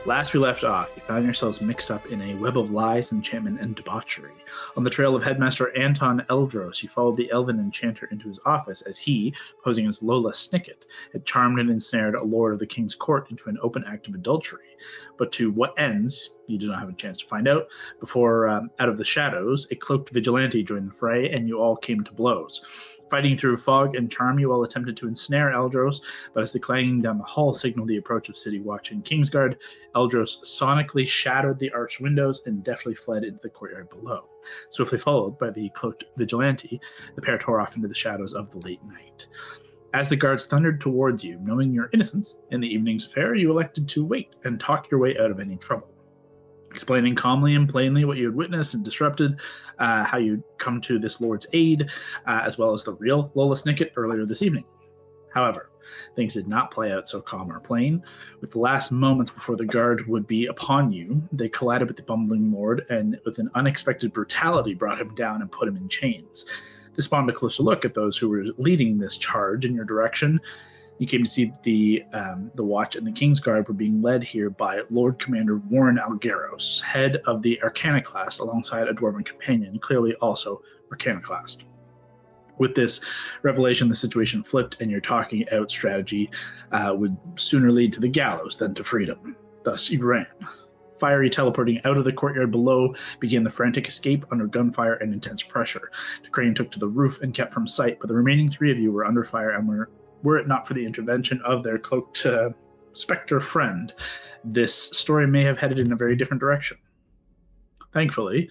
Last we left off, you found yourselves mixed up in a web of lies, enchantment, and debauchery. On the trail of Headmaster Anton Eldros, you followed the elven enchanter into his office as he, posing as Lola Snicket, had charmed and ensnared a lord of the king's court into an open act of adultery. But to what ends, you did not have a chance to find out, before, out of the shadows, a cloaked vigilante joined the fray, and you all came to blows. Fighting through fog and charm, you all attempted to ensnare Eldros, but as the clanging down the hall signaled the approach of City Watch and Kingsguard, Eldros sonically shattered the arched windows and deftly fled into the courtyard below. Swiftly followed by the cloaked vigilante, the pair tore off into the shadows of the late night. As the guards thundered towards you, knowing your innocence in the evening's affair, you elected to wait and talk your way out of any trouble. Explaining calmly and plainly what you had witnessed and disrupted, how you'd come to this lord's aid, as well as the real Lola Snicket earlier this evening. However, things did not play out so calm or plain. With the last moments before the guard would be upon you, they collided with the bumbling lord and with an unexpected brutality brought him down and put him in chains. This spawned a closer look at those who were leading this charge in your direction. You came to see the Watch and the Kingsguard were being led here by Lord Commander Warren Algaros, head of the Arcana class, alongside a Dwarven companion, clearly also Arcana classed. With this revelation, the situation flipped, and your talking out strategy would sooner lead to the gallows than to freedom. Thus, you ran. Fiery teleporting out of the courtyard below began the frantic escape under gunfire and intense pressure. The crane took to the roof and kept from sight, but the remaining three of you were under fire and were it not for the intervention of their cloaked spectre friend, this story may have headed in a very different direction. Thankfully,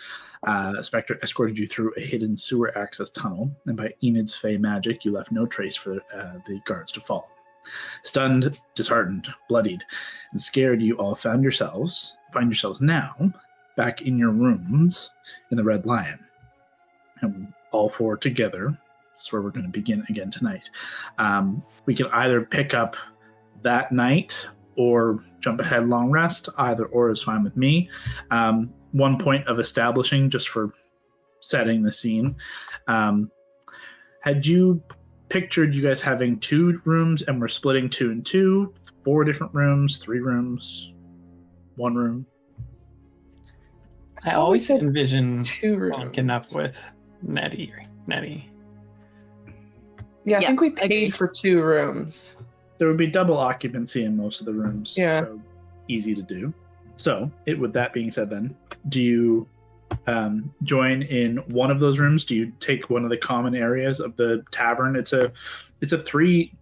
Spectre escorted you through a hidden sewer access tunnel, and by Enid's fey magic, you left no trace for the guards to follow. Stunned, disheartened, bloodied, and scared, you all find yourselves now back in your rooms in the Red Lion. And all four together, that's where we're going to begin again tonight. We can either pick up that night or jump ahead long rest. Either or is fine with me. One point of establishing, just for setting the scene, had you pictured you guys having 2 rooms and we're splitting 2 and 2, 4 different rooms, 3 rooms, 1 room? I always envision bunking up with Nettie. Yeah, I think we paid for 2 rooms. There would be double occupancy in most of the rooms. Yeah. So easy to do. So, with that being said then, do you join in one of those rooms? Do you take one of the common areas of the tavern? It's a 3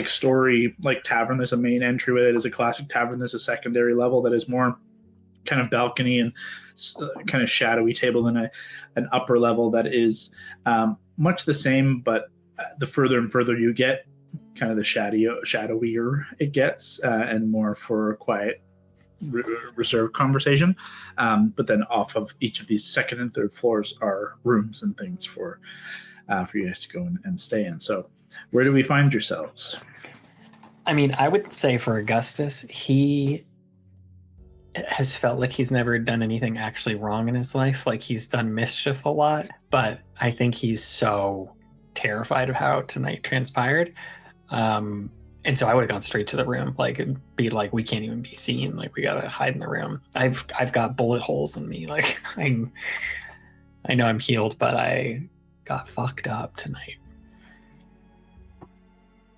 story tavern. There's a main entryway that is a classic tavern. There's a secondary level that is more kind of balcony and kind of shadowy table, and an upper level that is much the same, but the further and further you get, kind of the shadowier it gets, and more for quiet, reserved conversation. But then off of each of these second and third floors are rooms and things for you guys to go and stay in. So where do we find yourselves? I mean, I would say for Augustus, he has felt like he's never done anything actually wrong in his life. Like, he's done mischief a lot, but I think he's so terrified of how tonight transpired. And so I would have gone straight to the room. Like, it'd be like, we can't even be seen. Like, we gotta hide in the room. I've got bullet holes in me. Like, I know I'm healed, but I got fucked up tonight.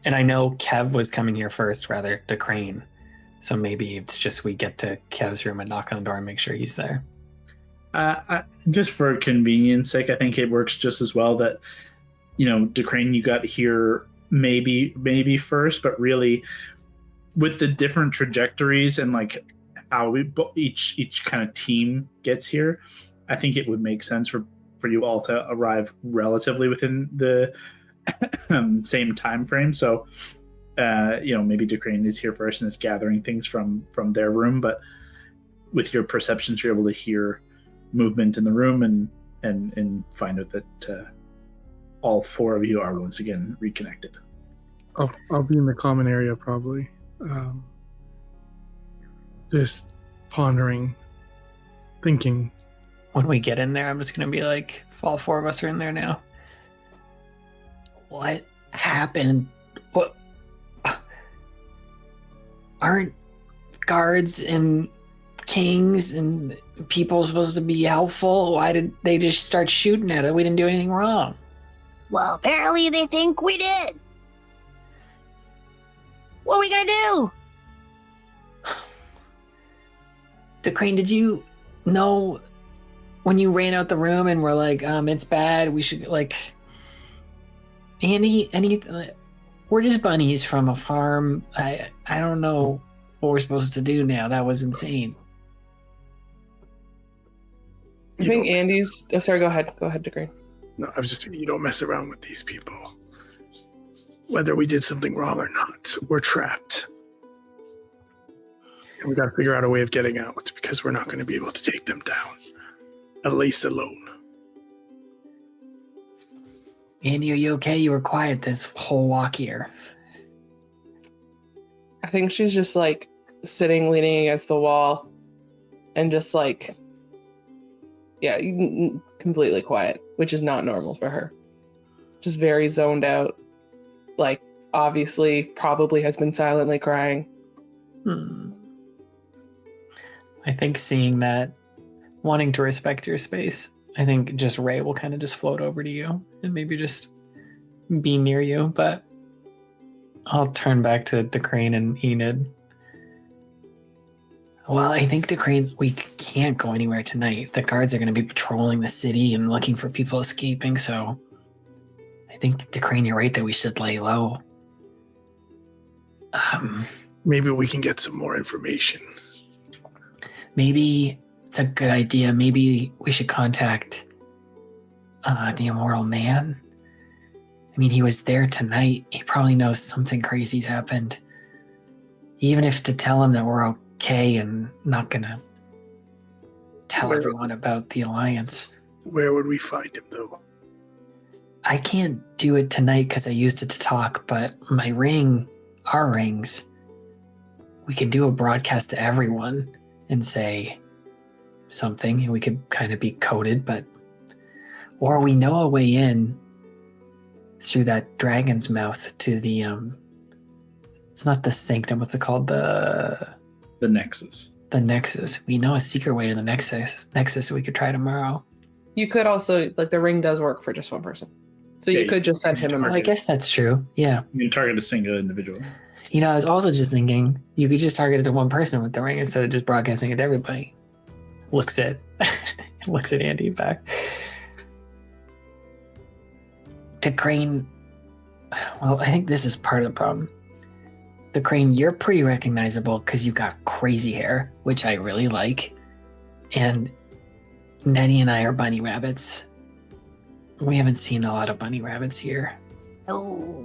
And I know Kev was coming here first, rather, to Crane. So maybe it's just we get to Kev's room and knock on the door and make sure he's there. Just for convenience sake, I think it works just as well that, DeCrane, you got here maybe first, but really with the different trajectories and how each kind of team gets here, I think it would make sense for you all to arrive relatively within the same time frame. So maybe DeCrane is here first and is gathering things from their room, but with your perceptions, you're able to hear movement in the room and find out that all 4 of you are once again reconnected. I'll be in the common area probably. Just pondering, thinking. When we get in there, I'm just going to be like, all 4 of us are in there now. What happened? What? Aren't guards in kings and people supposed to be helpful. Why did they just start shooting at it? We didn't do anything wrong. Well, apparently they think we did. What are we gonna do? DeCrane, did you know when you ran out the room and were like, it's bad, we should, like... Andy, we're just bunnies from a farm. I don't know what we're supposed to do now. That was insane. I think Andy's... Oh, sorry, go ahead. Go ahead, DeCrane. No, I was just saying, you don't mess around with these people. Whether we did something wrong or not, we're trapped. And we got to figure out a way of getting out because we're not going to be able to take them down. At least alone. Andy, are you okay? You were quiet this whole walk here. I think she's just like sitting, leaning against the wall, and just like, yeah, completely quiet, which is not normal for her. Just very zoned out. Like, obviously, probably has been silently crying. I think seeing that, wanting to respect your space, I think just Ray will kind of just float over to you and maybe just be near you, but I'll turn back to DeCrane and Enid. Well, I think DeCrane, we can't go anywhere tonight. The guards are going to be patrolling the city and looking for people escaping, so I think, DeCrane, you're right that we should lay low. Maybe we can get some more information. Maybe it's a good idea. Maybe we should contact the Immortal Man. I mean, he was there tonight. He probably knows something crazy's happened. Even if to tell him that we're okay and not gonna tell everyone about the Alliance. Where would we find him, though? I can't do it tonight because I used it to talk, but my ring, our rings, we could do a broadcast to everyone and say something, and we could kind of be coded, but... Or we know a way in through that dragon's mouth to the, it's not the sanctum, what's it called? The Nexus. The Nexus. We know a secret way to the Nexus, so we could try tomorrow. You could also, like, the ring does work for just one person. So you could just send him a Well, I message. guess that's true, yeah. You can target a single individual. You know, I was also just thinking, you could just target it to one person with the ring instead of just broadcasting it to everybody. Looks at Andy back. DeCrane, well, I think this is part of the problem. DeCrane, you're pretty recognizable because you got crazy hair, which I really like. And Nettie and I are bunny rabbits. We haven't seen a lot of bunny rabbits here. Oh,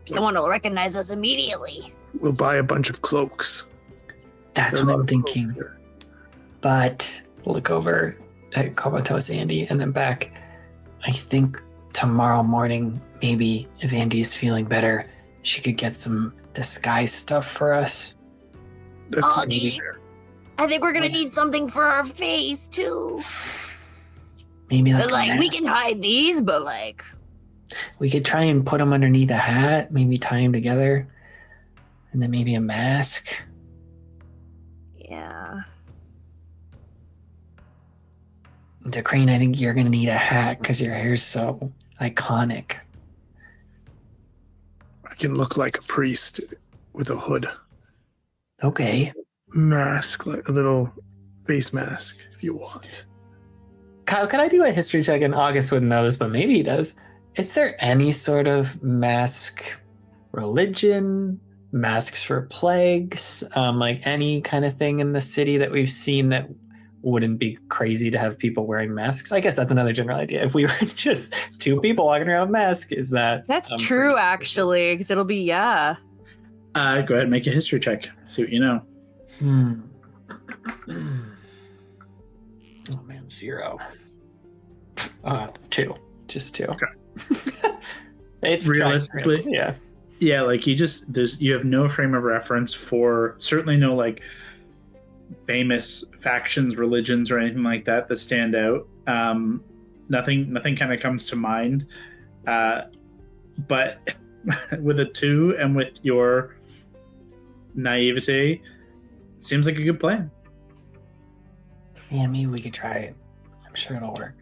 someone will recognize us immediately. We'll buy a bunch of cloaks. That's what I'm thinking. But look over at Comatose Andy and then back. I think tomorrow morning, maybe if Andy's feeling better, she could get some disguise stuff for us. That's maybe. I think we're gonna need something for our face too. Maybe like we can hide these, but like we could try and put them underneath a hat, maybe tie them together, and then maybe a mask. Yeah. DeCrane, I think you're gonna need a hat because your hair's so iconic. I can look like a priest with a hood. Okay. Mask, like a little face mask, if you want. Kyle, can I do a history check? And August wouldn't know this, but maybe he does. Is there any sort of mask religion, masks for plagues, like any kind of thing in the city that we've seen that wouldn't be crazy to have people wearing masks? I guess that's another general idea. If we were just two people walking around with masks, is that... That's true, actually, because it'll be, yeah. Go ahead and make a history check. See what you know. Oh man, 0. 2. Just 2. Okay. It's realistically, yeah. Like you have no frame of reference for, certainly no like famous factions, religions, or anything like that stand out. Nothing kind of comes to mind. But with a 2 and with your naivete, seems like a good plan. Yeah, maybe we could try it. I'm sure it'll work.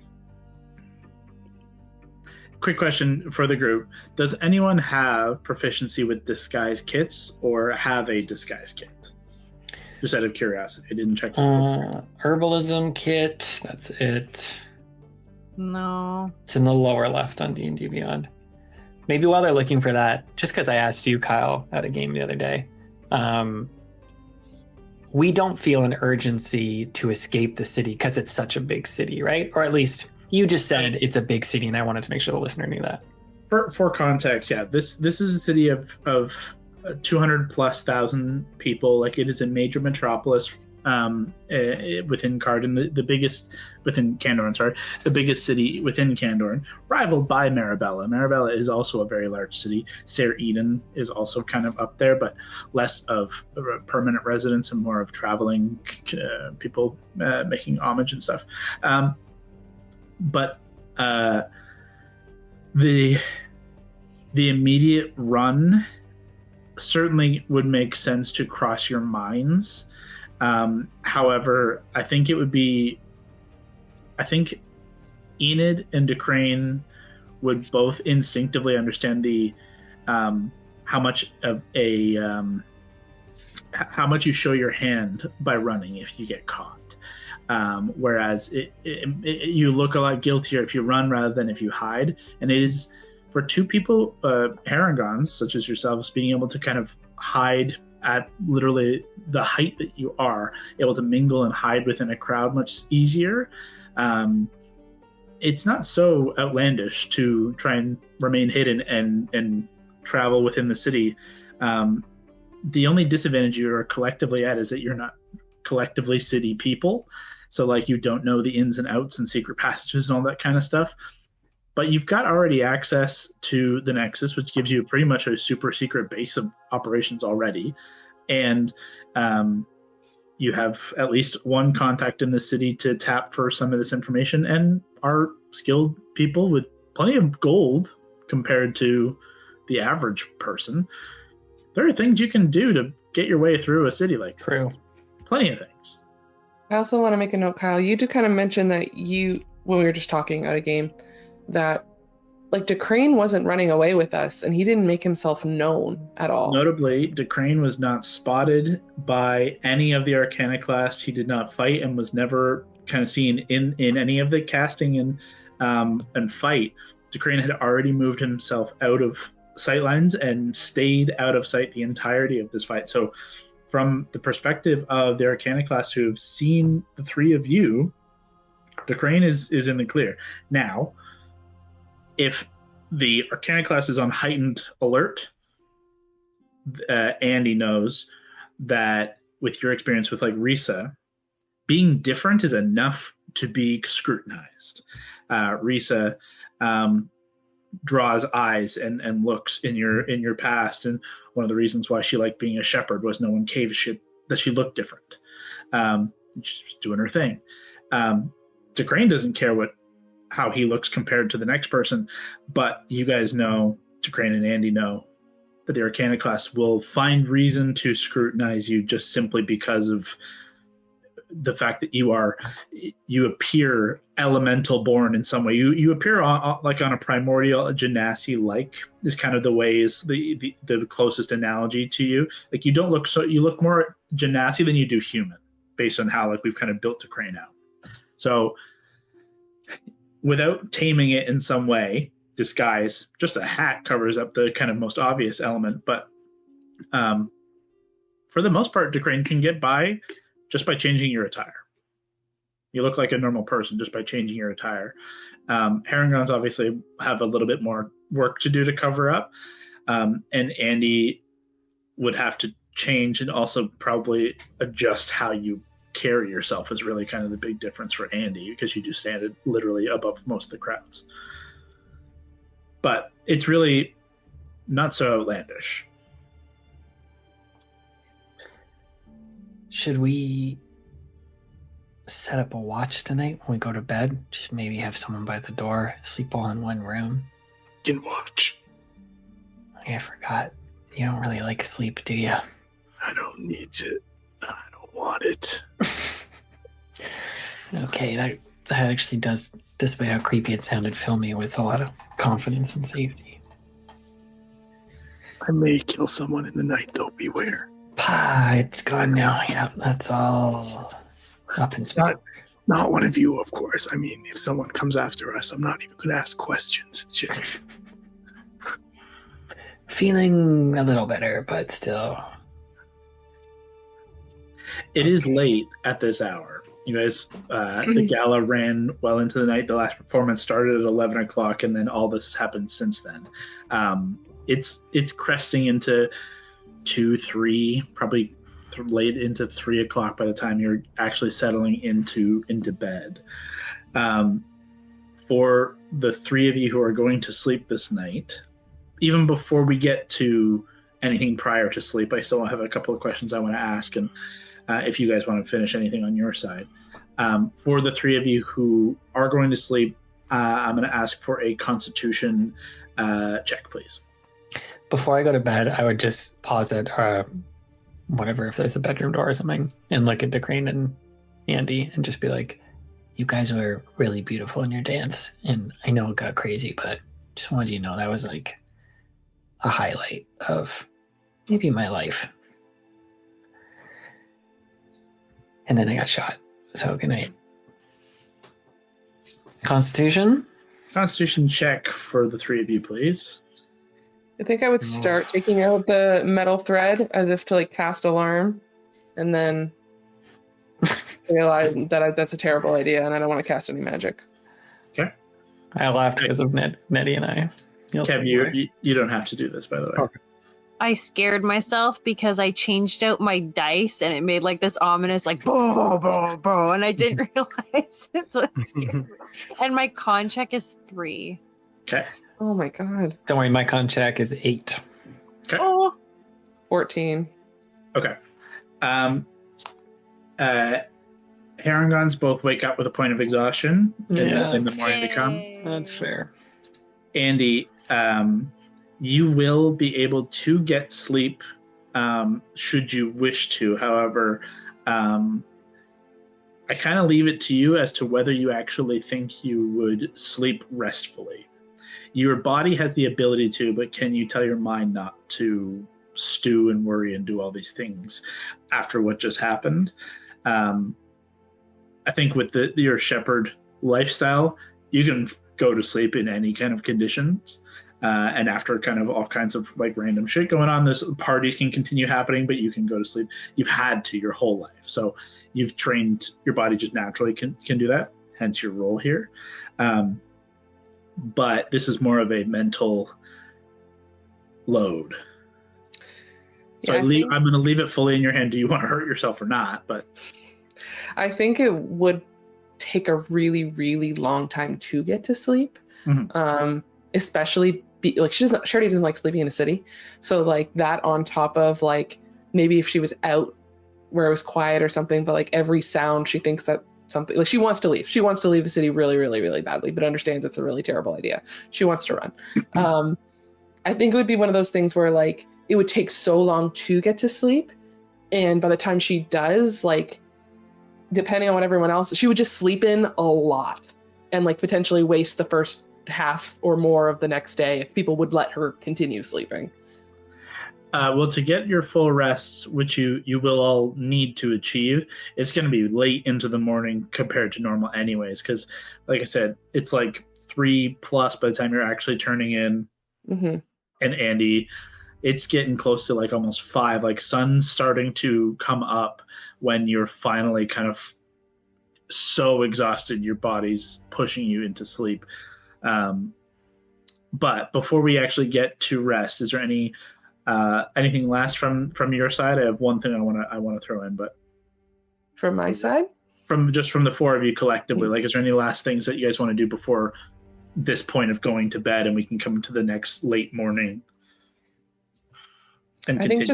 Quick question for the group. Does anyone have proficiency with disguise kits or have a disguise kit? Just out of curiosity. I didn't check this book. Herbalism kit. That's it. No. It's in the lower left on D&D Beyond. Maybe while they're looking for that, just because I asked you, Kyle, at a game the other day, we don't feel an urgency to escape the city because it's such a big city, right? Or at least you just said it's a big city, and I wanted to make sure the listener knew that. For context, yeah, this is a city of 200,000+ people. Like, it is a major metropolis within Karden, the biggest within Candorne. Sorry, the biggest city within Candorne, rivaled by Marabella. Marabella is also a very large city. Ser Eden is also kind of up there, but less of permanent residents and more of traveling people making homage and stuff. But the immediate run certainly would make sense to cross your minds. However, I think Enid and Decrane would both instinctively understand the how much you show your hand by running if you get caught. Whereas you look a lot guiltier if you run rather than if you hide. And it is for two people, Harangons such as yourselves, being able to kind of hide at literally the height that you are, able to mingle and hide within a crowd much easier. It's not so outlandish to try and remain hidden and travel within the city. The only disadvantage you are collectively at is that you're not collectively city people. So like, you don't know the ins and outs and secret passages and all that kind of stuff. But you've got already access to the Nexus, which gives you pretty much a super secret base of operations already. And you have at least one contact in the city to tap for some of this information, and are skilled people with plenty of gold compared to the average person. There are things you can do to get your way through a city like this. True. Plenty of things. I also want to make a note, Kyle. You did kind of mention that when we were just talking out of game, that like Decrane wasn't running away with us, and he didn't make himself known at all. Notably, Decrane was not spotted by any of the Arcana class. He did not fight and was never kind of seen in any of the casting and fight. Decrane had already moved himself out of sightlines and stayed out of sight the entirety of this fight. So from the perspective of the Arcana class who have seen the three of you, Decrane is in the clear. Now, if the Arcana class is on heightened alert, Andy knows that with your experience with like Risa, being different is enough to be scrutinized. Risa draws eyes and looks in your past, and one of the reasons why she liked being a shepherd was no one gave a shit that she looked different. She's doing her thing. Decrane doesn't care how he looks compared to the next person, but you guys know, Decrane and Andy know, that the Arcana class will find reason to scrutinize you just simply because of the fact that you appear elemental born in some way. You appear like on a primordial genasi, like is kind of the ways the closest analogy to you. Like, you don't look you look more genasi than you do human, based on how like we've kind of built Decrane out. So without taming it in some way, disguise, just a hat covers up the kind of most obvious element. But for the most part, Decrane can get by just by changing your attire. You look like a normal person just by changing your attire. Harangons obviously have a little bit more work to do to cover up. And Andy would have to change and also probably adjust how you carry yourself is really kind of the big difference for Andy, because you do stand literally above most of the crowds. But it's really not so outlandish. Should we set up a watch tonight when we go to bed? Just maybe have someone by the door, sleep all in one room. Can watch. I forgot. You don't really like sleep, do you? I don't need to. I don't want it. Okay, that actually does, despite how creepy it sounded, fill me with a lot of confidence and safety. I may kill someone in the night, though. Beware. It's gone now. Yep, that's all up in smoke. Not one of you, of course. I mean, if someone comes after us, I'm not even going to ask questions. It's just... Feeling a little better, but still. It is late at this hour. You guys, the gala ran well into the night. The last performance started at 11 o'clock, and then all this has happened since then. It's cresting into 2, 3, probably late into 3 o'clock by the time you're actually settling into bed. For the three of you who are going to sleep this night, even before we get to anything prior to sleep, I still have a couple of questions I want to ask, and if you guys want to finish anything on your side. For the three of you who are going to sleep, I'm going to ask for a Constitution check, please. Before I go to bed, I would just pause at whatever, if there's a bedroom door or something, and look at Crane and Andy and just be like, you guys were really beautiful in your dance, and I know it got crazy, but just wanted you to know that was like a highlight of maybe my life. And then I got shot. So good night. Constitution check for the three of you, please. I think I would start taking out the metal thread as if to like cast alarm, and then realize that that's a terrible idea and I don't want to cast any magic. Okay. I laughed because of Nettie and I. Kev, you don't have to do this, by the way. Okay. I scared myself because I changed out my dice and it made like this ominous like bo bo bo, and I didn't realize it. So it scared me. And my con check is 3. Okay. Oh my god. Don't worry, my con check is 8. Okay. Oh. 14. Okay. Herringons both wake up with a point of exhaustion in the morning to come. That's fair. Andy, you will be able to get sleep should you wish to. However, I kind of leave it to you as to whether you actually think you would sleep restfully. Your body has the ability to, but can you tell your mind not to stew and worry and do all these things after what just happened? I think with your shepherd lifestyle, you can go to sleep in any kind of conditions. And after kind of all kinds of like random shit going on, those parties can continue happening, but you can go to sleep. You've had to your whole life. So you've trained your body just naturally can do that, hence your role here. But this is more of a mental load. So I'm going to leave it fully in your hand. Do you want to hurt yourself or not? But I think it would take a really, really long time to get to sleep. Mm-hmm. Especially like she already doesn't like sleeping in a city. So like that on top of like maybe if she was out where it was quiet or something, but like every sound she thinks that something like she wants to leave. She wants to leave the city really, really, really badly, but understands it's a really terrible idea. She wants to run. I think it would be one of those things where like it would take so long to get to sleep. And by the time she does, like depending on what everyone else, she would just sleep in a lot and like potentially waste the first half or more of the next day if people would let her continue sleeping. Well, to get your full rests, which you will all need to achieve, it's going to be late into the morning compared to normal anyways, because like I said, it's like 3+ by the time you're actually turning in. Mm-hmm. And Andy, it's getting close to like almost 5, like sun's starting to come up when you're finally kind of so exhausted your body's pushing you into sleep. But before we actually get to rest, is there anything last from your side? I have one thing I want to throw in, but from my side, from the four of you collectively, like, is there any last things that you guys want to do before this point of going to bed, and we can come to the next late morning? And I think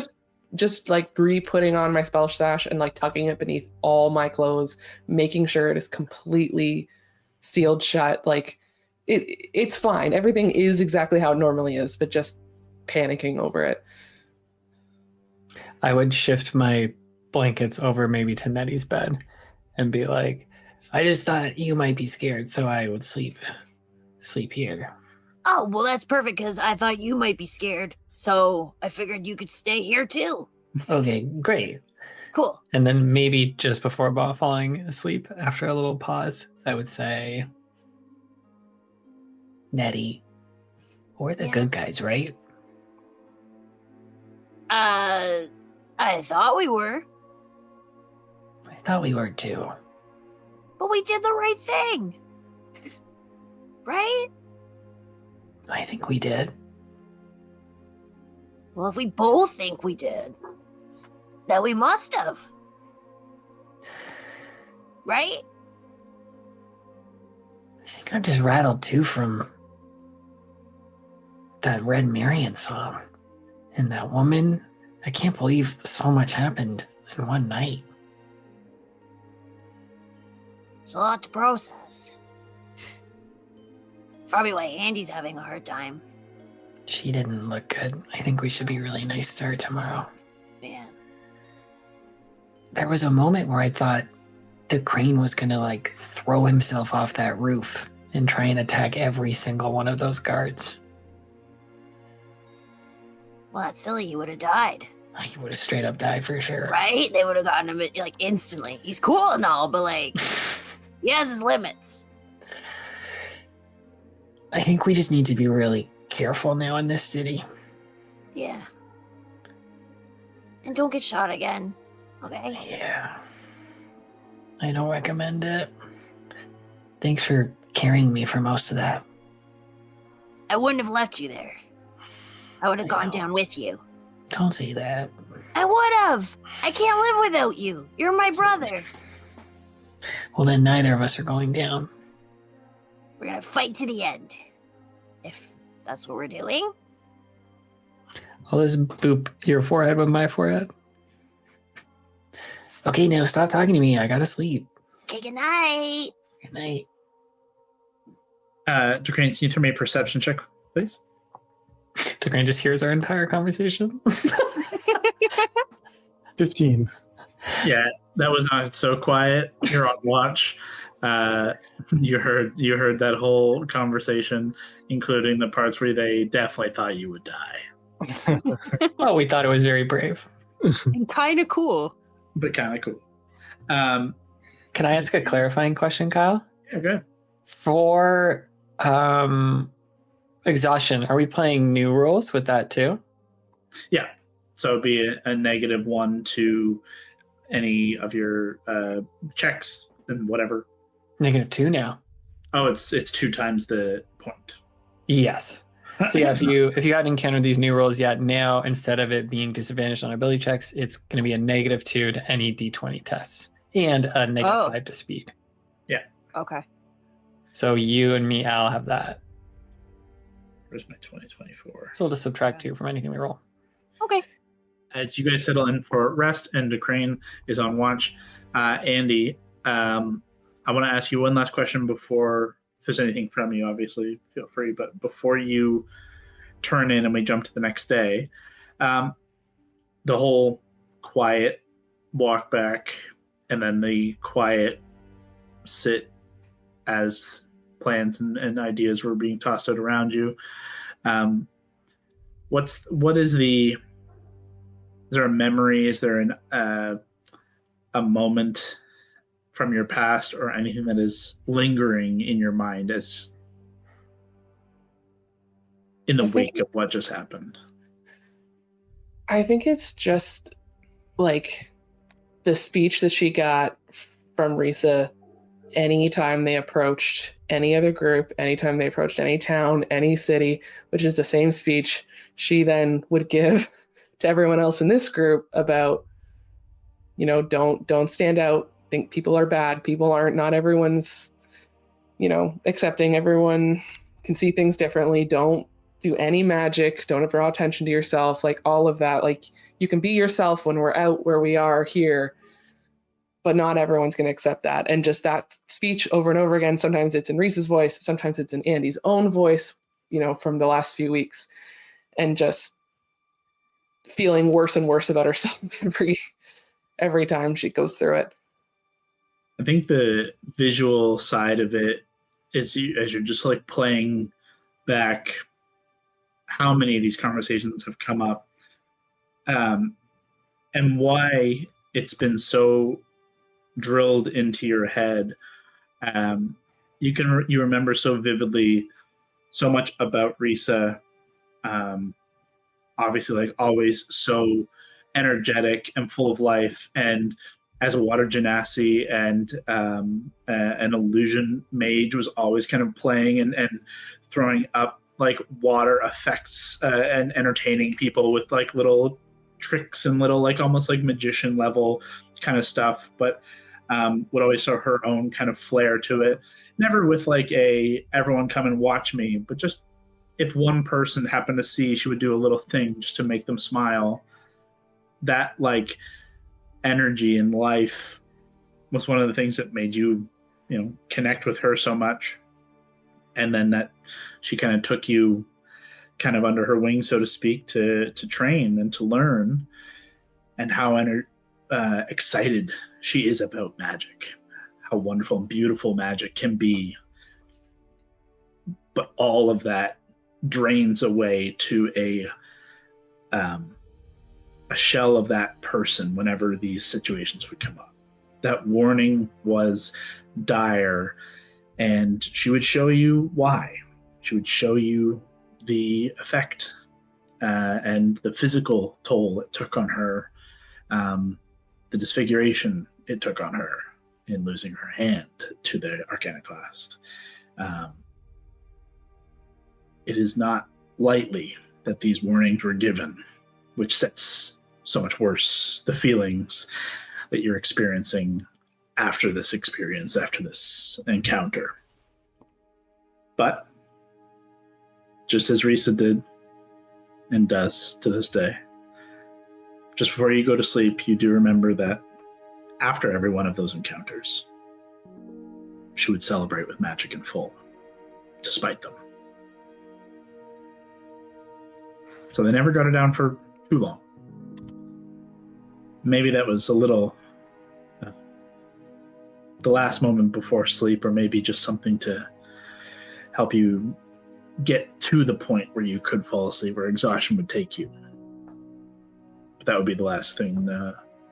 just like putting on my spell stash and like tucking it beneath all my clothes, making sure it is completely sealed shut. Like it's fine. Everything is exactly how it normally is, but just panicking over it. I would shift my blankets over maybe to Nettie's bed and be like, I just thought you might be scared, so I would sleep here. Oh, well, that's perfect because I thought you might be scared. So I figured you could stay here too. Okay, great. Cool. And then maybe just before falling asleep, after a little pause, I would say, Nettie, we're the good guys, right? I thought we were. I thought we were too. But we did the right thing. Right? I think we did. Well, if we both think we did, then we must have. Right? I think I'm just rattled too from that Red Marion song. And that woman, I can't believe so much happened in one night. It's a lot to process. Probably why Andy's having a hard time. She didn't look good. I think we should be really nice to her tomorrow. Man. There was a moment where I thought the crane was gonna throw himself off that roof and try and attack every single one of those guards. Well, that's silly. He would have died. He would have straight up died for sure. Right? They would have gotten him instantly. He's cool and all, but he has his limits. I think we just need to be really careful now in this city. Yeah. And don't get shot again. Okay? Yeah. I don't recommend it. Thanks for carrying me for most of that. I wouldn't have left you there. I would have gone down with you. Don't say that. I would have. I can't live without you. You're my brother. Well, then neither of us are going down. We're gonna fight to the end. If that's what we're doing. I'll just boop your forehead with my forehead. Okay, now stop talking to me. I gotta sleep. Okay, good night. Good night. Duquesne, can you turn me a perception check, please? Duquesne just hears our entire conversation. 15. Yeah, that was not so quiet. You're on watch. You heard that whole conversation, including the parts where they definitely thought you would die. Well, we thought it was very brave. And kind of cool. But kind of cool. Can I ask a clarifying question, Kyle? Okay. For exhaustion, are we playing new rules with that too? Yeah. So it'd be a -1 to any of your checks and whatever. -2 now. Oh, it's 2 times the point. Yes. So yeah, if you hadn't encountered these new rules yet, now instead of it being disadvantaged on ability checks, it's going to be a -2 to any D20 tests and a -5 to speed. Okay. So you and me, Al, have that. Where's my 2024? So we'll just subtract 2 from anything we roll. Okay. As you guys settle in for rest and Duquesne is on watch, Andy, I want to ask you one last question before, if there's anything from you, obviously feel free, but before you turn in and we jump to the next day, the whole quiet walk back and then the quiet sit as plans and ideas were being tossed out around you. Is there a memory? Is there a moment from your past or anything that is lingering in your mind as in the wake of what just happened? I think it's just the speech that she got from Risa anytime they approached any other group, anytime they approached any town, any city, which is the same speech she then would give to everyone else in this group about, don't stand out, think people are bad, people aren't, not everyone's, accepting, everyone can see things differently, don't do any magic, don't draw attention to yourself, all of that, you can be yourself when we're out where we are here, but not everyone's going to accept that. And just that speech over and over again, sometimes it's in Reese's voice, sometimes it's in Andy's own voice, from the last few weeks, and just feeling worse and worse about herself every time she goes through it. I think the visual side of it is as you're just like playing back how many of these conversations have come up, and why it's been so drilled into your head. You remember so vividly so much about Risa. Obviously, like always, so energetic and full of life, and as a water genasi and an illusion mage, was always kind of playing and throwing up like water effects and entertaining people with like little tricks and little like almost like magician level kind of stuff, but would always show her own kind of flair to it. Never with like a everyone come and watch me, but just if one person happened to see, she would do a little thing just to make them smile. That like energy and life was one of the things that made you connect with her so much. And then that she kind of took you kind of under her wing, so to speak, to train and to learn, and how excited she is about magic, how wonderful and beautiful magic can be. But all of that drains away to a shell of that person whenever these situations would come up. That warning was dire, and she would show you why. She would show you the effect and the physical toll it took on her, the disfiguration it took on her in losing her hand to the Arcaniclast. It is not lightly that these warnings were given, which sets so much worse the feelings that you're experiencing after this experience, after this encounter. But just as Risa did and does to this day, just before you go to sleep, you do remember that after every one of those encounters, she would celebrate with magic in full, despite them. So they never got her down for too long. Maybe that was a little the last moment before sleep, or maybe just something to help you get to the point where you could fall asleep, where exhaustion would take you. But that would be the last thing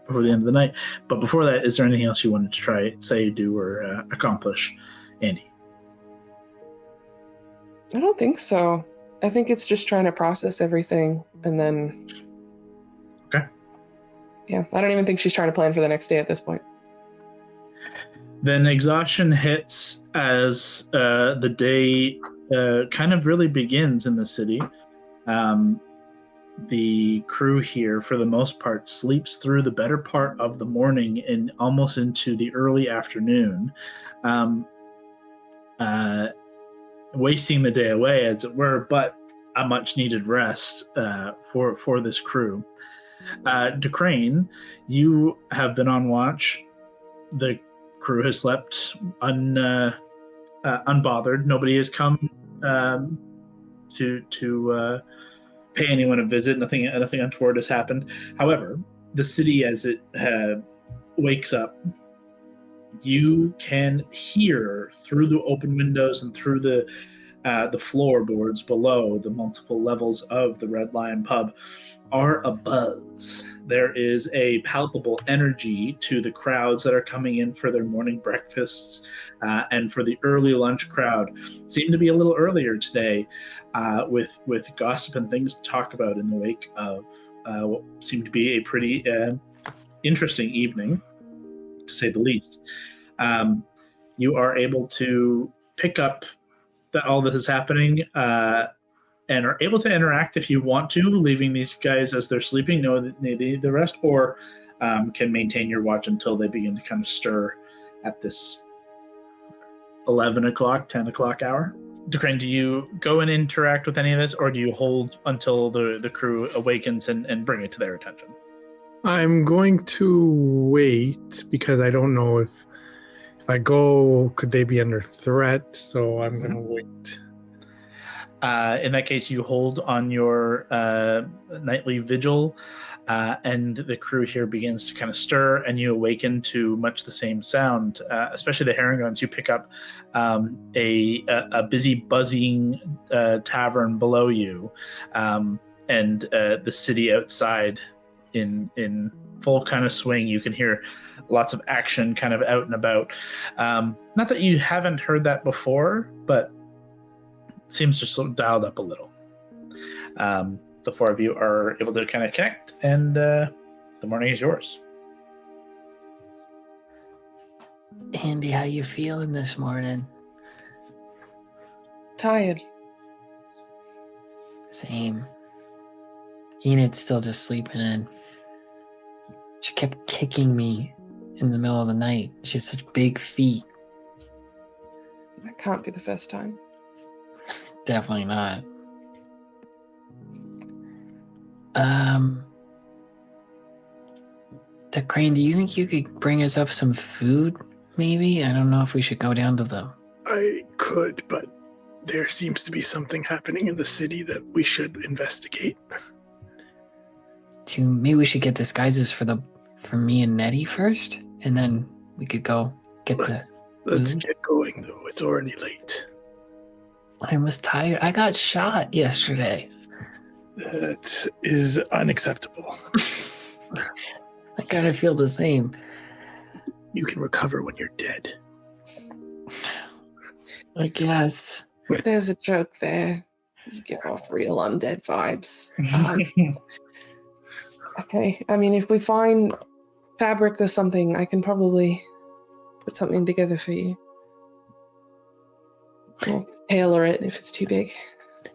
before the end of the night. But before that, is there anything else you wanted to try, say, do, or accomplish, Andy? I don't think so. I think it's just trying to process everything, and then... Okay. Yeah, I don't even think she's trying to plan for the next day at this point. Then exhaustion hits as the day kind of really begins in the city. The crew here, for the most part, sleeps through the better part of the morning and almost into the early afternoon, wasting the day away, as it were, but a much-needed rest for this crew. Ducrane, you have been on watch. The crew has slept unbothered. Nobody has come to pay anyone a visit. Nothing untoward has happened. However, the city, as it wakes up, you can hear through the open windows and through the floorboards below. The multiple levels of the Red Lion pub are abuzz. There is a palpable energy to the crowds that are coming in for their morning breakfasts, and for the early lunch crowd. Seemed to be a little earlier today, with gossip and things to talk about in the wake of what seemed to be a pretty interesting evening, to say the least. You are able to pick up that all this is happening, and are able to interact if you want to, leaving these guys as they're sleeping, know that they need the rest, or can maintain your watch until they begin to kind of stir at this 11 o'clock, 10 o'clock hour. Ducrane, do you go and interact with any of this, or do you hold until the crew awakens and bring it to their attention? I'm going to wait, because I don't know if I go, could they be under threat? So I'm going to wait. In that case, you hold on your nightly vigil, and the crew here begins to kind of stir, and you awaken to much the same sound. Especially the herringons, you pick up a busy, buzzing tavern below you, and the city outside in full kind of swing. You can hear lots of action kind of out and about. Not that you haven't heard that before, but seems just sort of dialed up a little. The four of you are able to kind of connect, and the morning is yours. Andy, how you feeling this morning? Tired. Same. Enid's still just sleeping in. She kept kicking me in the middle of the night. She has such big feet. That can't be the first time. It's definitely not. Crane, do you think you could bring us up some food, maybe? I don't know if we should go down to the... I could, but there seems to be something happening in the city that we should investigate. Maybe we should get disguises for me and Nettie first, and then we could go get Let's get going, though. It's already late. I was tired. I got shot yesterday. That is unacceptable. I gotta feel the same. You can recover when you're dead. I guess. There's a joke there. You give off real undead vibes. Okay, I mean, if we find fabric or something, I can probably put something together for you. I'll tailor it if it's too big.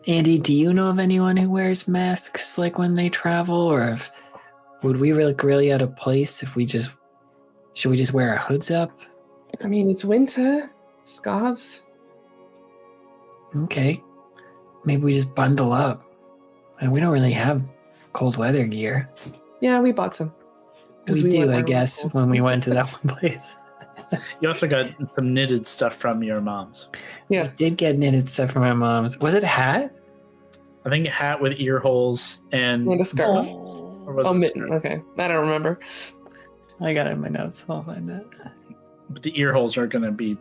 Andy, do you know of anyone who wears masks like when they travel, or would we look really out of place if should we just wear our hoods up? I mean, it's winter. Scarves. Okay. Maybe we just bundle up. We don't really have cold weather gear. Yeah, we bought some. We do, I guess, when we went to that one place. You also got some knitted stuff from your mom's. Yeah. I did get knitted stuff from my mom's. Was it a hat? I think a hat with ear holes and a scarf. Or was it a mitten. scarf? Okay. I don't remember. I got it in my notes. I'll find it. But the ear holes are going to be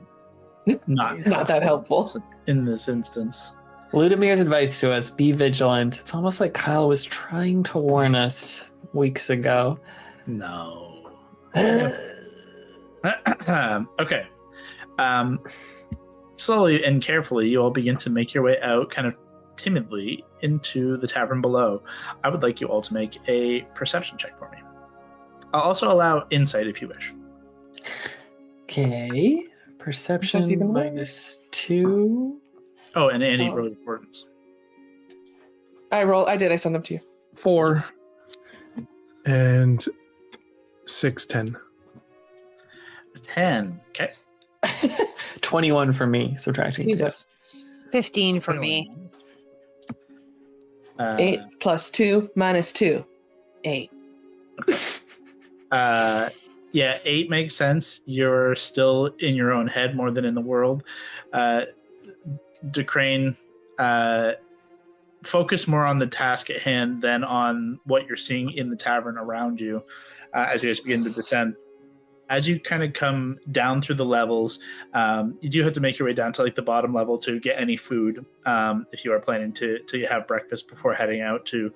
not that helpful in this instance. Ludomir's advice to us, be vigilant. It's almost like Kyle was trying to warn us weeks ago. No. Okay. Slowly and carefully, you all begin to make your way out kind of timidly into the tavern below. I would like you all to make a perception check for me. I'll also allow insight if you wish. Okay. Perception -2. Oh, and Andy rolled importance. I did. I sent them to you. 4 and 6, 10. 10. Okay. 21 for me, subtracting. Jesus. 15 for me. 8 plus 2 minus 2. 8. Yeah, 8 makes sense. You're still in your own head more than in the world. DeCrane, focus more on the task at hand than on what you're seeing in the tavern around you as you guys begin to descend. As you kind of come down through the levels, you do have to make your way down to like the bottom level to get any food if you are planning to have breakfast before heading out to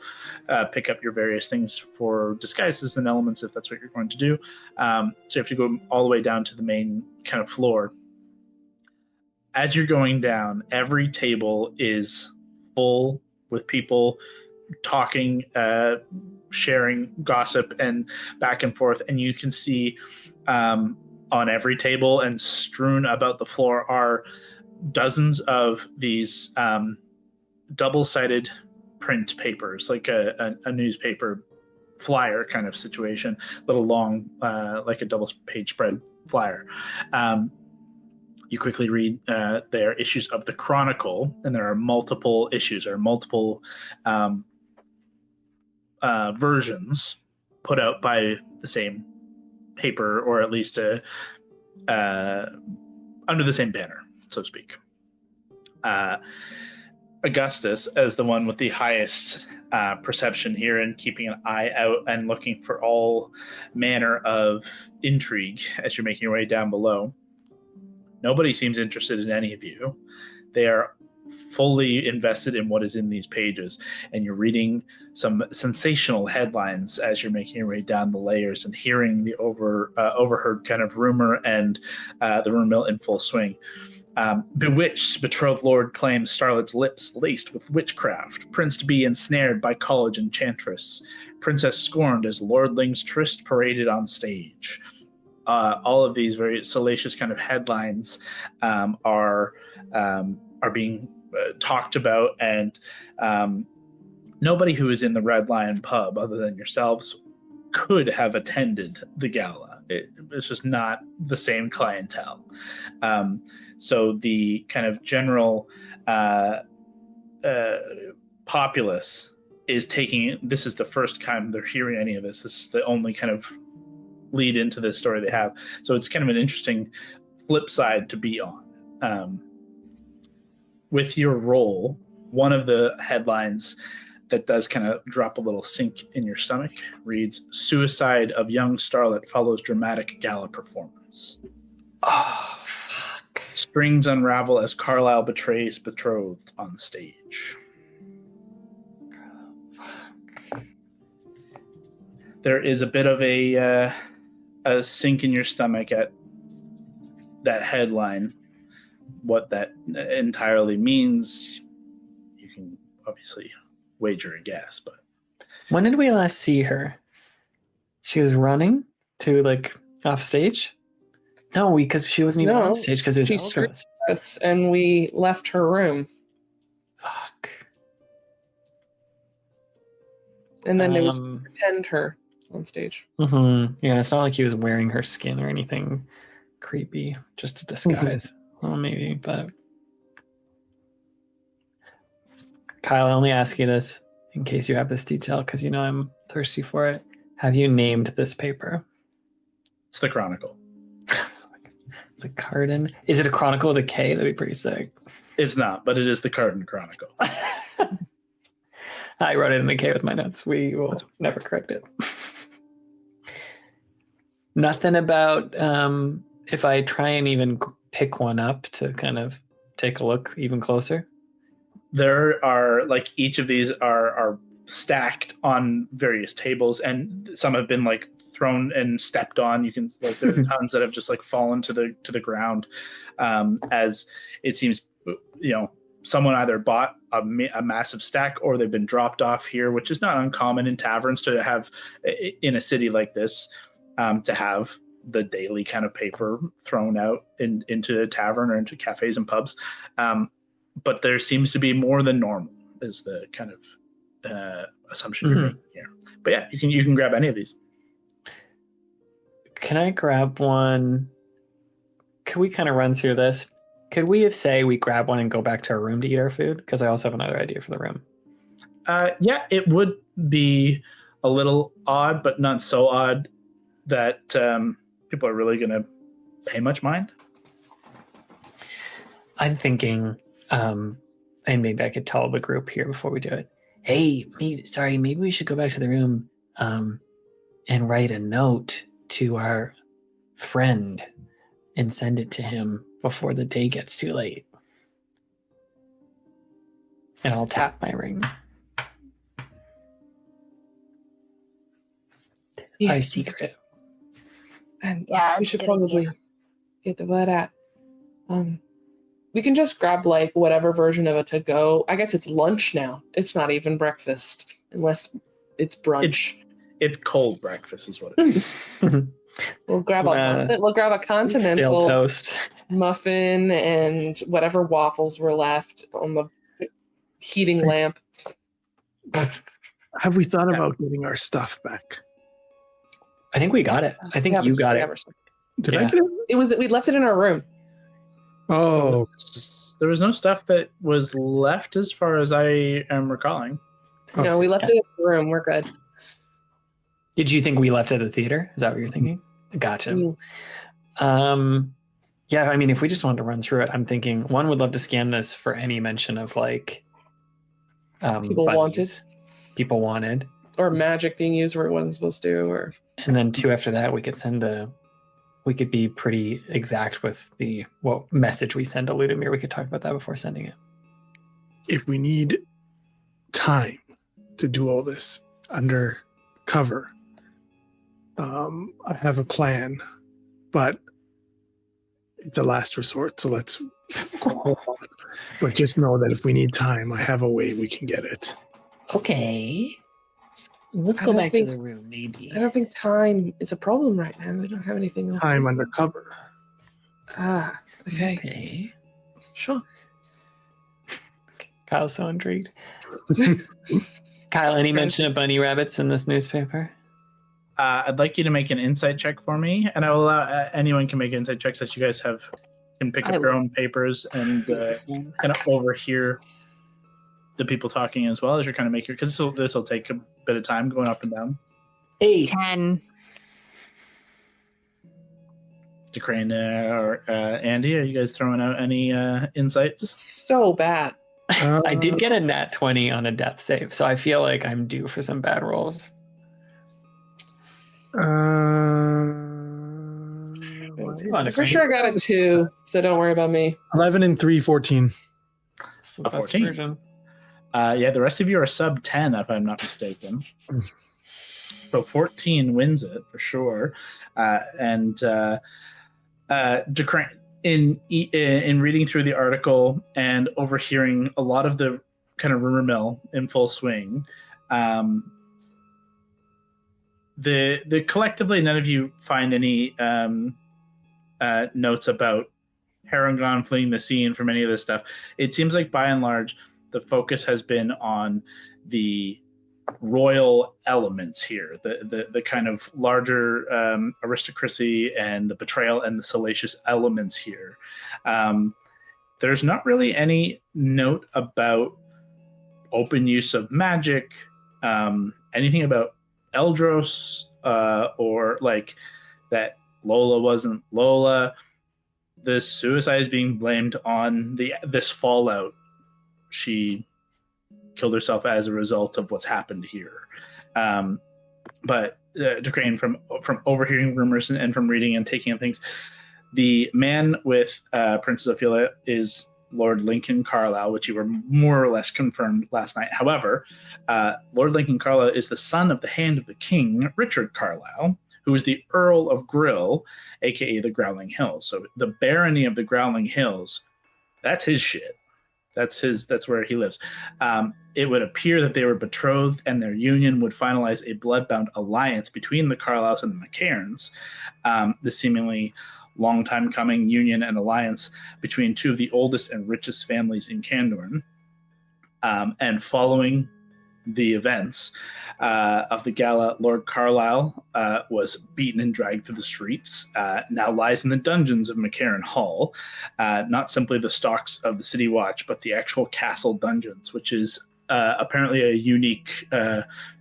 pick up your various things for disguises and elements if that's what you're going to do. So you have to go all the way down to the main kind of floor. As you're going down, every table is full with people talking, sharing gossip and back and forth, and you can see on every table and strewn about the floor are dozens of these double-sided print papers, like a newspaper flyer kind of situation, little long, like a double-page spread flyer. You quickly read their issues of the Chronicle, and there are multiple issues or multiple versions put out by the same paper, or at least under the same banner, so to speak. Augustus, as the one with the highest perception here and keeping an eye out and looking for all manner of intrigue as you're making your way down below. Nobody seems interested in any of you. They are fully invested in what is in these pages, and you're reading some sensational headlines as you're making your way down the layers and hearing the overheard kind of rumor and the rumor mill in full swing. Bewitched, betrothed lord claims starlet's lips laced with witchcraft. Prince to be ensnared by college enchantress. Princess scorned as lordlings tryst paraded on stage. All of these very salacious kind of headlines are being talked about, and nobody who is in the Red Lion pub, other than yourselves, could have attended the gala. It's just not the same clientele. So the kind of general populace is taking, this is the first time they're hearing any of this. This is the only kind of lead into this story they have. So it's kind of an interesting flip side to be on. With your role, one of the headlines that does kind of drop a little sink in your stomach reads, "Suicide of young starlet follows dramatic gala performance." Oh, fuck. Strings unravel as Carlisle betrays betrothed on stage. Fuck. There is a bit of a sink in your stomach at that headline. What that entirely means, you can obviously wager a guess, but When did we last see her? She was running to like off stage? No, because she wasn't even on stage because it was she Eldros. screamed at us and we left her room. Fuck. And then it was pretend her on stage. Mm-hmm. Yeah, it's not like he was wearing her skin or anything creepy, just a disguise. Well, maybe, but Kyle, I only ask you this in case you have this detail because you know I'm thirsty for it. Have you named this paper? it's the Chronicle. The Karden? Is it a Chronicle with a K? That'd be pretty sick. It's not, but it is the Karden Chronicle. I wrote it in a K with my notes. We will never correct it. Nothing about if I try and even pick one up to kind of take a look even closer. There are, like, each of these are stacked on various tables, and some have been like thrown and stepped on. You can, like, there's tons that have just like fallen to the ground, as it seems, you know, someone either bought a massive stack or they've been dropped off here, which is not uncommon in taverns to have in a city like this, to have the daily kind of paper thrown out into a tavern or into cafes and pubs. But there seems to be more than normal is the kind of assumption you're making here. But yeah, you can grab any of these. Can I grab one? Could we kind of run through this? Could we say we grab one and go back to our room to eat our food? Because I also have another idea for the room. Yeah, it would be a little odd, but not so odd that people are really going to pay much mind. I'm thinking, and maybe I could tell the group here before we do it. Hey, maybe we should go back to the room and write a note to our friend and send it to him before the day gets too late. And I'll tap my ring. Yeah. Our secret. And Yeah, we that's a should good probably idea. get the word out. We can just grab like whatever version of a to-go. I guess it's lunch now. It's not even breakfast, unless it's brunch. It's cold breakfast is what it is. We'll grab a muffin. We'll grab a Stale continental toast. muffin and whatever waffles were left on the heating lamp. Have we thought about getting our stuff back? I think we got it. I think Yeah, you got we it. have our- Did Yeah. I get it? It was. We left it in our room. Oh, There was no stuff that was left as far as I am recalling. No, we left it in the room. We're good. Did you think we left at the theater? Is that what you're thinking? Gotcha. Yeah, I mean, if we just wanted to run through it, I'm thinking one would love to scan this for any mention of like People buddies. People wanted. Or magic being used where it wasn't supposed to, or And then 2 after that, we could be pretty exact with what message we send to Ludomir. We could talk about that before sending it. If we need time to do all this under cover, I have a plan, but it's a last resort, so let's but just know that if we need time, I have a way we can get it. Okay. Let's I go don't back think- to the room, maybe. I don't think time is a problem right now. We don't have anything else. Time under cover. Ah, okay, Okay. sure. Kyle's so intrigued. Kyle, any mention of bunny rabbits in this newspaper? I'd like you to make an insight check for me, and I will allow anyone can make insight checks as you guys can pick up your own papers and kind of overhear the people talking as well as you're kind of making, because this will take a bit of time going up and down. 8. 10. DeCrane or Andy, are you guys throwing out any insights? It's so bad. I did get a nat 20 on a death save, so I feel like I'm due for some bad rolls. For sure, I got a 2, so don't worry about me. 11 and 3, 14. It's the A best 14. version. Yeah, the rest of you are sub 10, if I'm not mistaken. So 14 wins it for sure. And DeCrane, in reading through the article and overhearing a lot of the kind of rumor mill in full swing, the collectively none of you find any notes about Harangon fleeing the scene from any of this stuff. It seems like by and large the focus has been on the royal elements here, the kind of larger aristocracy and the betrayal and the salacious elements here. There's not really any note about open use of magic, anything about Eldros, or like that Lola wasn't Lola. The suicide is being blamed on this fallout. She killed herself as a result of what's happened here. But DeCrane, from overhearing rumors and from reading and taking in things, the man with Princess Ophelia is Lord Lincoln Carlisle, which you were more or less confirmed last night. However, Lord Lincoln Carlisle is the son of the Hand of the King, Richard Carlisle, who is the Earl of Grill, aka the Growling Hills. So the barony of the Growling Hills, that's his shit. That's where he lives. It would appear that they were betrothed, and their union would finalize a bloodbound alliance between the Carlyles and the McCairns. The seemingly long time coming union and alliance between 2 of the oldest and richest families in Candorne. And following the events of the gala, Lord Carlisle was beaten and dragged through the streets, now lies in the dungeons of McCarran Hall, not simply the stocks of the City Watch, but the actual castle dungeons, which is apparently a unique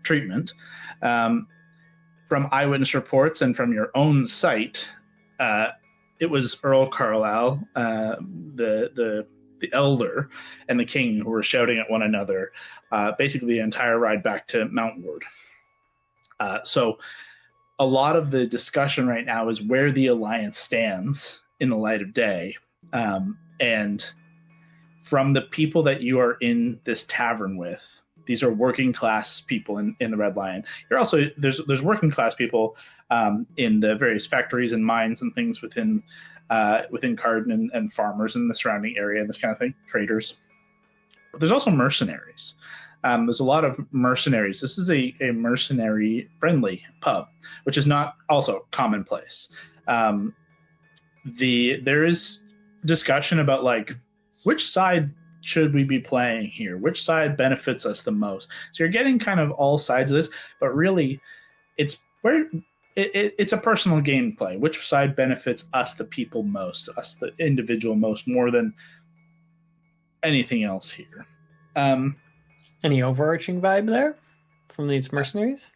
treatment. From eyewitness reports and from your own site, it was Earl Carlisle, the elder, and the king who were shouting at one another, basically the entire ride back to Mount Ward. So a lot of the discussion right now is where the alliance stands in the light of day. And from the people that you are in this tavern with, these are working class people in the Red Lion. You're also, there's working class people in the various factories and mines and things within Karden and farmers in the surrounding area and this kind of thing, traders. But there's also mercenaries. There's a lot of mercenaries. This is a mercenary-friendly pub, which is not also commonplace. There is discussion about, like, which side should we be playing here? Which side benefits us the most? So you're getting kind of all sides of this, but really it's a personal gameplay. Which side benefits us, the people, most, us, the individual, most, more than anything else here. Any overarching vibe there from these mercenaries?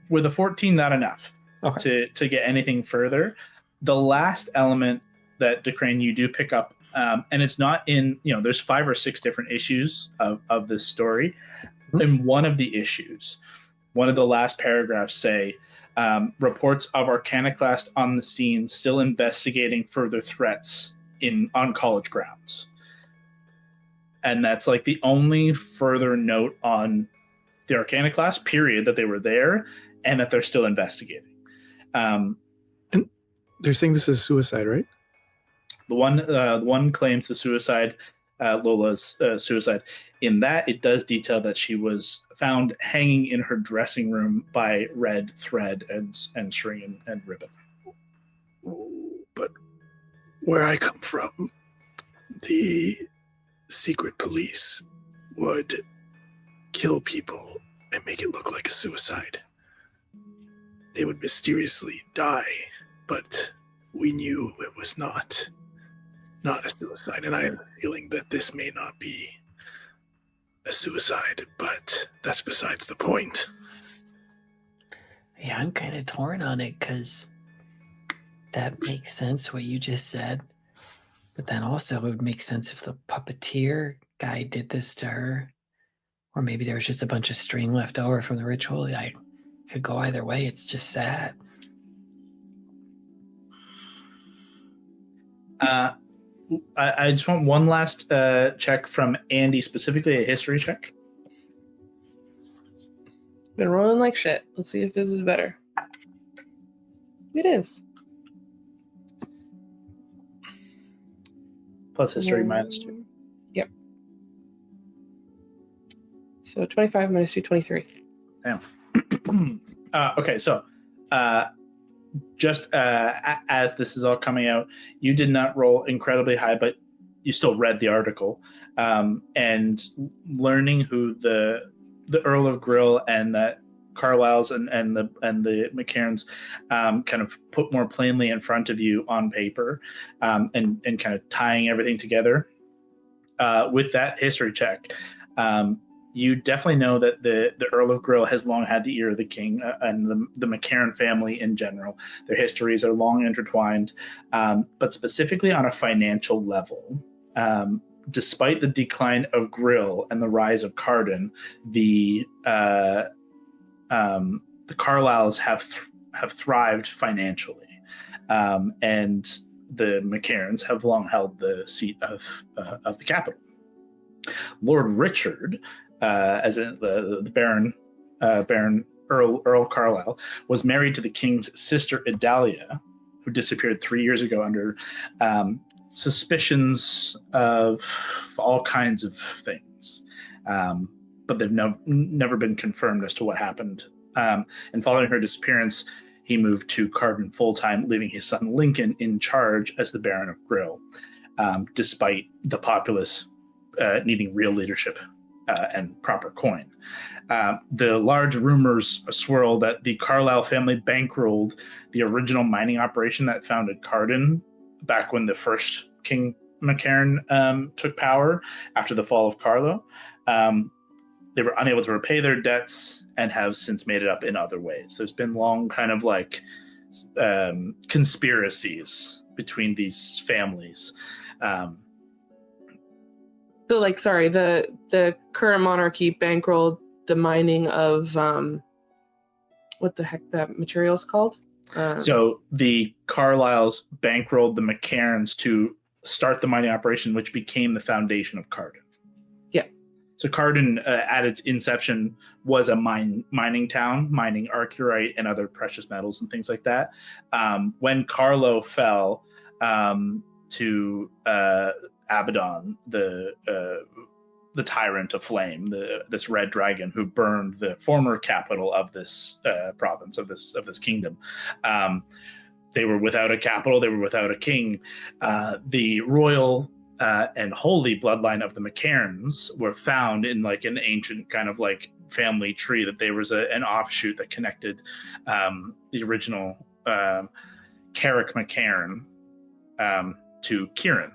With a 14, not enough to get anything further. The last element that DeCrane you do pick up And it's not in, there's 5 or 6 different issues of this story. In one of the issues, one of the last paragraphs say, reports of Arcanoclast on the scene, still investigating further threats on college grounds. And that's like the only further note on the Arcanoclast, period, that they were there and that they're still investigating. And they're saying this is suicide, right? The one claims the suicide, Lola's suicide. In that, it does detail that she was found hanging in her dressing room by red thread and string and ribbon. But where I come from, the secret police would kill people and make it look like a suicide. They would mysteriously die, but we knew it was not a suicide, and I have a feeling that this may not be a suicide, but that's besides the point. Yeah, I'm kind of torn on it because that makes sense what you just said, but then also it would make sense if the puppeteer guy did this to her, or maybe there was just a bunch of string left over from the ritual. I could go either way. It's just sad. I just want one last check from Andy, specifically a history check. Been rolling like shit. Let's see if this is better. It is. Plus history -2. Yep. So 25 minus 2, 23. Damn. Okay, so just as this is all coming out, you did not roll incredibly high, but you still read the article, and learning who the Earl of Grill and that Carlisle's and the McCairns kind of put more plainly in front of you on paper, and kind of tying everything together with that history check. You definitely know that the Earl of Grill has long had the ear of the king, and the McCairn family in general. Their histories are long intertwined, but specifically on a financial level. Despite the decline of Grill and the rise of Karden, the Carlisles have thrived financially, and the McCairns have long held the seat of the capital. Lord Richard, as in the Baron Earl Carlisle, was married to the king's sister Idalia, who disappeared 3 years ago under suspicions of all kinds of things, but they've never been confirmed as to what happened. And following her disappearance, he moved to Karden full-time, leaving his son Lincoln in charge as the Baron of Grill, despite the populace needing real leadership and proper coin. The large rumors swirl that the Carlisle family bankrolled the original mining operation that founded Karden back when the first King McCairn took power after the fall of Carlo. They were unable to repay their debts and have since made it up in other ways. There's been long kind of like conspiracies between these families. So, like, sorry, the current monarchy bankrolled the mining of what the heck that material is called? So the Carlisles bankrolled the McCairns to start the mining operation, which became the foundation of Karden. Yeah. So Karden, at its inception, was a mining town, mining arcurite and other precious metals and things like that. When Carlo fell to Abaddon, the tyrant of flame, this red dragon who burned the former capital of this province, of this kingdom. They were without a capital. They were without a king. The royal and holy bloodline of the McCairns were found in like an ancient kind of like family tree, that there was an offshoot that connected the original Carrick McCairn to Kieran.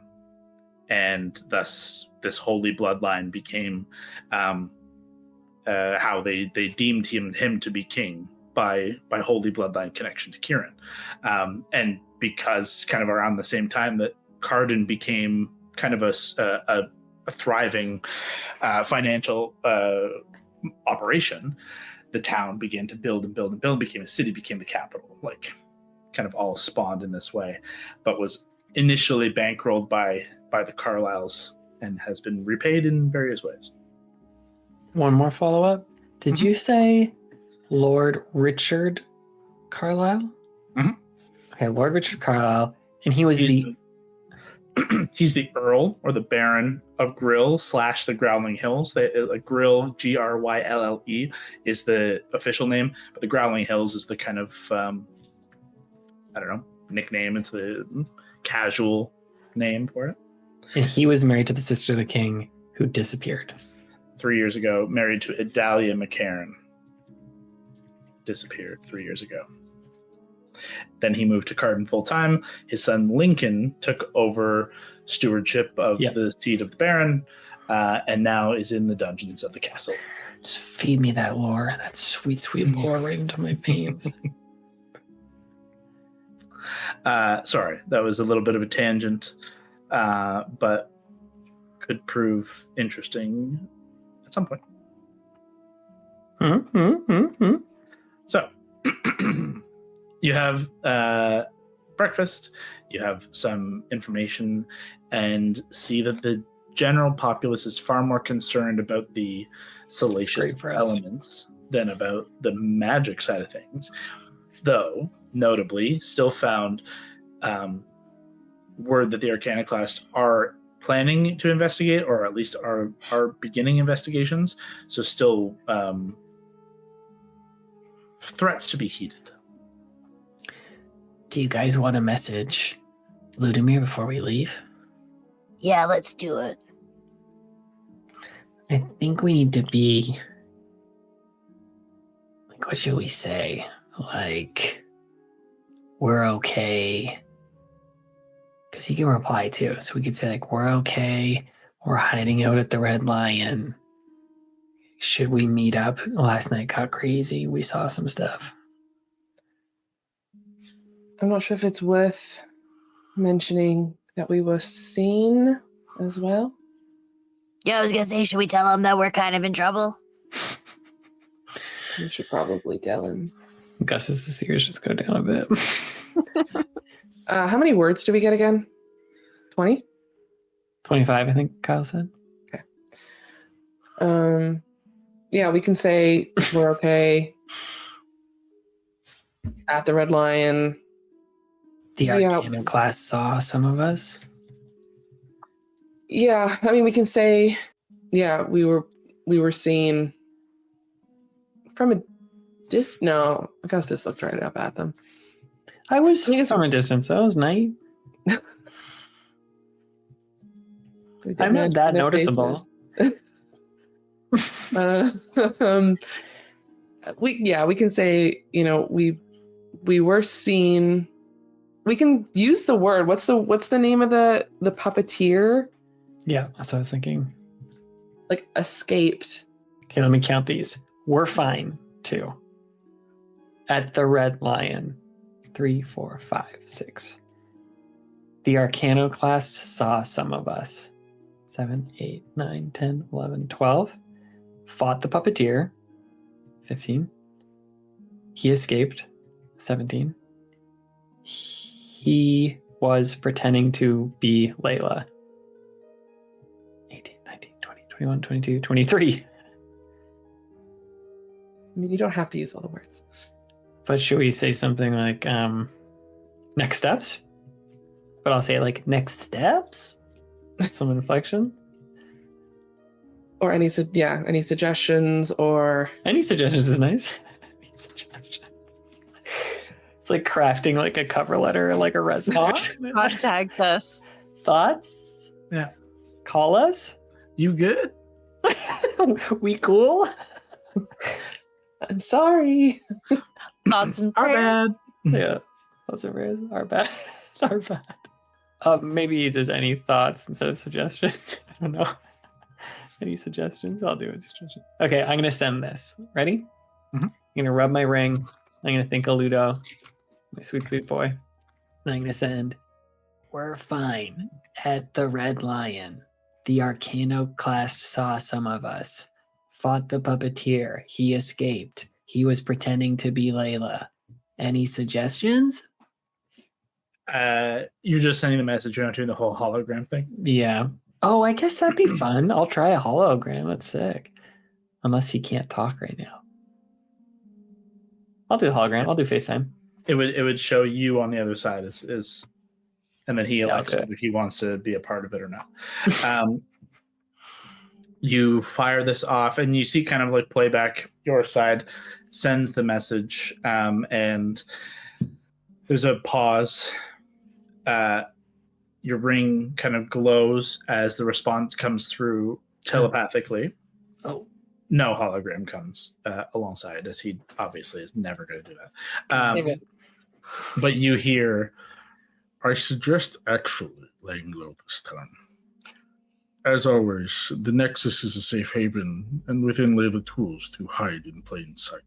And thus this holy bloodline became how they deemed him to be king by holy bloodline connection to Kieran. And because kind of around the same time that Karden became kind of a thriving financial operation, the town began to build and build and build, became a city, became the capital, like kind of all spawned in this way, but was initially bankrolled by the Carlyles and has been repaid in various ways. One more follow-up. Did you say Lord Richard Carlyle? Mhm. Okay, Lord Richard Carlyle, and he's he's the Earl or the Baron of Grill / the Growling Hills. Grill, Grylle, is the official name, but the Growling Hills is the kind of nickname. It's the casual name for it. And he was married to the sister of the king who disappeared 3 years ago, married to Idalia McCarran. Disappeared 3 years ago. Then he moved to Karden full time. His son Lincoln took over stewardship of the seat of the Baron, and now is in the dungeons of the castle. Just feed me that lore, that sweet, sweet lore right into my veins. Sorry, that was a little bit of a tangent, but could prove interesting at some point. So, you have breakfast, you have some information, and see that the general populace is far more concerned about the salacious elements than about the magic side of things. Though, notably, still found word that the Arcanoclast are planning to investigate, or at least are beginning investigations. So still threats to be heeded. Do you guys want to message Ludomir before we leave? Yeah, let's do it. I think we need to be... like, what should we say? Like, we're okay. Because he can reply too. So we could say, like, we're okay. We're hiding out at the Red Lion. Should we meet up? Last night got crazy. We saw some stuff. I'm not sure if it's worth mentioning that we were seen as well. Yeah, I was gonna say, should we tell him that we're kind of in trouble? You should probably tell him. Gus's ears just go down a bit. How many words do we get again? 20? 25, I think Kyle said. Okay. Yeah, we can say we're okay at the Red Lion. The Arcana class saw some of us. Yeah, I mean, we can say, yeah, we were seen from a no, Augustus looked right up at them. I was from a distance. That was night. I'm not that noticeable. We can say, we were seen. We can use the word. What's the name of the puppeteer? Yeah, that's what I was thinking. Like escaped. Okay, let me count these. We're fine, 2. At the Red Lion, 3, 4, 5, 6. The Arcanoclast saw some of us. 7, 8, 9, 10, 11, 12. Fought the puppeteer. 15. He escaped. 17. He was pretending to be Layla. 18, 19, 20, 21, 22, 23. I mean, you don't have to use all the words. But should we say something like next steps? But I'll say like next steps? Some inflection? Or any suggestions or... Any suggestions is nice. Any suggestions. It's like crafting like a cover letter, like a resume. Contact us. Thoughts? Yeah. Call us? You good? We cool? I'm sorry. Thoughts and Our prayers. bad. Yeah. Thoughts and prayers. Our bad. Our bad. Maybe just any thoughts instead of suggestions. I don't know. Any suggestions? I'll do it. Okay, I'm going to send this. Ready? Mm-hmm. I'm going to rub my ring. I'm going to think of Ludo, my sweet, sweet boy. And I'm going to send, we're fine at the Red Lion. The Arcanoclast saw some of us. Fought the puppeteer. He escaped. He was pretending to be Layla. Any suggestions? You're just sending the message. You're not doing the whole hologram thing. Yeah. Oh, I guess that'd be fun. I'll try a hologram. That's sick. Unless he can't talk right now. I'll do the hologram. I'll do FaceTime. It would show you on the other side is and then he elects okay. whether he wants to be a part of it or not. You fire this off, and you see kind of like playback. Your side sends the message, and there's a pause. Your ring kind of glows as the response comes through telepathically. Oh. No hologram comes alongside, as he obviously is never going to do that. But you hear, I suggest actually laying low this time. As always, the Nexus is a safe haven, and within lay the tools to hide in plain sight.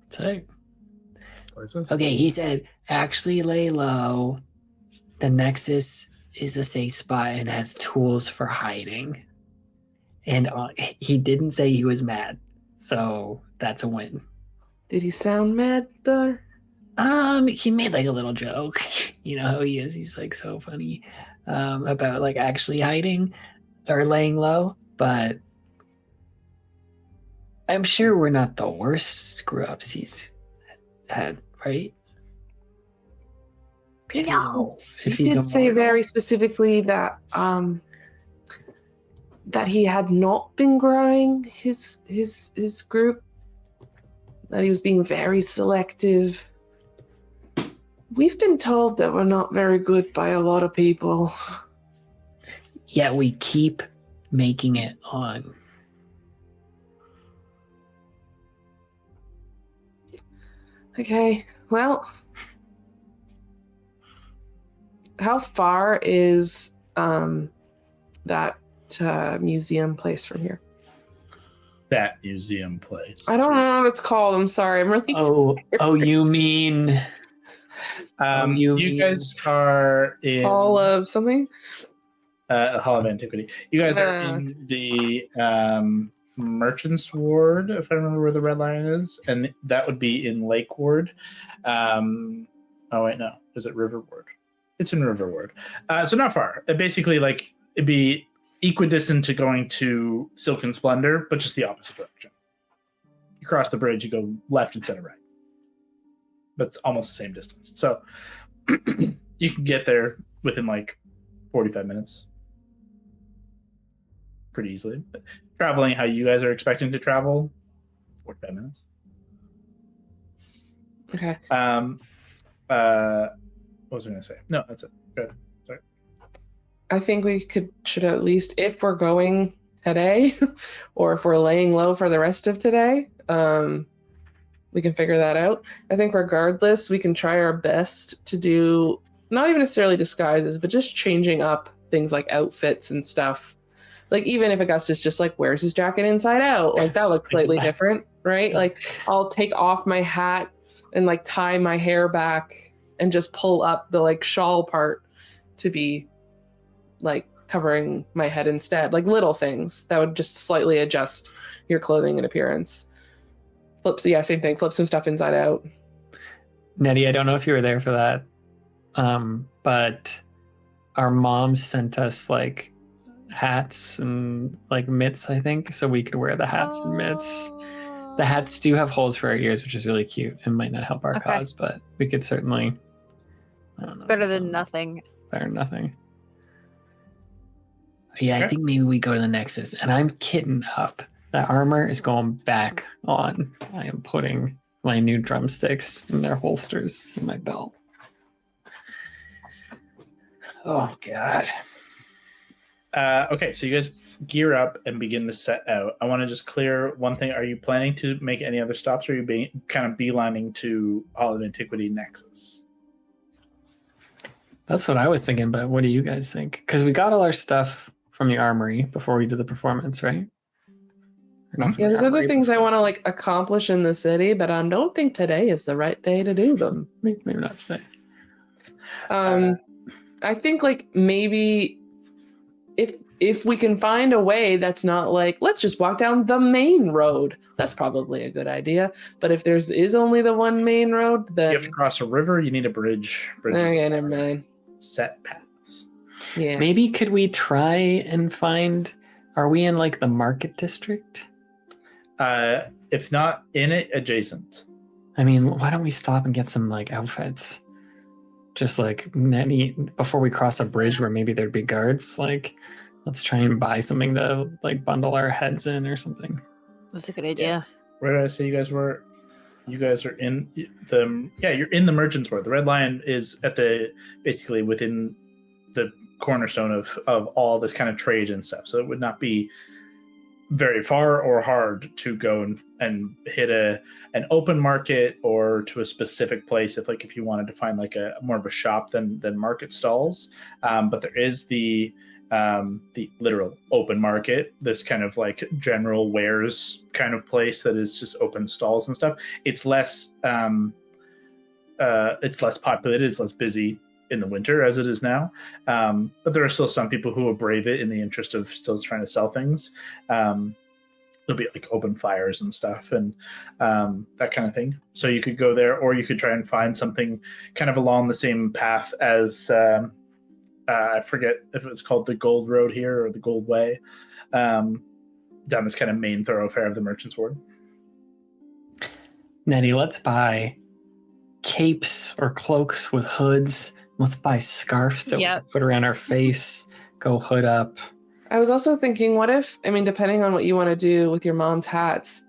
Sick. Okay, he said, actually lay low. The Nexus is a safe spot and has tools for hiding. And he didn't say he was mad, so that's a win. Did he sound mad though? He made like a little joke. You know how he is. He's like so funny about like actually hiding or laying low. But I'm sure we're not the worst screw ups he's had, right? No, he did say very specifically that that he had not been growing his group, that he was being very selective. We've been told that we're not very good by a lot of people. Yet we keep making it on. Okay, well, how far is that museum place from here? That museum place. I don't know what it's called. I'm sorry. I'm really Oh, you mean you guys are in Hall of something? Hall of Antiquity. You guys are in the Merchants Ward, if I remember where the Red Lion is, and that would be in Lake Ward. Oh wait, no, is it River Ward? It's in River Ward, so not far. Basically, like it'd be equidistant to going to Silken Splendor, but just the opposite direction. You cross the bridge, you go left instead of right, but it's almost the same distance. So you can get there within like 45 minutes. Pretty easily. But traveling how you guys are expecting to travel, 45 minutes. Okay. What was I going to say? No, that's it. Good. Sorry. I think we should at least, if we're going today, or if we're laying low for the rest of today, we can figure that out. I think regardless, we can try our best to do, not even necessarily disguises, but just changing up things like outfits and stuff. Like, even if Augustus just like wears his jacket inside out, like that looks slightly different, right? Like, I'll take off my hat and like tie my hair back and just pull up the like shawl part to be like covering my head instead. Like little things that would just slightly adjust your clothing and appearance. Same thing. Flip some stuff inside out. Nettie, I don't know if you were there for that, but our mom sent us like hats and like mitts, I think, so we could wear the hats and mitts. The hats do have holes for our ears, which is really cute and might not help our cause, but we could certainly. It's better than nothing. Better than nothing. Yeah, I think maybe we go to the Nexus, and I'm kitting up. That armor is going back on. I am putting my new drumsticks in their holsters in my belt. Oh, God. Okay, so you guys gear up and begin to set out. I want to just clear one thing. Are you planning to make any other stops, or are you kind of beelining to Hall of Antiquity Nexus? That's what I was thinking, but what do you guys think? Because we got all our stuff from the armory before we did the performance, right? Yeah, there's other things I want to like accomplish in the city, but I don't think today is the right day to do them. Maybe not today. I think like maybe if we can find a way that's not like, let's just walk down the main road, that's probably a good idea. But if there's is only the one main road, then You have to cross a river. You need a bridge. Bridges okay, never mind. set paths. Yeah. Maybe could we try and find? Are we in like the market district? If not in it, adjacent. I mean, why don't we stop and get some like outfits? Just like before we cross a bridge where maybe there'd be guards. Like, let's try and buy something to like bundle our heads in or something. That's a good idea. Where did I say you guys were? You guys are in the you're in the Merchant's Ward. The Red Lion is at the basically within the cornerstone of all this kind of trade and stuff. So it would not be very far or hard to go and hit an open market or to a specific place if you wanted to find like a more of a shop than market stalls. But there is the literal open market, this kind of like general wares kind of place that is just open stalls and stuff. It's less populated, it's less busy in the winter as it is now, but there are still some people who will brave it in the interest of still trying to sell things. There'll be like open fires and stuff and that kind of thing, so you could go there, or you could try and find something kind of along the same path as I forget if it's called the Gold Road here or the Gold Way, down this kind of main thoroughfare of the Merchant's Ward. Nettie, let's buy capes or cloaks with hoods. Let's buy scarves that we can put around our face, go hood up. I was also thinking, what if, I mean, depending on what you want to do with your mom's hats,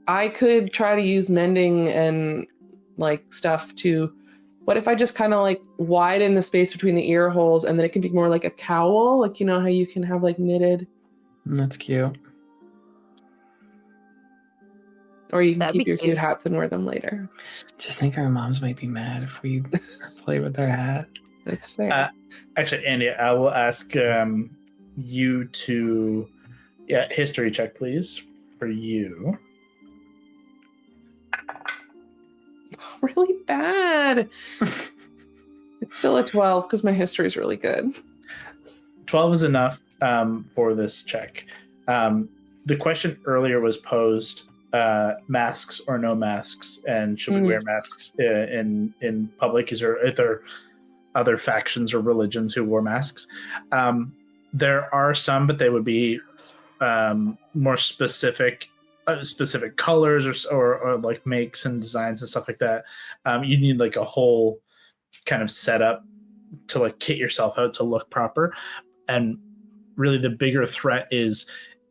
I could try to use mending and like stuff to, what if I just kind of like widen the space between the ear holes and then it can be more like a cowl? Like, you know how you can have like knitted. That's cute. Or you can keep your cute hats and wear them later. Just think our moms might be mad if we play with their hat. That's fair. Actually, Andy, I will ask you to history check, please, for you. Really bad. It's still a 12 because my history is really good. 12 is enough for this check. The question earlier was posed, masks or no masks, and should we wear masks in public? Is there other factions or religions who wore masks? There are some, but they would be more specific colors or like makes and designs and stuff like that. You need like a whole kind of setup to like kit yourself out to look proper. And really the bigger threat is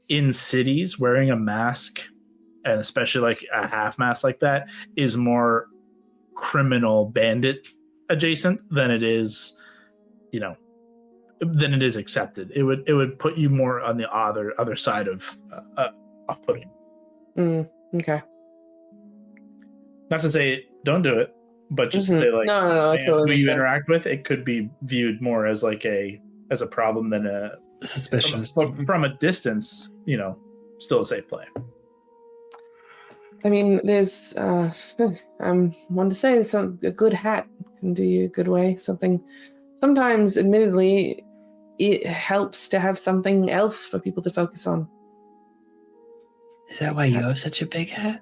in cities, wearing a mask, and especially like a half mask like that, is more criminal bandit adjacent than it is, than it is accepted. It would put you more on the other side of off-putting. Okay. Not to say don't do it, but just to say like no, who you interact with, it could be viewed more as like as a problem than a suspicious. From a distance, still a safe play. I mean, there's I'm one to say a good hat can do you a good way. Sometimes, admittedly, it helps to have something else for people to focus on. Is that why you have such a big hat?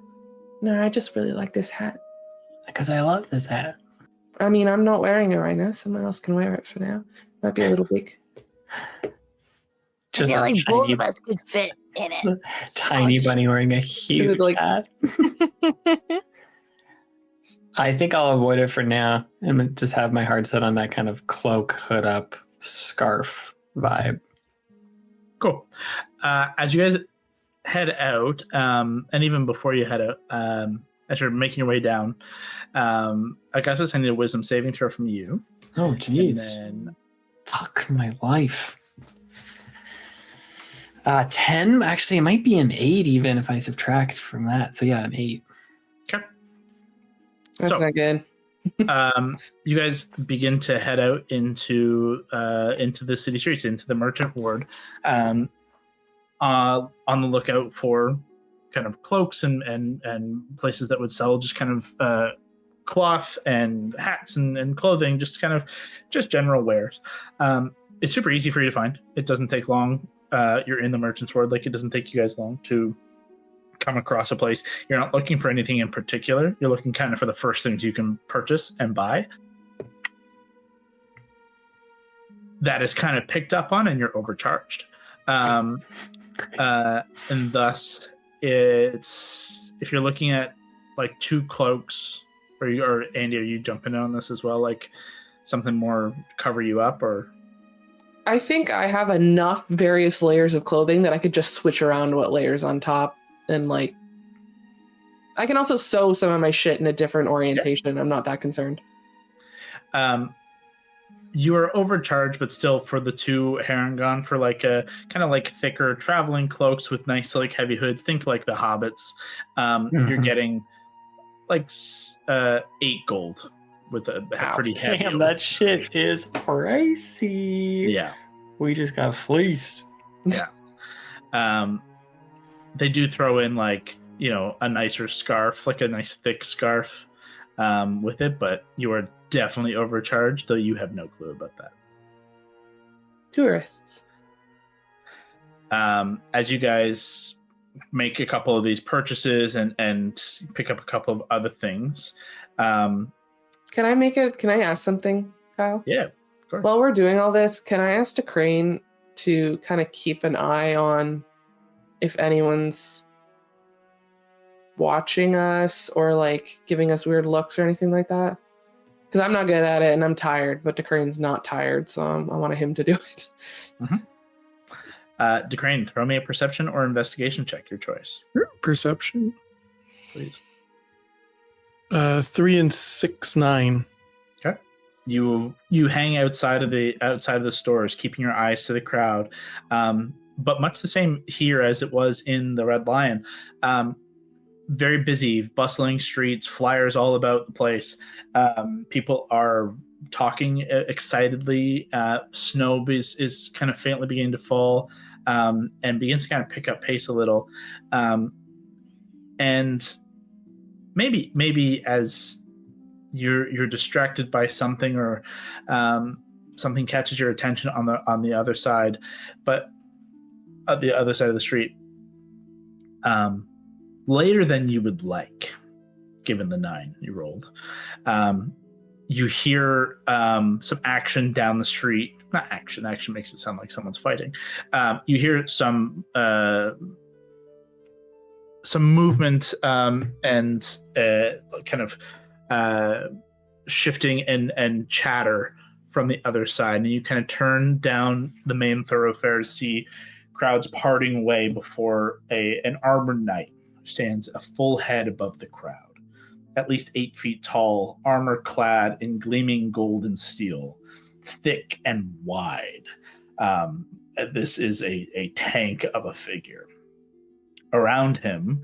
No, I just really like this hat. Because I love this hat. I mean, I'm not wearing it right now. Someone else can wear it for now. Might be a little big. I feel like both of us could fit in it. Tiny bunny wearing a huge hat. I think I'll avoid it for now and just have my heart set on that kind of cloak, hood up, scarf vibe. Cool. As you guys head out, and even before you head out, as you're making your way down, Augustus, I need a wisdom saving throw from you. Oh, jeez. And then... Fuck my life. 10? Actually, it might be an 8 even if I subtract from that. So yeah, an 8. Okay. That's not good. You guys begin to head out into the city streets, into the Merchant Ward, on the lookout for kind of cloaks and places that would sell just kind of cloth and hats and clothing, just kind of just general wares. It's super easy for you to find. It doesn't take long. You're in the Merchant's Ward. Like, it doesn't take you guys long to come across a place. You're not looking for anything in particular. You're looking kind of for the first things you can purchase and buy. That is kind of picked up on, and you're overcharged. And thus, it's if you're looking at like 2 cloaks, or Andy, are you jumping in on this as well? Like something more cover you up, or? I think I have enough various layers of clothing that I could just switch around what layers on top, and like I can also sew some of my shit in a different orientation. Yeah. I'm not that concerned. You are overcharged, but still for the 2 Harangon for like a kind of like thicker traveling cloaks with nice like heavy hoods. Think like the Hobbits. You're getting like 8 gold with a pretty heavy. Damn, that shit is pricey. Yeah, we just got fleeced. Yeah. They do throw in like, you know, a nicer scarf, like a nice thick scarf with it, but you are definitely overcharged, though you have no clue about that. Tourists. As you guys make a couple of these purchases and pick up a couple of other things. Can I ask something, Kyle? Yeah, of course. While we're doing all this, can I ask Crane to kind of keep an eye on if anyone's watching us or like giving us weird looks or anything like that? Because I'm not good at it and I'm tired, but DeCrane's not tired, so I wanted him to do it. Mm-hmm. DeCrane, throw me a perception or investigation check, your choice. Perception. Please. 3 and 6, 9. Okay. You hang outside of the stores, keeping your eyes to the crowd, but much the same here as it was in the Red Lion. Very busy, bustling streets, flyers all about the place. People are talking excitedly. Snow is kind of faintly beginning to fall and begins to kind of pick up pace a little. And maybe as you're distracted by something or something catches your attention on the other side, but at the other side of the street, later than you would like, given the 9 you rolled, you hear some action down the street. Not action. Action makes it sound like someone's fighting. You hear some movement and kind of shifting and chatter from the other side, and you kind of turn down the main thoroughfare to see crowds parting away before an armored knight stands a full head above the crowd, at least 8 feet tall, armor clad in gleaming gold and steel, thick and wide. This is a tank of a figure. Around him,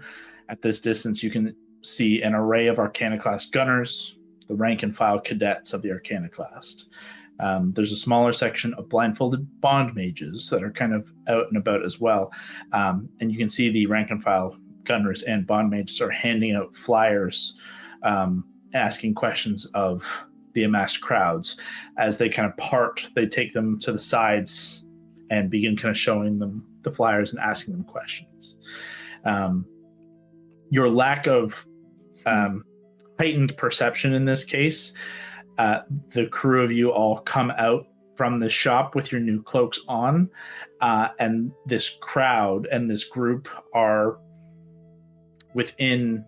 at this distance, you can see an array of Arcana-class gunners, the rank and file cadets of the Arcana-class. There's a smaller section of blindfolded bond mages that are kind of out and about as well. And you can see the rank and file gunners and bond mages are handing out flyers, asking questions of the amassed crowds. As they kind of part, they take them to the sides and begin kind of showing them the flyers and asking them questions. Your lack of heightened perception in this case, the crew of you all come out from the shop with your new cloaks on, and this crowd and this group are within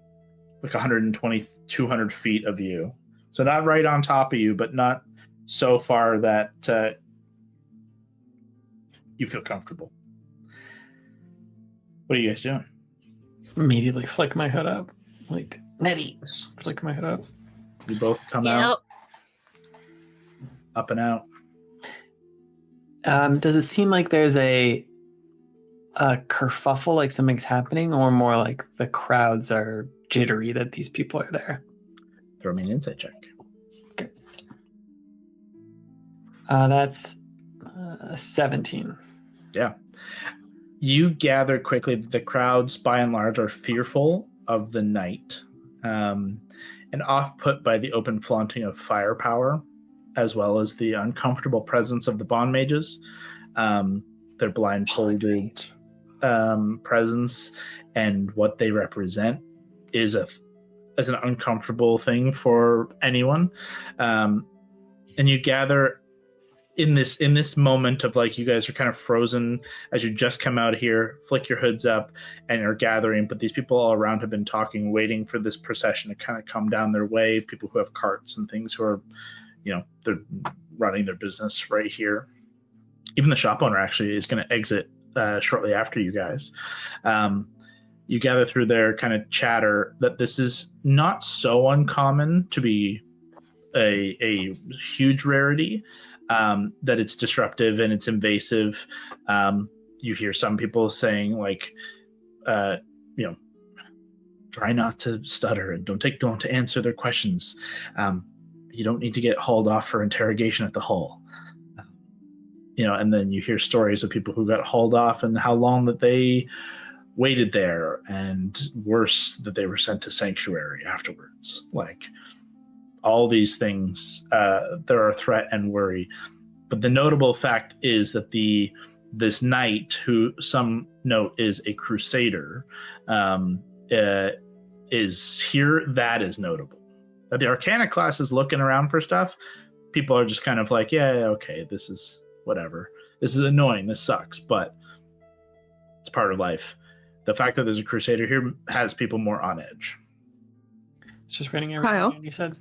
like 120, 200 feet of you. So not right on top of you, but not so far that you feel comfortable. What are you guys doing? Immediately flick my hood up. Like, Nettie, flick my hood up. You both come out. Up and out. Does it seem like there's a kerfuffle, like something's happening, or more like the crowds are jittery that these people are there? Throw me an insight check. Okay. That's 17. Yeah. You gather quickly that the crowds, by and large, are fearful of the night. and off-put by the open flaunting of firepower, as well as the uncomfortable presence of the bond mages. Their blindfolded presence and what they represent is an uncomfortable thing for anyone. And you gather in this moment of like, you guys are kind of frozen as you just come out here, flick your hoods up and are gathering, but these people all around have been talking, waiting for this procession to kind of come down their way. People who have carts and things who are, they're running their business right here. Even the shop owner actually is going to exit shortly after you guys. You gather through their kind of chatter that this is not so uncommon to be a huge rarity, that it's disruptive and it's invasive. You hear some people saying like, try not to stutter and don't answer their questions. You don't need to get hauled off for interrogation at the Hull. And then you hear stories of people who got hauled off and how long that they waited there, and worse, that they were sent to sanctuary afterwards. Like, all these things, there are threat and worry. But the notable fact is that this knight, who some note is a crusader, is here. That is notable. That the Arcana class is looking around for stuff. People are just kind of like, yeah, okay, this is whatever. This is annoying. This sucks, but it's part of life. The fact that there's a crusader here has people more on edge. It's just reading everything Kyle? you said.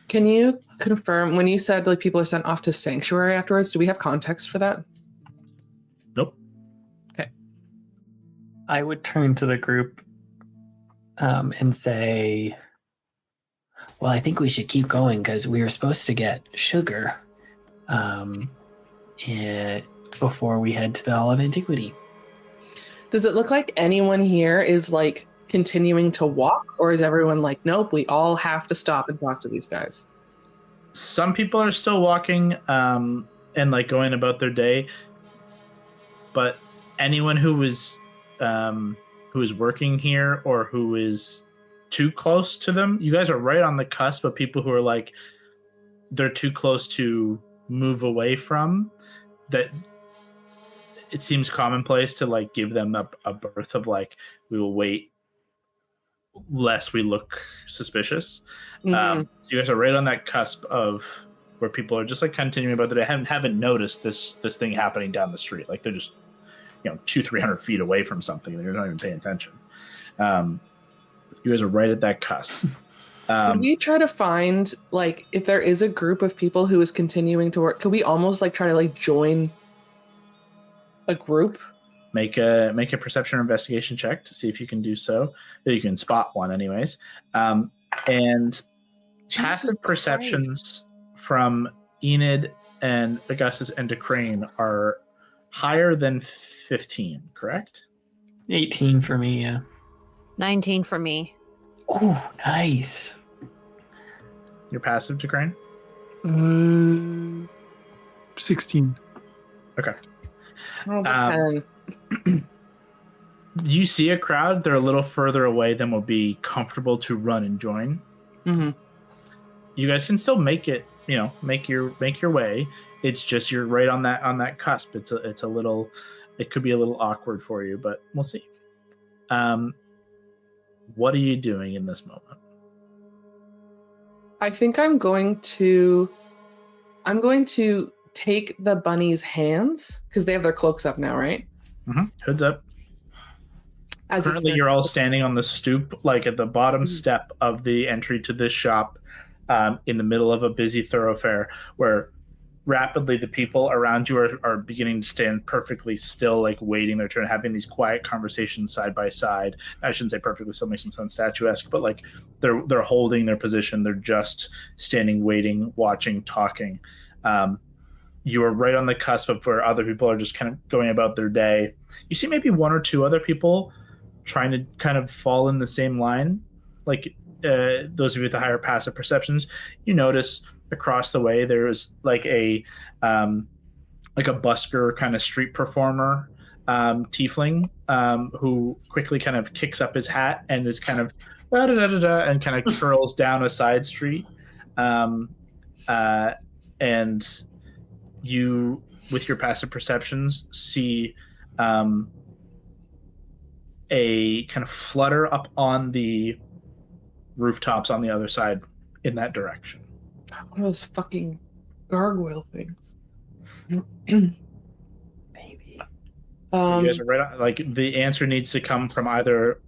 Can you confirm when you said like people are sent off to sanctuary afterwards? Do we have context for that? Nope. Okay. I would turn to the group and say, well, I think we should keep going because we were supposed to get sugar before we head to the Hall of Antiquity. Does it look like anyone here is like continuing to walk, or is everyone like, nope, we all have to stop and talk to these guys? Some people are still walking and like going about their day, but anyone who is working here or who is too close to them, you guys are right on the cusp of people who are like, they're too close to move away from, that it seems commonplace to like give them a berth of like, we will wait lest we look suspicious. Mm-hmm. So you guys are right on that cusp of where people are just like continuing about that. I haven't noticed this thing happening down the street. Like they're just 200-300 feet away from something and they're not even paying attention. You guys are right at that cusp. Could we try to find like, if there is a group of people who is continuing to work, could we almost like try to like join a group? Make a perception or investigation check to see if you can do so. You can spot one anyways. And passive perceptions from Enid and Augustus and Decrane are higher than 15, correct? 18 for me, yeah. 19 for me. Oh, nice. Your passive, Decrane? 16. Okay. Oh, 10. You see a crowd, they're a little further away than will be comfortable to run and join. Mm-hmm. You guys can still make it, make your way. It's just you're right on that cusp. It's a little, it could be a little awkward for you, but we'll see. What are you doing in this moment? I think I'm going to take the bunny's hands, because they have their cloaks up now, right? Mm-hmm. Hoods up. Currently, you're all standing on the stoop, like at the bottom step of the entry to this shop, in the middle of a busy thoroughfare, where rapidly the people around you are beginning to stand perfectly still, like waiting their turn, having these quiet conversations side by side. I shouldn't say perfectly still, makes them sound statuesque, but like they're holding their position. They're just standing, waiting, watching, talking. You are right on the cusp of where other people are just kind of going about their day. You see maybe one or two other people trying to kind of fall in the same line. Like those of you with the higher passive perceptions, you notice across the way there is like a busker kind of street performer tiefling who quickly kind of kicks up his hat and is kind of and kind of curls down a side street. And you, with your passive perceptions, see a kind of flutter up on the rooftops on the other side in that direction. One of those fucking gargoyle things. Maybe. You guys are right on, like the answer needs to come from either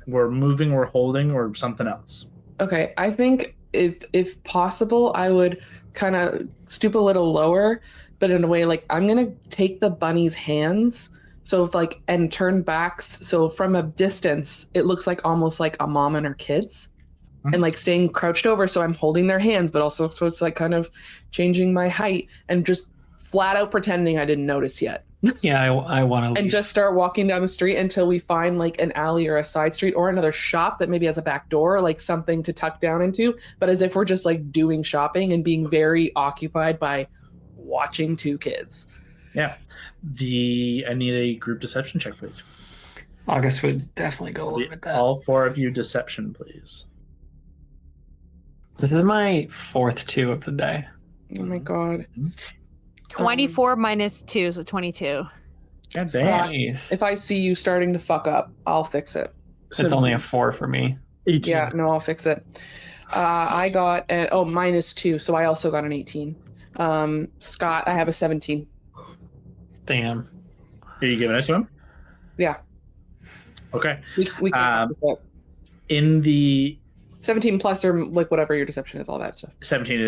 we're moving, we're holding, or something else. Okay, I think if possible, I would kind of stoop a little lower, but in a way like I'm gonna take the bunny's hands, so if like and turn backs, so from a distance it looks like almost like a mom and her kids, and like staying crouched over, so I'm holding their hands, but also so it's like kind of changing my height and just flat out pretending I didn't notice yet. Yeah, I want to. And just start walking down the street until we find like an alley or a side street or another shop that maybe has a back door, like something to tuck down into. But as if we're just like doing shopping and being very occupied by watching two kids. Yeah. I need a group deception check, please. August would definitely go along with that. All four of you deception, please. This is my 4th 2 of the day. Oh my god. 24 minus 2, so 22. God damn. Nice. If I see you starting to fuck up, I'll fix it. It's only a 4 for me. 18. Yeah, no, I'll fix it. I got minus 2, so I also got an 18. Scott, I have a 17. Damn. Are you giving it to him? Yeah. Okay. We can In the 17 plus or like whatever your deception is, all that stuff. 17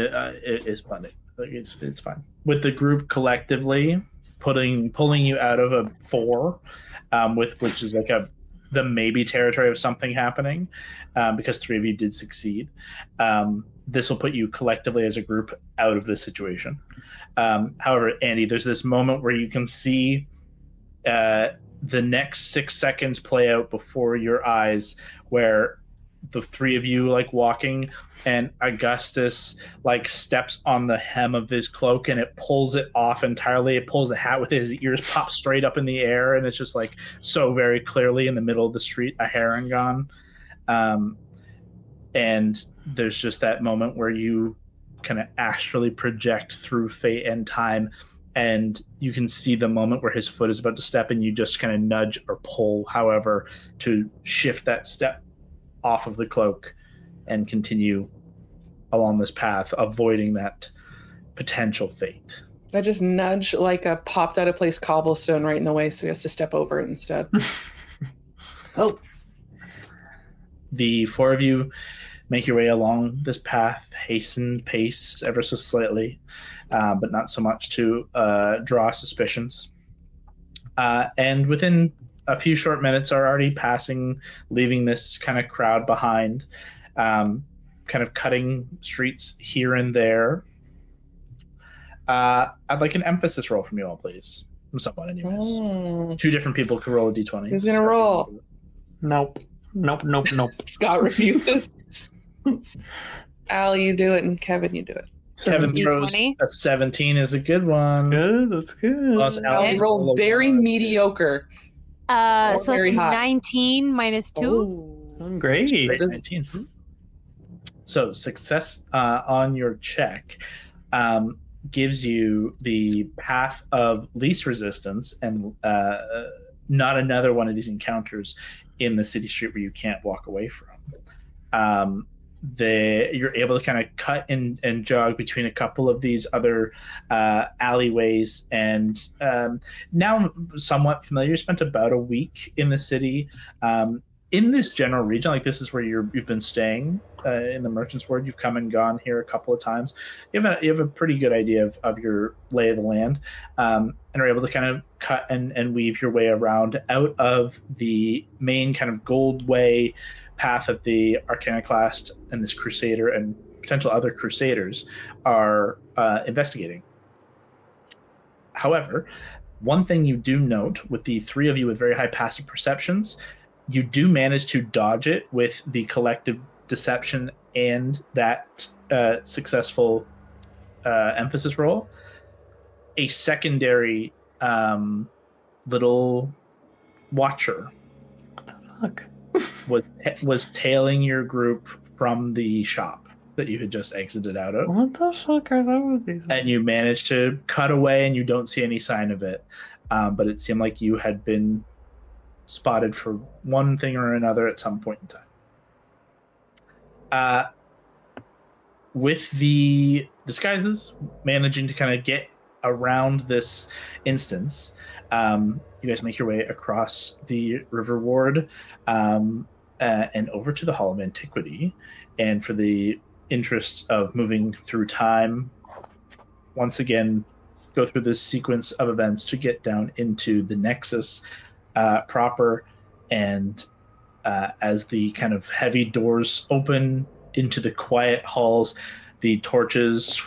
is funded. Like it's fine. With the group collectively pulling you out of a 4, which is like the maybe territory of something happening, because 3 of you did succeed. This will put you collectively as a group out of this situation. However, Andy, there's this moment where you can see the next 6 seconds play out before your eyes, where the 3 of you like walking, and Augustus like steps on the hem of his cloak and it pulls it off entirely. It pulls the hat with it. His ears pop straight up in the air, and it's just like so very clearly in the middle of the street a heron gone. And there's just that moment where you kind of astrally project through fate and time, and you can see the moment where his foot is about to step, and you just kind of nudge or pull, however, to shift that step off of the cloak and continue along this path, avoiding that potential fate. I just nudge like a popped out of place cobblestone right in the way, so he has to step over it instead. Oh. The 4 of you make your way along this path, hasten pace ever so slightly, but not so much to draw suspicions. And within a few short minutes are already passing, leaving this kind of crowd behind, kind of cutting streets here and there. I'd like an emphasis roll from you all, please. From someone, anyways. 2 different people can roll a d20. Who's gonna roll? Nope. Scott refuses. Al, you do it, and Kevin, you do it. Kevin throws a 17 is a good one. Good, that's good. I rolled very mediocre. So that's very high. 19 minus 2. Oh. I'm great. 19. So success on your check gives you the path of least resistance, and not another one of these encounters in the city street where you can't walk away from. You're able to kind of cut and jog between a couple of these other alleyways, and now somewhat familiar. You spent about a week in the city, in this general region. Like this is where you've been staying in the Merchant's Ward. You've come and gone here a couple of times. You have a pretty good idea of your lay of the land, and are able to kind of cut and weave your way around out of the main kind of gold way path that the Arcanoclast and this Crusader and potential other Crusaders are investigating. However, one thing you do note with the 3 of you with very high passive perceptions, you do manage to dodge it with the collective deception and that successful emphasis roll. A secondary little watcher Fuck. was tailing your group from the shop that you had just exited out of. What the fuck are those? And you managed to cut away and you don't see any sign of it. But it seemed like you had been spotted for one thing or another at some point in time. With the disguises, managing to kind of get around this instance, you guys make your way across the river ward and over to the Hall of Antiquity. And for the interests of moving through time, once again, go through this sequence of events to get down into the Nexus proper. And as the kind of heavy doors open into the quiet halls, the torches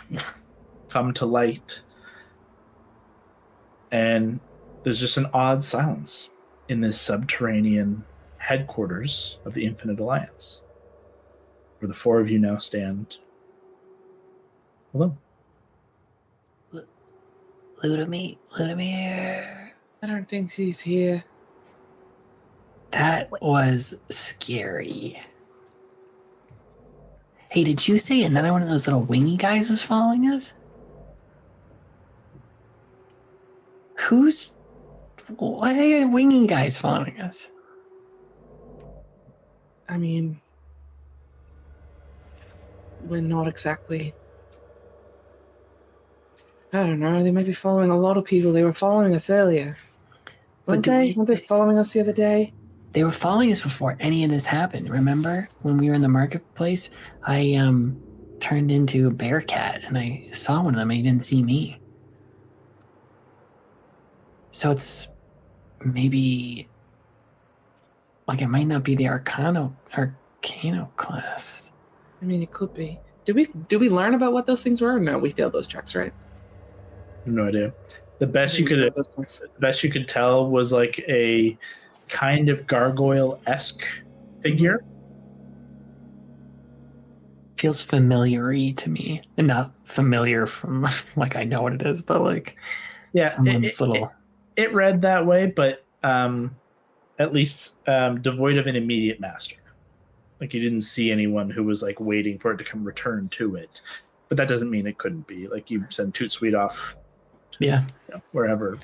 come to light. And there's just an odd silence in this subterranean headquarters of the Infinite Alliance, where the four of you now stand alone. Ludomir. I don't think he's here. That was scary. Hey, did you say another one of those little wingy guys was following us? Why are wingy guys following us? I mean, we're not exactly. I don't know. They might be following a lot of people. They were following us earlier. Weren't they? Weren't they following us the other day? They were following us before any of this happened. Remember when we were in the marketplace? I turned into a bear cat and I saw one of them and he didn't see me. So it's maybe like it might not be the Arcano class. I mean, it could be. Did we learn about what those things were? No, we failed those checks, right? No idea. The best you could tell was like a kind of gargoyle-esque figure. Feels familiar-y to me, and not familiar from like I know what it is, but like it read that way, but at least devoid of an immediate master. Like you didn't see anyone who was like waiting for it to come return to it, but that doesn't mean it couldn't be. Like you send Toot Sweet off, wherever.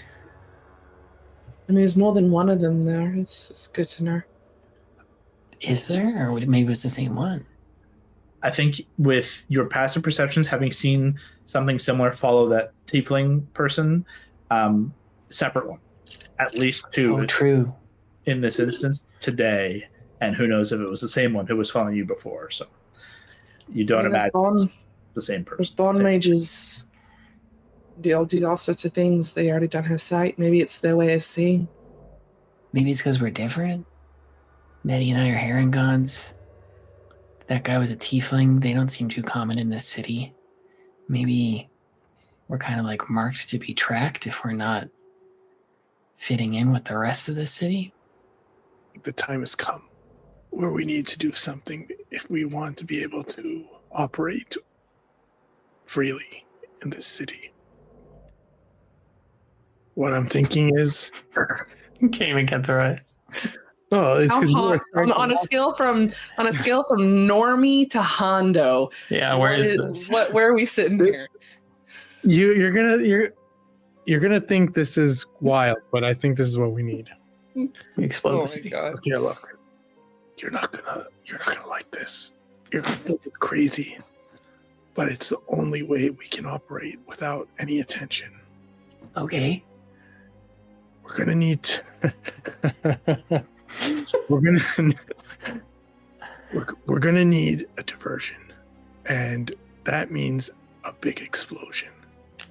I mean, there's more than one of them there. It's good to know. Is there, or maybe it was the same one? I think with your passive perceptions, having seen something similar follow that tiefling person, separate one, at least two. Oh, true. In this instance today, and who knows if it was the same one who was following you before. So you don't imagine it's the same person. Those bond mages, they'll do all sorts of things. They already don't have sight. Maybe it's their way of seeing. Maybe it's because we're different. Nettie and I are Herringons. That guy was a tiefling. They don't seem too common in this city. Maybe we're kind of like marked to be tracked if we're not fitting in with the rest of the city. The time has come where we need to do something if we want to be able to operate freely in this city. What I'm thinking is... Can't even get through it. Oh, it's on a scale from normie to Hondo. Yeah, where is this? Where are we sitting here? You're gonna think this is wild, but I think this is what we need. Explode. Oh my god! Okay, look, you're not gonna like this. You're gonna think it's crazy, but it's the only way we can operate without any attention. Okay. We're gonna need. We're gonna need a diversion, and that means a big explosion.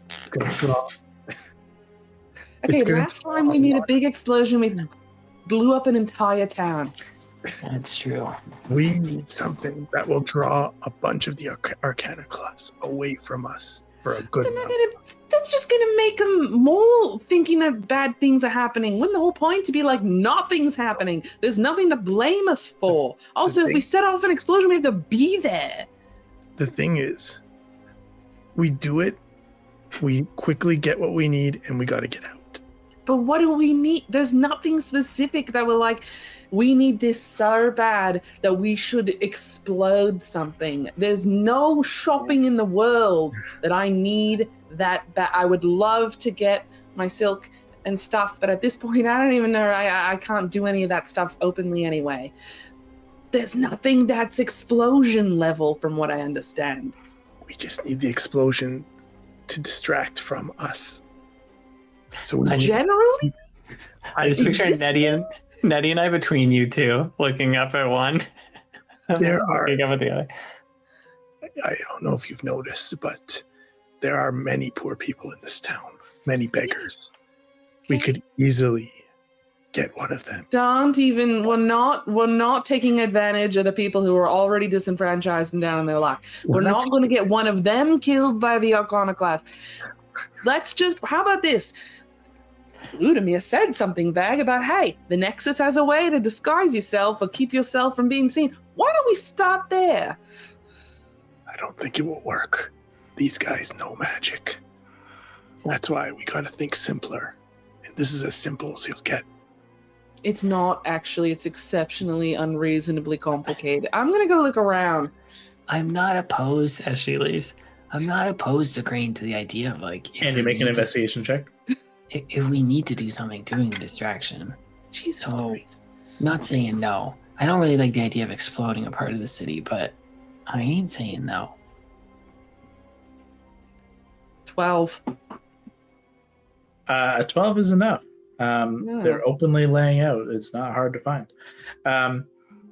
It's gonna draw. Okay, last time we made a big explosion, we blew up an entire town. That's true. We need something that will draw a bunch of the Arcana class away from us for a good amount. That's just gonna make them more thinking that bad things are happening. Wouldn't the whole point to be like nothing's happening? There's nothing to blame us for. Also, if we set off an explosion, we have to be there. The thing is, we do it, we quickly get what we need, and we gotta get out. But what do we need? There's nothing specific that we're like, we need this so bad that we should explode something. There's no shopping in the world that I need that bad. I would love to get my silk and stuff, but at this point, I don't even know. I can't do any of that stuff openly anyway. There's nothing that's explosion level from what I understand. We just need the explosion to distract from us. So we Generally? I just picture Nettie and I between you two, looking up at one. There are. Looking up at the other. I don't know if you've noticed, but there are many poor people in this town. Many beggars. We could easily get one of them. We're not taking advantage of the people who are already disenfranchised and down in their luck. We're not going to get one of them killed by the iconoclast. How about this? Ludomir said something vague about, hey, the Nexus has a way to disguise yourself or keep yourself from being seen. Why don't we start there? I don't think it will work. These guys know magic. That's why we gotta think simpler. And this is as simple as you'll get. It's not actually. It's exceptionally unreasonably complicated. I'm going to go look around. I'm not opposed, as she leaves, I'm not opposed to agreeing to the idea of like... And you make an investigation check. If we need to do something, doing a distraction. Jesus Christ. Not saying no. I don't really like the idea of exploding a part of the city, but I ain't saying no. 12. 12 is enough. They're openly laying out. It's not hard to find.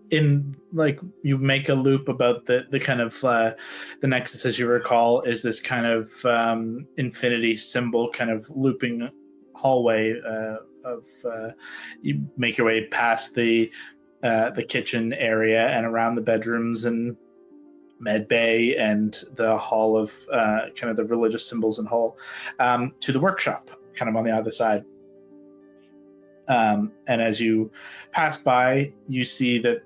You make a loop about the kind of the Nexus, as you recall, is this kind of infinity symbol kind of looping hallway you make your way past the kitchen area and around the bedrooms and med bay and the hall of kind of the religious symbols and hall to the workshop kind of on the other side. And as you pass by, you see that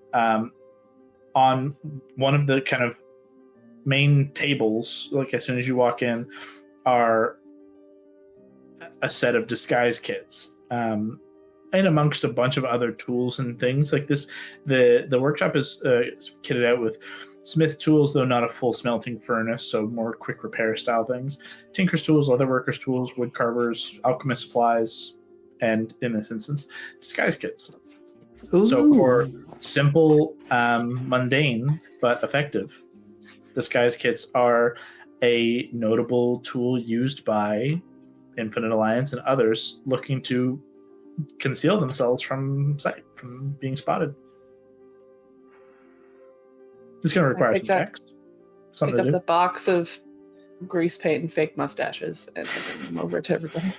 on one of the kind of main tables, like as soon as you walk in, are a set of disguise kits. And amongst a bunch of other tools and things like this, the workshop is kitted out with smith tools, though not a full smelting furnace, so more quick repair style things. Tinker's tools, leatherworkers tools, wood carvers, alchemist supplies, and in this instance, disguise kits. Ooh. So for simple, mundane, but effective, disguise kits are a notable tool used by Infinite Alliance and others looking to conceal themselves from sight, from being spotted. It's going to require some text. Pick up the box of grease paint and fake mustaches and bring them over to everybody.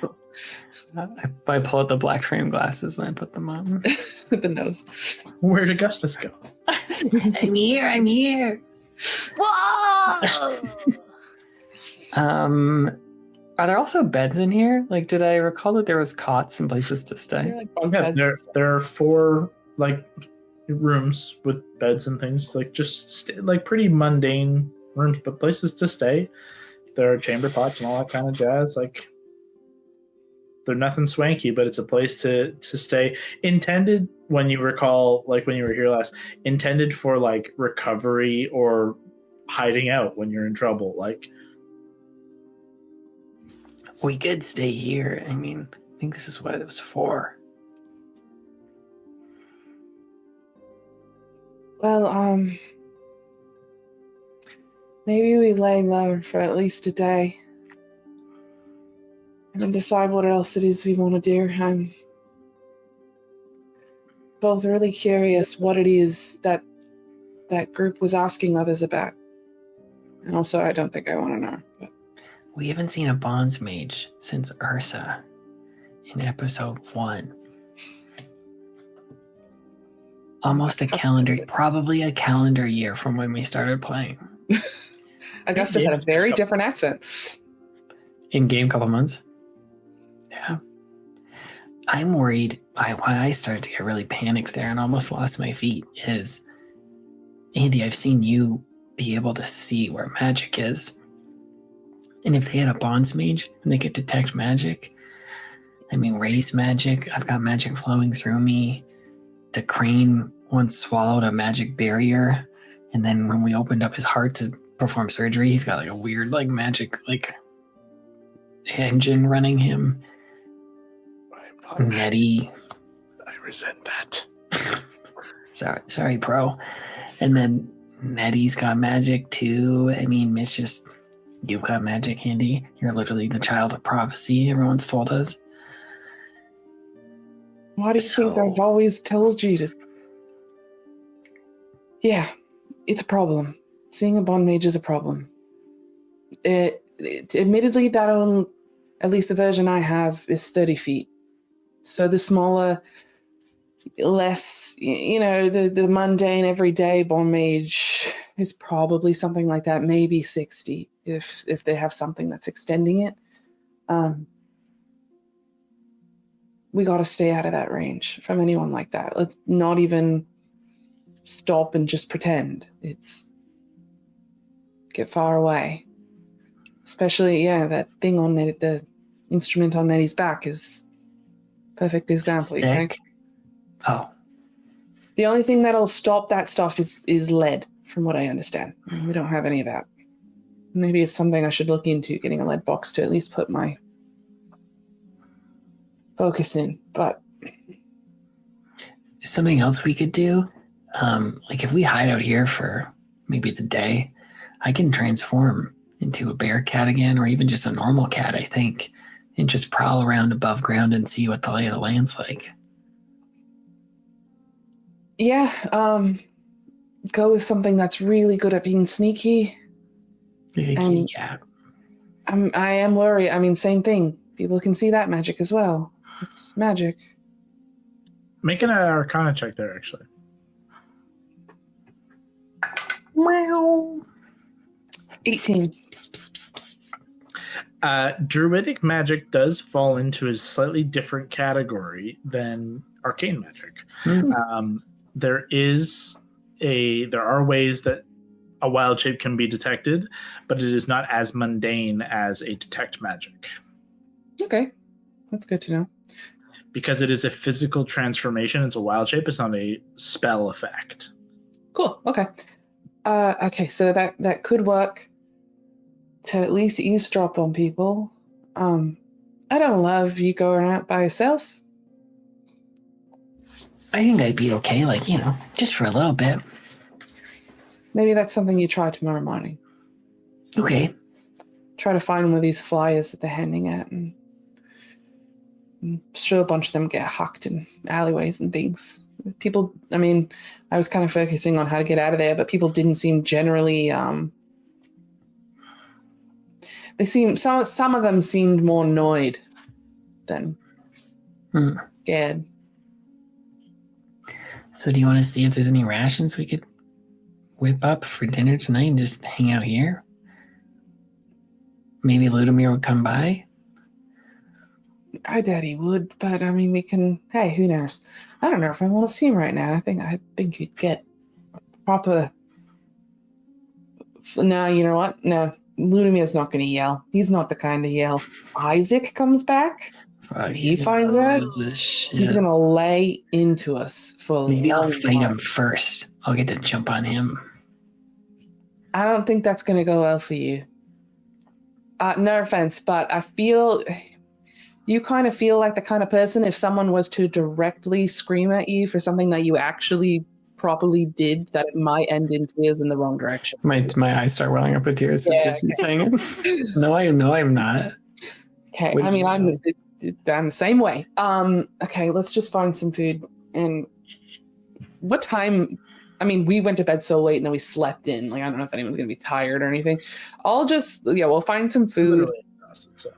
I pull out the black frame glasses and I put them on. With the nose. Where did Augustus go? I'm here. Whoa! Are there also beds in here? Like, did I recall that there was cots and places to stay? Like bunk beds. There are 4 like rooms with beds and things, like just like pretty mundane rooms, but places to stay. There are chamber pots and all that kind of jazz. Like, they're nothing swanky, but it's a place to stay. Intended, when you recall, like when you were here last, intended for like recovery or hiding out when you're in trouble. Like, we could stay here. I mean, I think this is what it was for. Well, maybe we lay low for at least a day and then decide what else it is we want to do. I'm both really curious what it is that group was asking others about. And also, I don't think I want to know. But. We haven't seen a bonds mage since Ursa in episode 1. Almost probably a calendar year from when we started playing. Augustus had a very different accent. In-game couple months. Yeah. I'm worried. Why I started to get really panicked there and almost lost my feet is, Andy, I've seen you be able to see where magic is. And if they had a bonds mage and they could detect magic, I mean, race magic. I've got magic flowing through me. The crane once swallowed a magic barrier, and then when we opened up his heart to perform surgery, he's got like a weird like magic like engine running him. I'm not Nettie. I resent that. Sorry, pro. And then Nettie's got magic too. I mean, it's just you've got magic, Handy. You're literally the child of prophecy. Everyone's told us. Why do you think I've always told you to? Yeah, it's a problem. Seeing a bond mage is a problem. Admittedly, at least the version I have, is 30 feet. So the smaller, less, the mundane, everyday bond mage is probably something like that, maybe 60 if they have something that's extending it. We got to stay out of that range from anyone like that. Let's not even stop and just pretend. It's get far away. Especially, that thing on the instrument on Nettie's back is perfect example. You think? Oh. The only thing that'll stop that stuff is lead, from what I understand. We don't have any of that. Maybe it's something I should look into, getting a lead box to at least put my focus in, but something else we could do, like if we hide out here for maybe the day, I can transform into a bear cat again, or even just a normal cat, I think, and just prowl around above ground and see what the lay of the land's like. Yeah, go with something that's really good at being sneaky. Like a kitty cat. I am worried. I mean, same thing. People can see that magic as well. It's magic. Make an Arcana check there, actually. Wow. 18. Druidic magic does fall into a slightly different category than arcane magic. Mm-hmm. There are ways that a wild shape can be detected, but it is not as mundane as a detect magic. Okay, that's good to know. Because it is a physical transformation, it's a wild shape. It's not a spell effect. Cool. Okay. Okay, so that could work to at least eavesdrop on people. I don't love you going out by yourself. I think I'd be okay, just for a little bit. Maybe that's something you try tomorrow morning. Okay. Try to find one of these flyers that they're handing out, and I'm sure a bunch of them get hucked in alleyways and things. People, I mean, I was kind of focusing on how to get out of there, but people didn't seem generally, some of them seemed more annoyed than scared. So do you want to see if there's any rations we could whip up for dinner tonight and just hang out here? Maybe Ludomir would come by? I doubt he would, but I mean, we can. Hey, who knows? I don't know if I want to see him right now. I think you'd get proper. No, you know what? No, Ludomir's not going to yell. He's not the kind to yell. Isaac comes back. Fuck, He finds out. He's going to lay into us for. Maybe I'll fight him first. I'll get to jump on him. I don't think that's going to go well for you. No offense, but I feel. You kind of feel like the kind of person, if someone was to directly scream at you for something that you actually properly did, that it might end in tears in the wrong direction. My eyes start welling up with tears. Yeah, just saying it. No, I'm not. Okay, Wait, I mean, I'm the same way. Okay, let's just find some food. And what time? I mean, we went to bed so late and then we slept in. Like, I don't know if anyone's going to be tired or anything. We'll find some food. Literally exhausted, so.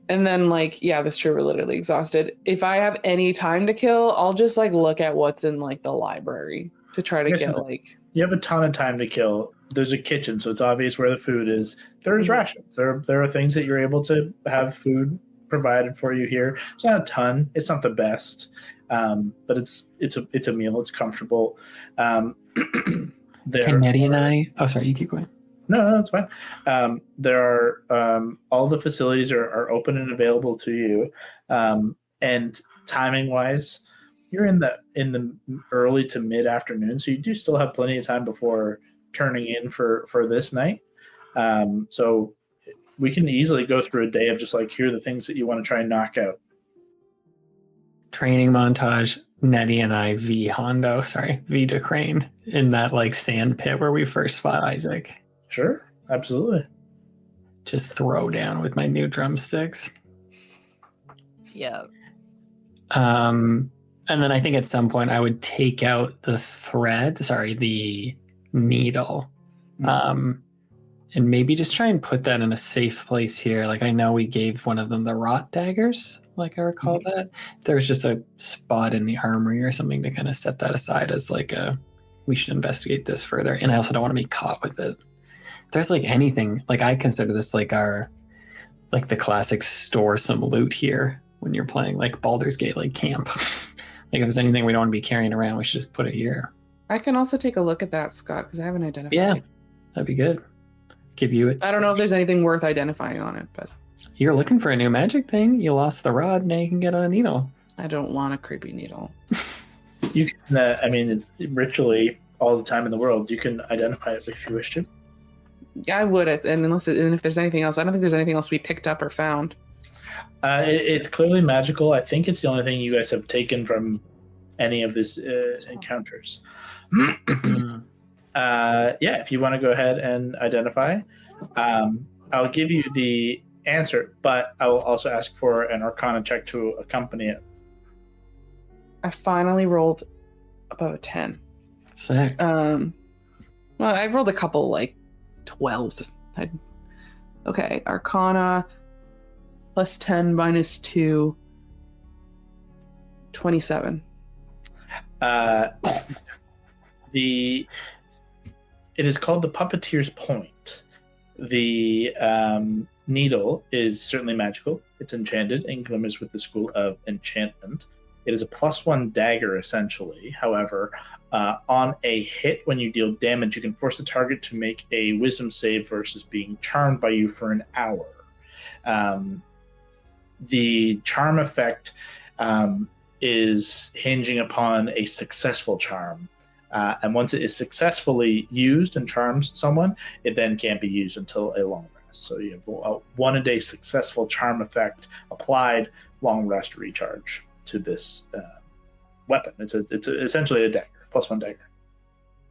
And then, that's true, we're literally exhausted. If I have any time to kill, I'll just, look at what's in, the library to try to get, You have a ton of time to kill. There's a kitchen, so it's obvious where the food is. There's rations. There are things that you're able to have food provided for you here. It's not a ton. It's not the best, but it's a meal. It's comfortable. Can Nettie and I... Oh, sorry, you keep going. No, it's fine. There are all the facilities are open and available to you, and timing wise, you're in the early to mid afternoon, so you do still have plenty of time before turning in for this night. So we can easily go through a day of just like, here are the things that you want to try and knock out. Training montage. Nettie and I V to Crane in that like sand pit where we first fought Isaac. Sure, absolutely. Just throw down with my new drumsticks. Yeah. And then I think at some point I would take out the needle. And maybe just try and put that in a safe place here. Like I know we gave one of them the rot daggers, like I recall that. If there was just a spot in the armory or something to kind of set that aside as like we should investigate this further. And I also don't want to be caught with it. If there's like anything, like I consider this like the classic store some loot here when you're playing like Baldur's Gate, like camp. Like if there's anything we don't want to be carrying around, we should just put it here. I can also take a look at that, Scott, because I haven't identified Yeah, it. that'd be good. Give you it. I don't know if there's anything worth identifying on it, but You're looking for a new magic thing. You lost the rod. Now you can get a needle. I don't want a creepy needle. You can, it's ritually all the time in the world. You can identify it if you wish to. Yeah, I would, and if there's anything else, I don't think there's anything else we picked up or found. It's clearly magical. I think it's the only thing you guys have taken from any of these encounters. If you want to go ahead and identify, I'll give you the answer, but I will also ask for an Arcana check to accompany it. I finally rolled above a 10. Sick. Well, I rolled a couple like 12s. Okay, Arcana plus 10 minus 2, 27. It is called the Puppeteer's Point. The needle is certainly magical. It's enchanted and glimmers with the school of enchantment. It is a +1 dagger, essentially. However, on a hit, when you deal damage, you can force the target to make a wisdom save versus being charmed by you for an hour. The charm effect is hinging upon a successful charm. And once it is successfully used and charms someone, it then can't be used until a long rest. So you have a 1-a-day successful charm effect applied, long rest recharge to this weapon. It's essentially a dagger, +1 dagger.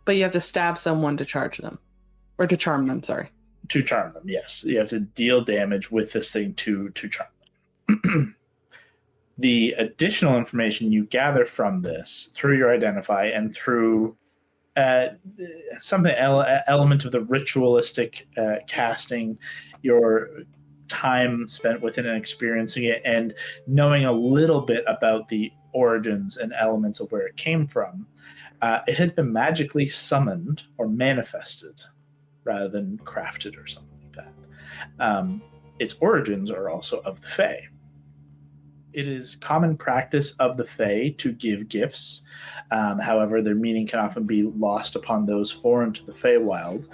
But you have to stab someone to charge them. Or to charm them, sorry. To charm them, yes. You have to deal damage with this thing to charm them. The additional information you gather from this through your identify and through something element of the ritualistic casting, your time spent within and experiencing it, and knowing a little bit about the origins and elements of where it came from, it has been magically summoned or manifested rather than crafted or something like that. Its origins are also of the Fae. It is common practice of the Fae to give gifts. However, their meaning can often be lost upon those foreign to the Feywild.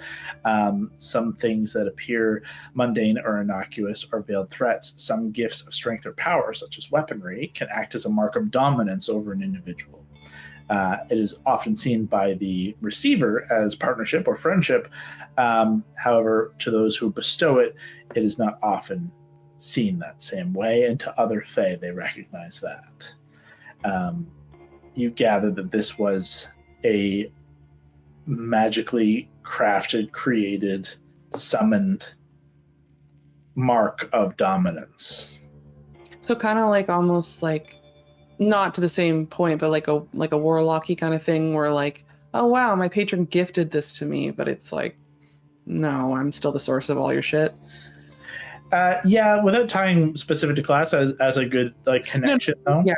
Some things that appear mundane or innocuous are veiled threats. Some gifts of strength or power, such as weaponry, can act as a mark of dominance over an individual. It is often seen by the receiver as partnership or friendship. However, to those who bestow it, it is not often seen that same way, and to other Fae, they recognize that. You gather that this was a magically crafted, created, summoned mark of dominance. So kind of like almost like, not to the same point, but like a warlocky kind of thing where like, oh wow, my patron gifted this to me, but it's like, no, I'm still the source of all your shit. Without tying specific to class as a good like connection, though. Yeah,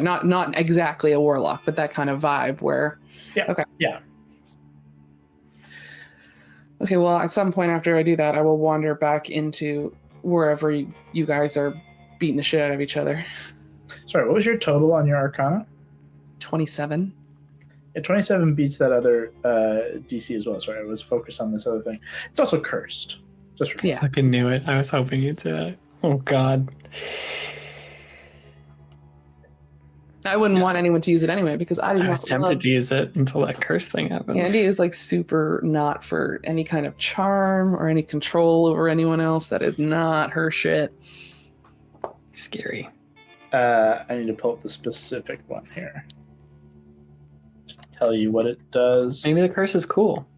not exactly a warlock, but that kind of vibe where. Yeah. Okay. Yeah. Okay. Well, at some point after I do that, I will wander back into wherever you guys are beating the shit out of each other. Sorry, what was your total on your Arcana? 27. 27 beats that other DC as well. Sorry, I was focused on this other thing. It's also cursed. Just for Yeah. I fucking knew it. I was hoping you'd say that. Oh God. I wouldn't want anyone to use it anyway because I do I not was tempted to use it until that curse thing happened. Andy is like super not for any kind of charm or any control over anyone else. That is not her shit. Scary. I need to pull up the specific one here. Tell you what it does. Maybe the curse is cool.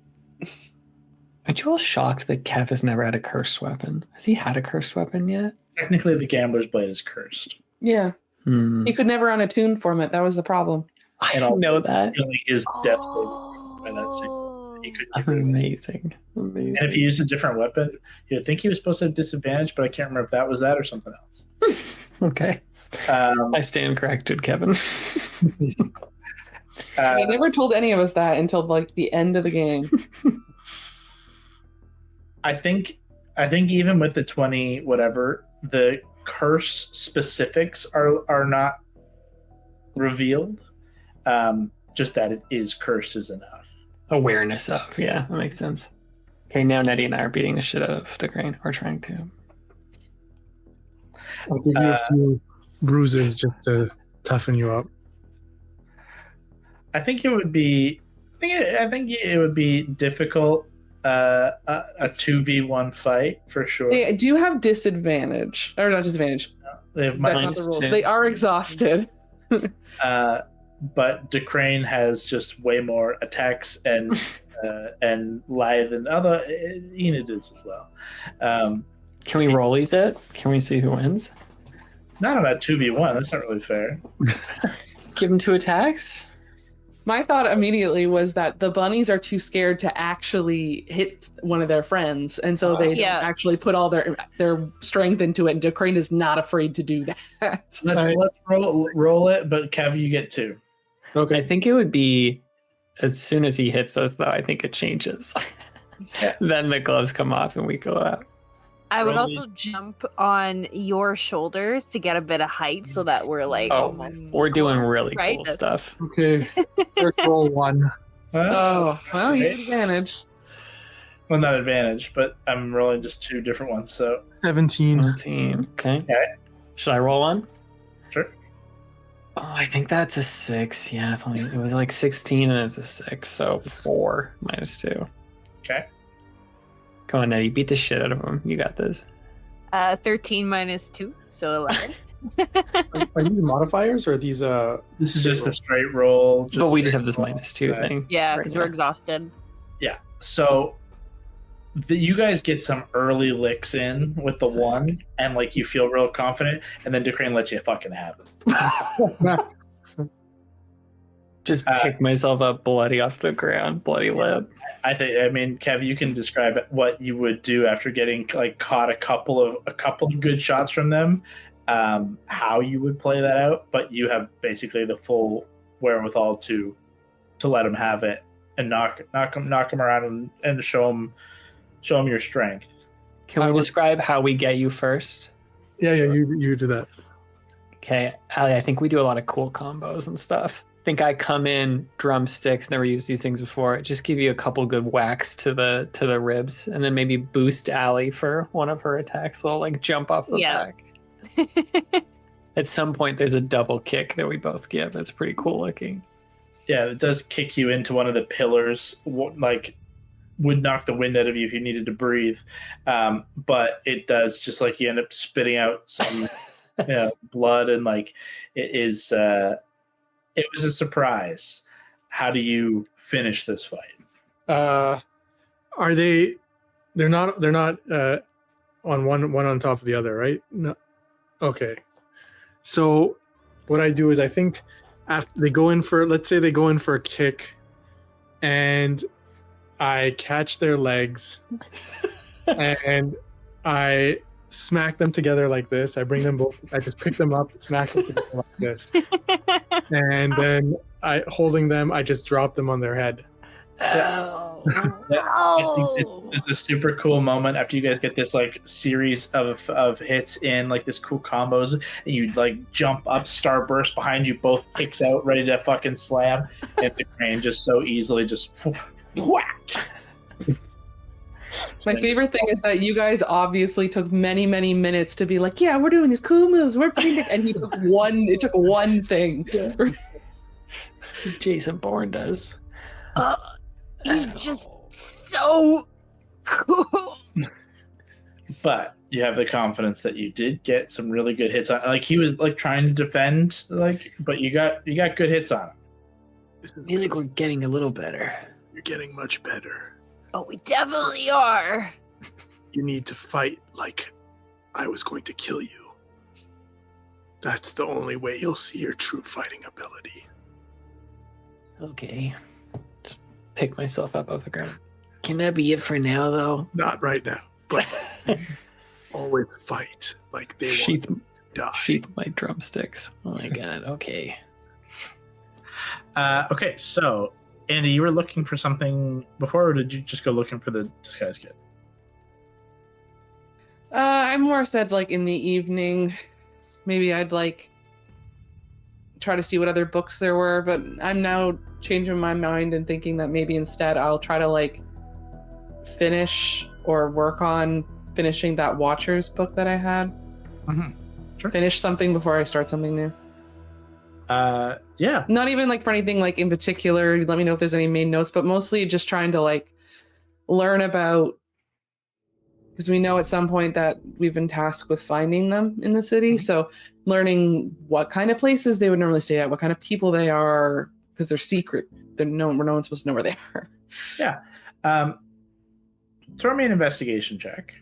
Aren't you all shocked that Kev has never had a cursed weapon? Has he had a cursed weapon yet? Technically, the Gambler's Blade is cursed. Yeah. He could never unattune from it. That was the problem. I And don't know that. He is devastated by that signal. He could Amazing. Amazing. And if he used a different weapon, you'd think he was supposed to have disadvantage, but I can't remember if that was that or something else. Okay. I stand corrected, Kevin. He never told any of us that until like the end of the game. I think even with the 20 whatever, the curse specifics are not revealed. Just that it is cursed is enough. Awareness of, yeah, that makes sense. Okay, now Nettie and I are beating the shit out of DeCrane, or trying to. I'll give you a few bruises just to toughen you up. I think it would be difficult. A 2v1 fight for sure. They do have disadvantage, or not disadvantage. They have That's not the rules. They are exhausted. But DeCrane has just way more attacks and lithe and other. Enid is as well. Can we rollies it? Can we see who wins? Not on a 2v1. That's not really fair. Give him 2 attacks? My thought immediately was that the bunnies are too scared to actually hit one of their friends, and so they don't actually put all their strength into it. And DeCrane is not afraid to do that. Let's roll it, but Kev, you get 2. Okay. I think it would be as soon as he hits us, though. I think it changes. Yeah. Then the gloves come off and we go out. I would also jump on your shoulders to get a bit of height so that we're like almost. We're doing really right? cool stuff. Okay. First roll 1. Oh, well, you have advantage. Well, not advantage, but I'm rolling just 2 different ones. So 17. 17. Okay. Should I roll one? Sure. Oh, I think that's a 6. Yeah, it was like 16 and it's a 6. So 4 minus 2. Okay. Come on, Nettie. Beat the shit out of him. You got this. 13 minus 2, so 11. Are these modifiers or are these This is just a straight roll. But we just have this minus 2 thing. Yeah, because we're exhausted. Yeah. So you guys get some early licks in with the 1, and like you feel real confident, and then DeCrane lets you fucking have it. Just pick myself up bloody off the ground, bloody lip. I mean, Kev, you can describe what you would do after getting like caught a couple of good shots from them, how you would play that out, but you have basically the full wherewithal to let them have it and knock them around and show them your strength. Can we describe how we get you first? Yeah, you do that. Okay, Ali, I think we do a lot of cool combos and stuff. I think I come in drumsticks, never used these things before. Just give you a couple good whacks to the ribs, and then maybe boost Ali for one of her attacks. So like jump off the back. At some point, there's a double kick that we both give. It's pretty cool looking. Yeah, it does kick you into one of the pillars, like would knock the wind out of you if you needed to breathe. But it does just like you end up spitting out some blood, and like it is. It was a surprise. How do you finish this fight? Are they? They're not on one on top of the other, right? No. Okay. So what I do is I think after they go in for, let's say they go in for a kick, and I catch their legs, and I smack them together like this. I bring them both. I just pick them up, smack them together like this, and then holding them, I just drop them on their head. Oh. I think it's a super cool moment after you guys get this like series of hits in like this cool combos, and you like jump up, starburst behind you, both kicks out, ready to fucking slam, and the crane just so easily just whack. My favorite thing is that you guys obviously took many, many minutes to be like, yeah, we're doing these cool moves, we're putting it, and he took it took one thing. Yeah. Jason Bourne does. He's just so cool. But you have the confidence that you did get some really good hits on. Like he was like trying to defend, like, but you got good hits on him. I feel like we're getting a little better. You're getting much better. Oh, we definitely are. You need to fight like I was going to kill you. That's the only way you'll see your true fighting ability. Okay. Just pick myself up off the ground. Can that be it for now, though? Not right now, but always fight like they Sheath, want to die. sheath my drumsticks. Oh my god, okay. Okay, so Andy, you were looking for something before, or did you just go looking for the disguise kit? I more said like in the evening, maybe I'd like try to see what other books there were, but I'm now changing my mind and thinking that maybe instead I'll try to like finish or work on finishing that Watchers book that I had. Mm-hmm. Sure. Finish something before I start something new. Yeah. Not even like for anything like in particular. Let me know if there's any main notes, but mostly just trying to like learn about, because we know at some point that we've been tasked with finding them in the city. Mm-hmm. So learning what kind of places they would normally stay at, what kind of people they are, because they're secret. We're no one's supposed to know where they are. Yeah. Throw me an investigation check.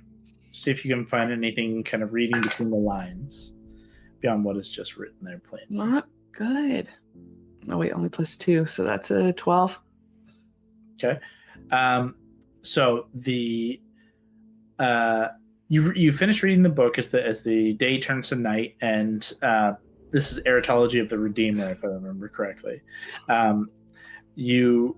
See if you can find anything kind of reading between the lines beyond what is just written there plainly. Not good. Oh wait, only +2, so that's a 12. Okay. So the you finish reading the book as the day turns to night, and this is Eritology of the Redeemer, if I remember correctly. You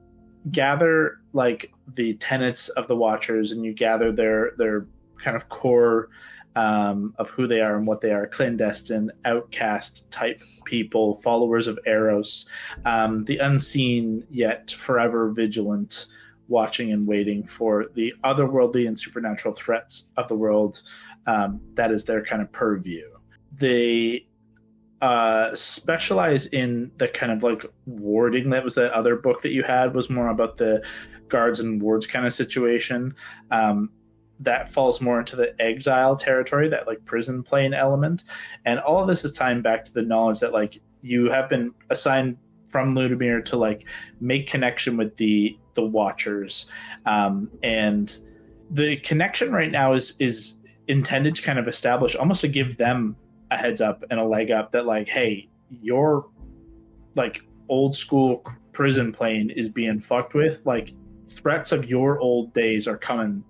gather like the tenets of the Watchers, and you gather their kind of core of who they are and what they are: clandestine, outcast type people, followers of Eros, the unseen yet forever vigilant, watching and waiting for the otherworldly and supernatural threats of the world. That is their kind of purview. They specialize in the kind of like warding. That was that other book that you had, was more about the guards and wards kind of situation. That falls more into the exile territory, that like prison plane element. And all of this is tying back to the knowledge that like you have been assigned from Ludomir to like make connection with the Watchers. And the connection right now is intended to kind of establish, almost to give them a heads up and a leg up that like, hey, your like old school prison plane is being fucked with. Like threats of your old days are coming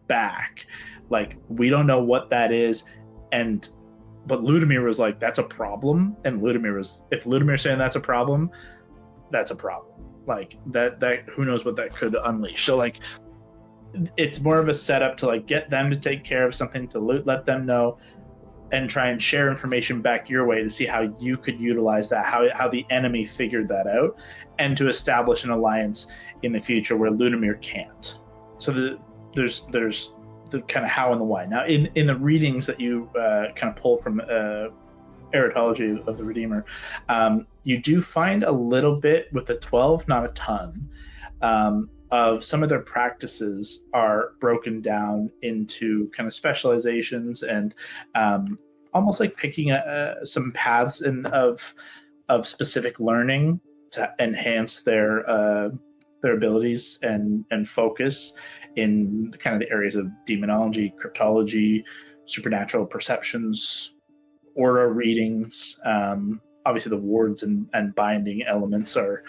back. Like we don't know what that is. But Ludomir was like, that's a problem. And if Ludomir's saying that's a problem, that's a problem. Like that who knows what that could unleash. So like it's more of a setup to like get them to take care of something, to let them know, and try and share information back your way to see how you could utilize that, how the enemy figured that out, and to establish an alliance in the future where Ludomir can't. So there's the kind of how and the why. Now in the readings that you kind of pull from Eritology of the Redeemer, you do find a little bit with the 12, not a ton, of some of their practices are broken down into kind of specializations and almost like picking some paths of specific learning to enhance their abilities and focus in kind of the areas of demonology, cryptology, supernatural perceptions, aura readings. Obviously the wards and binding elements are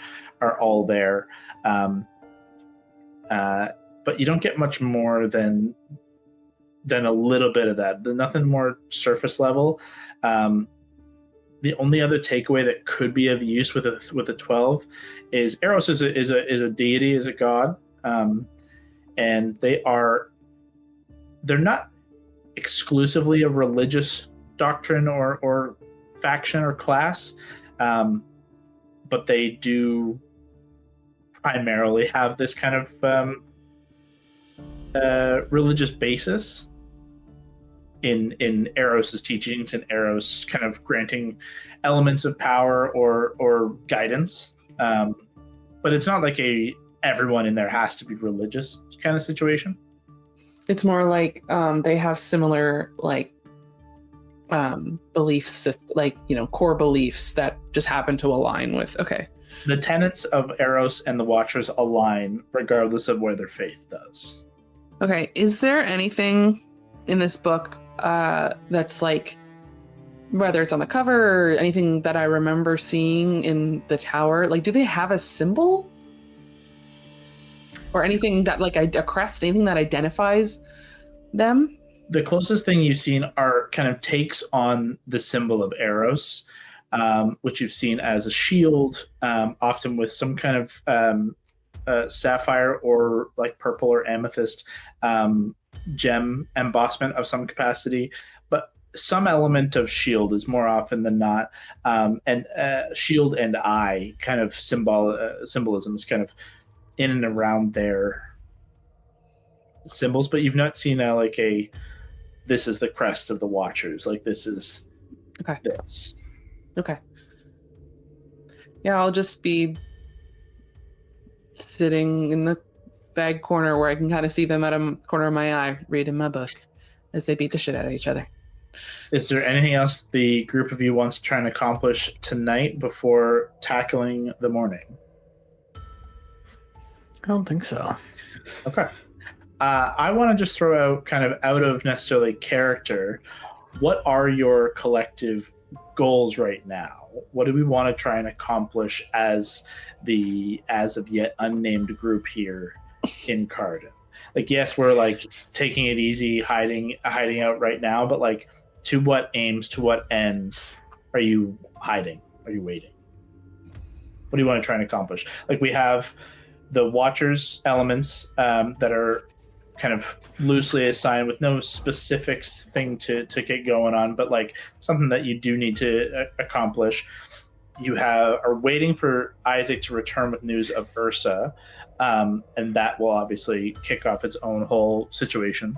all there. But you don't get much more than a little bit of that. Nothing more surface level. the only other takeaway that could be of use with a 12 is Eros is a deity, is a god, and they're not exclusively a religious doctrine or faction or class, but they do primarily have this kind of religious basis in Eros's teachings, and Eros kind of granting elements of power or guidance. But it's not like everyone in there has to be religious kind of situation. It's more like they have similar beliefs, core beliefs that just happen to align with. Okay. The tenets of Eros and the Watchers align regardless of where their faith does. Okay. Is there anything in this book that's like, whether it's on the cover or anything that I remember seeing in the tower, like, do they have a symbol? Or anything that, like, a crest, anything that identifies them? The closest thing you've seen are kind of takes on the symbol of Eros, which you've seen as a shield, often with some kind of sapphire or like purple or amethyst gem embossment of some capacity. But some element of shield is more often than not, and shield and eye kind of symbolism is kind of in and around their symbols, but you've not seen this is the crest of the Watchers, like this is this. Okay. Yeah, I'll just be sitting in the bag corner where I can kind of see them out of the corner of my eye, reading my book as they beat the shit out of each other. Is there anything else the group of you wants to try and accomplish tonight before tackling the morning? I don't think so. Okay. I want to just throw out, kind of out of necessarily character, what are your collective goals right now? What do we want to try and accomplish as the as of yet unnamed group here in Karden? Like, yes, we're like taking it easy, hiding out right now, but like, to what aims, to what end are you hiding? Are you waiting? What do you want to try and accomplish? Like, we have the Watchers elements that are kind of loosely assigned with no specifics thing to get going on, but like something that you do need to accomplish. You are waiting for Isaac to return with news of Ursa, and that will obviously kick off its own whole situation.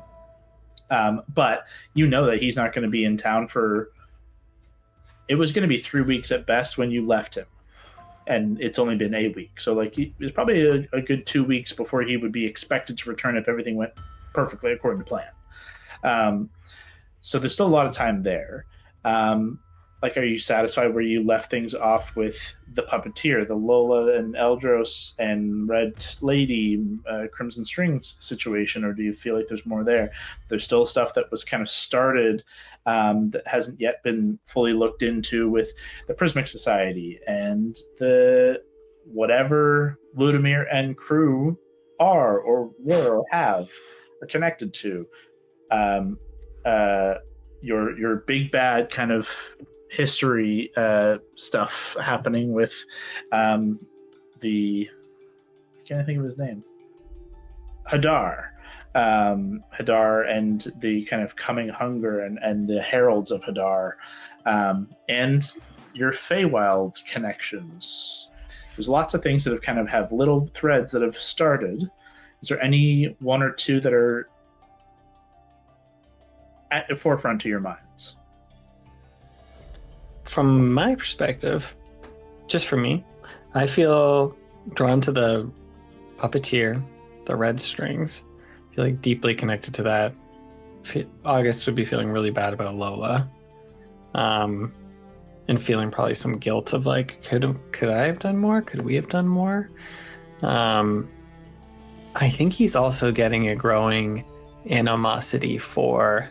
But you know that he's not going to be in town it was going to be 3 weeks at best when you left him. And it's only been a week. So like it's probably a good 2 weeks before he would be expected to return if everything went perfectly according to plan. So there's still a lot of time there. Like, are you satisfied where you left things off with the puppeteer, the Lola and Eldros and Red Lady, Crimson Strings situation, or do you feel like there's more there? There's still stuff that was kind of started that hasn't yet been fully looked into with the Prismic Society and the whatever Ludomir and crew are or were or have or connected to. Your big bad kind of history stuff happening with I can't think of his name. Hadar and the kind of coming hunger and the heralds of Hadar, and your Feywild connections. There's lots of things that have little threads that have started. Is there any one or two that are at the forefront of your minds? From my perspective, just for me, I feel drawn to the puppeteer, the red strings. I feel like deeply connected to that. August would be feeling really bad about Lola, and feeling probably some guilt of like, could I have done more? Could we have done more? I think he's also getting a growing animosity for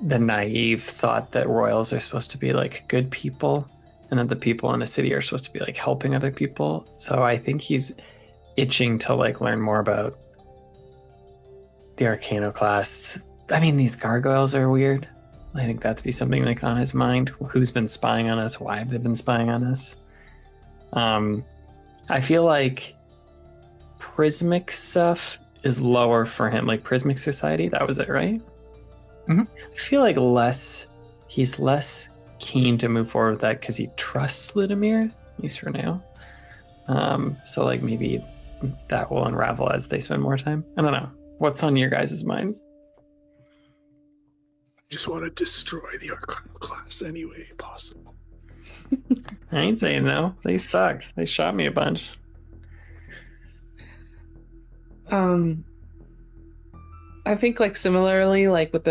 the naive thought that royals are supposed to be like good people and that the people in the city are supposed to be like helping other people. So I think he's itching to like learn more about the Arcanoclasts. I mean, these gargoyles are weird. I think that'd be something like on his mind. Who's been spying on us? Why have they been spying on us? I feel like prismic stuff is lower for him. Like Prismic Society, that was it, right? Mhm. I feel like he's less keen to move forward with that because he trusts Ludomir, at least for now. So like maybe that will unravel as they spend more time. I don't know. What's on your guys' mind? Just want to destroy the Arcana class any way possible. I ain't saying no. They suck. They shot me a bunch. I think like similarly, like with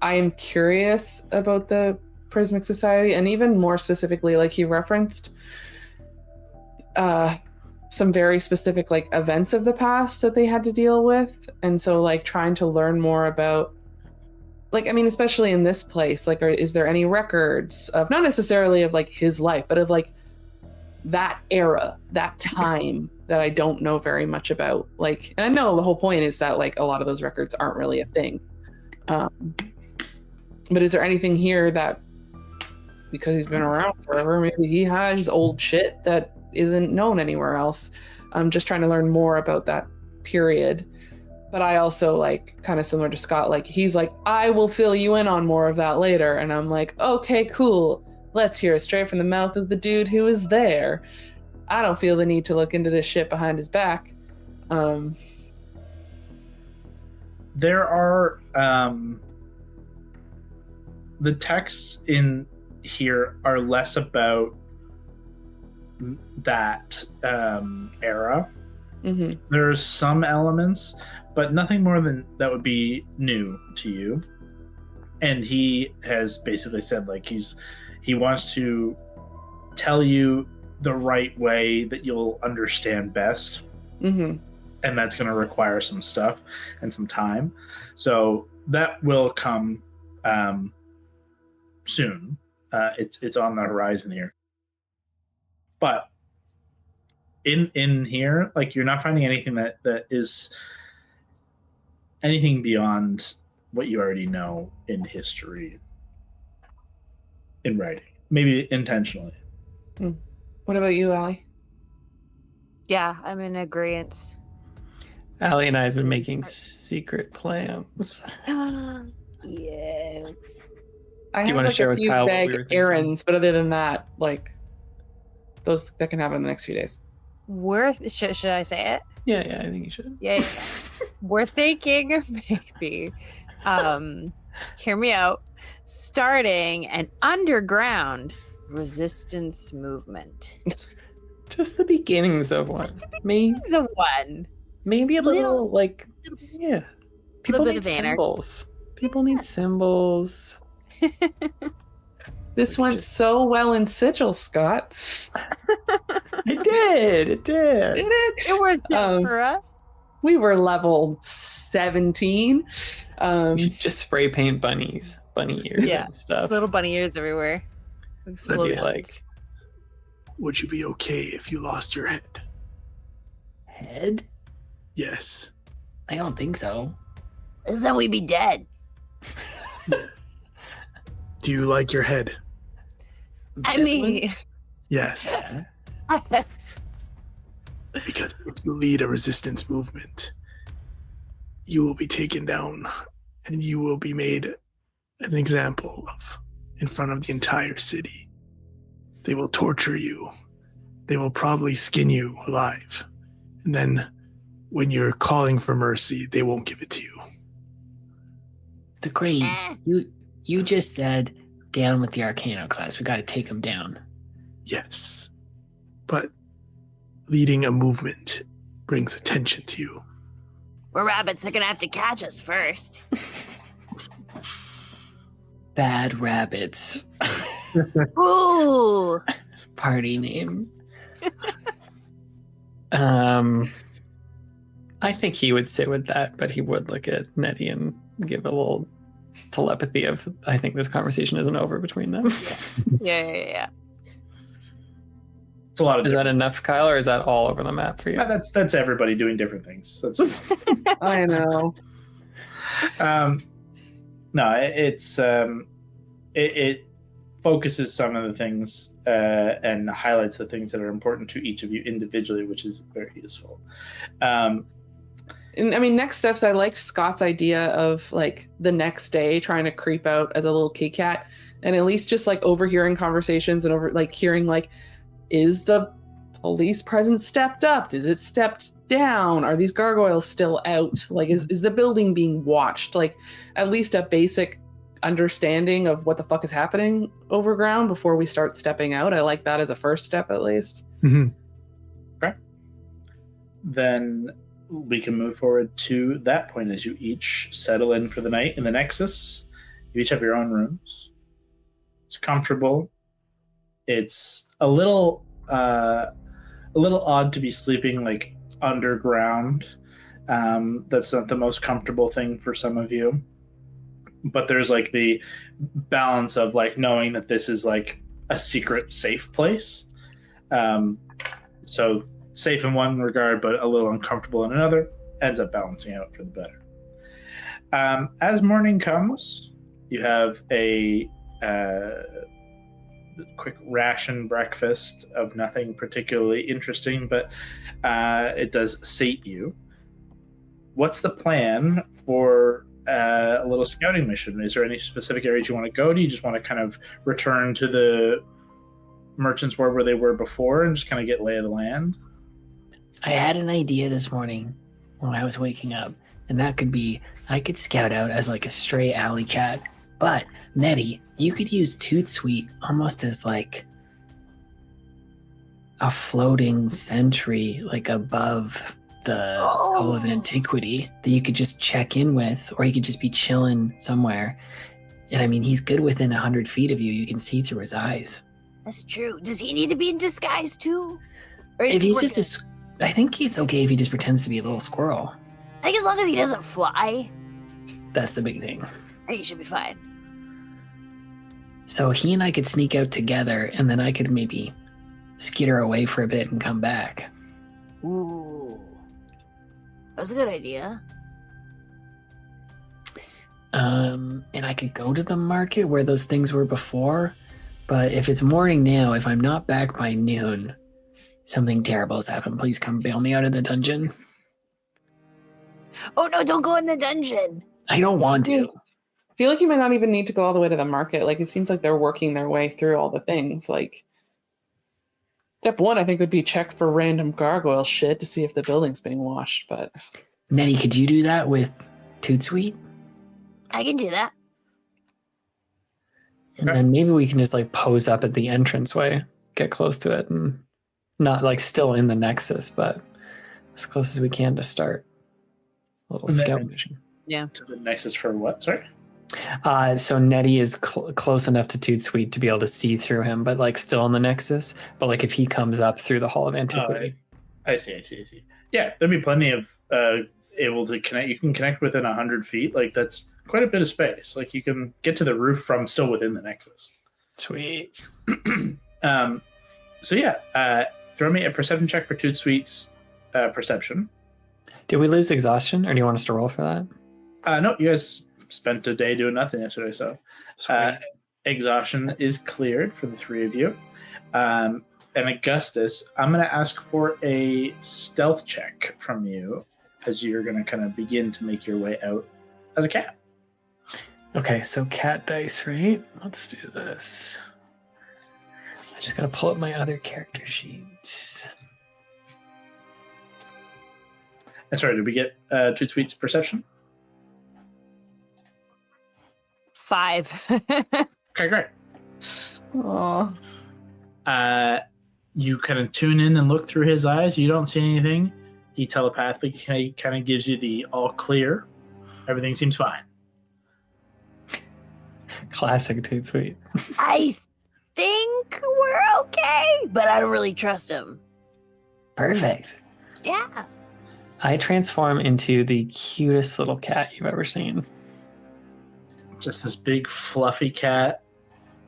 I am curious about the Prismic Society, and even more specifically, like he referenced some very specific like events of the past that they had to deal with, and so like trying to learn more about, like, I mean, especially in this place, like, is there any records of, not necessarily of like his life, but of like that era, that time that I don't know very much about. Like, and I know the whole point is that like a lot of those records aren't really a thing. But is there anything here that, because he's been around forever, maybe he has old shit that isn't known anywhere else? I'm just trying to learn more about that period. But I also, like, kind of similar to Scott, like, he's like, I will fill you in on more of that later. And I'm like, okay, cool. Let's hear it straight from the mouth of the dude who was there. I don't feel the need to look into this shit behind his back. There are the texts in here are less about that era. Mm-hmm. There's some elements, but nothing more than that would be new to you. And he has basically said, like, he wants to tell you the right way that you'll understand best. Mm-hmm. And that's going to require some stuff and some time. So that will come soon. It's on the horizon here. But in here, like, you're not finding anything that is anything beyond what you already know in history, in writing, maybe intentionally. What about you, Allie? Yeah, I'm in agreement. Allie and I have been making secret plans. Yes. I Do you have wanna like share a with few Kyle what vague we were thinking? errands, but other than that, like, those that can happen in the next few days. Should I say it? Yeah, I think you should. Yeah. We're thinking maybe. Hear me out. Starting an underground resistance movement. Just the beginnings of one. Maybe He's a one. a little like, yeah. People bit need of anarchy. symbols. People need symbols. This went so well in Sigil, Scott. It did. Did it? It worked out for us. We were level 17. You should just spray paint bunny ears Yeah. and stuff. Little bunny ears everywhere. That'd be Explosions. like, Would you be okay if you lost your head? Head? Yes. I don't think so. Then we'd be dead. Do you like your head? I This mean, Yes. one? Because if you lead a resistance movement, you will be taken down and you will be made an example of in front of the entire city. They will torture you. They will probably skin you alive. And then when you're calling for mercy, they won't give it to you. The Grade, you just said down with the Arcana class. We got to take them down. Yes. But leading a movement brings attention to you. we're rabbits. They're gonna have to catch us first. Bad Rabbits. Ooh. Party name. I think he would sit with that, but he would look at Nettie and give a little telepathy of, I think this conversation isn't over between them. Yeah. It's a lot of Is that enough, Kyle, or is that all over the map for you? that's everybody doing different things. That's I know. no, it's it focuses some of the things and highlights the things that are important to each of you individually, which is very useful. And I mean, next steps, I liked Scott's idea of like the next day trying to creep out as a little kitty cat and at least just like overhearing conversations and over like hearing like, is the police presence stepped up? Is it stepped down? Are these gargoyles still out? Like, is the building being watched? Like, at least a basic understanding of what the fuck is happening overground before we start stepping out. I like that as a first step, at least. Mm-hmm. Okay. Then we can move forward to that point as you each settle in for the night in the Nexus. You each have your own rooms. It's comfortable. It's a little odd to be sleeping like underground. That's not the most comfortable thing for some of you. But there's like the balance of like knowing that this is like a secret safe place. So safe in one regard, but a little uncomfortable in another, ends up balancing out for the better. As morning comes, you have a quick ration breakfast of nothing particularly interesting, but it does sate you. What's the plan for a little scouting mission? Is there any specific areas you want to go? Do you just want to kind of return to the merchants where they were before and just kind of get lay of the land? I had an idea this morning when I was waking up, and that could be I could scout out as like a stray alley cat. But Nettie, you could use Toot Sweet almost as like a floating sentry, like above the Hall of Antiquity that you could just check in with, or he could just be chilling somewhere. And I mean, he's good within 100 feet of you. You can see through his eyes. That's true. Does he need to be in disguise too? Or If he's just I think he's okay if he just pretends to be a little squirrel. I think as long as he doesn't fly, That's the big thing. I think he should be fine. So he and I could sneak out together, and then I could maybe skitter away for a bit and come back. Ooh. That's a good idea. And I could go to the market where those things were before, but if it's morning now, if I'm not back by noon, something terrible has happened. Please come bail me out of the dungeon. Oh no, don't go in the dungeon. I don't want to. I feel like you might not even need to go all the way to the market. Like, it seems like they're working their way through all the things. Like, step one, I think, would be check for random gargoyle shit to see if the building's being washed, but... Nettie, could you do that with Toot Sweet? I can do that. And then maybe we can just like pose up at the entranceway, get close to it, and not like still in the Nexus, but as close as we can to start a little scout mission. Yeah. To the Nexus for what? Sorry? So Nettie is close enough to Toot Sweet to be able to see through him, but like still in the Nexus. But like if he comes up through the Hall of Antiquity. I see. Yeah, there'd be plenty of able to connect. You can connect within 100 feet. Like, that's quite a bit of space. Like, you can get to the roof from still within the Nexus. Sweet. So yeah, throw me a perception check for Toot Sweet's perception. Did we lose exhaustion, or do you want us to roll for that? No, you guys spent a day doing nothing yesterday, so exhaustion is cleared for the three of you. And Augustus, I'm going to ask for a stealth check from you as you're going to kind of begin to make your way out as a cat. Okay, so cat dice, right? Let's do this. I just got to pull up my other character sheets. And sorry, did we get Toot Sweet's perception? 5. Okay, great. Aw. You kind of tune in and look through his eyes. You don't see anything. He telepathically kind of gives you the all clear. Everything seems fine. Classic Toot Sweet. I think we're okay, but I don't really trust him. Perfect. Yeah. I transform into the cutest little cat you've ever seen. Just this big fluffy cat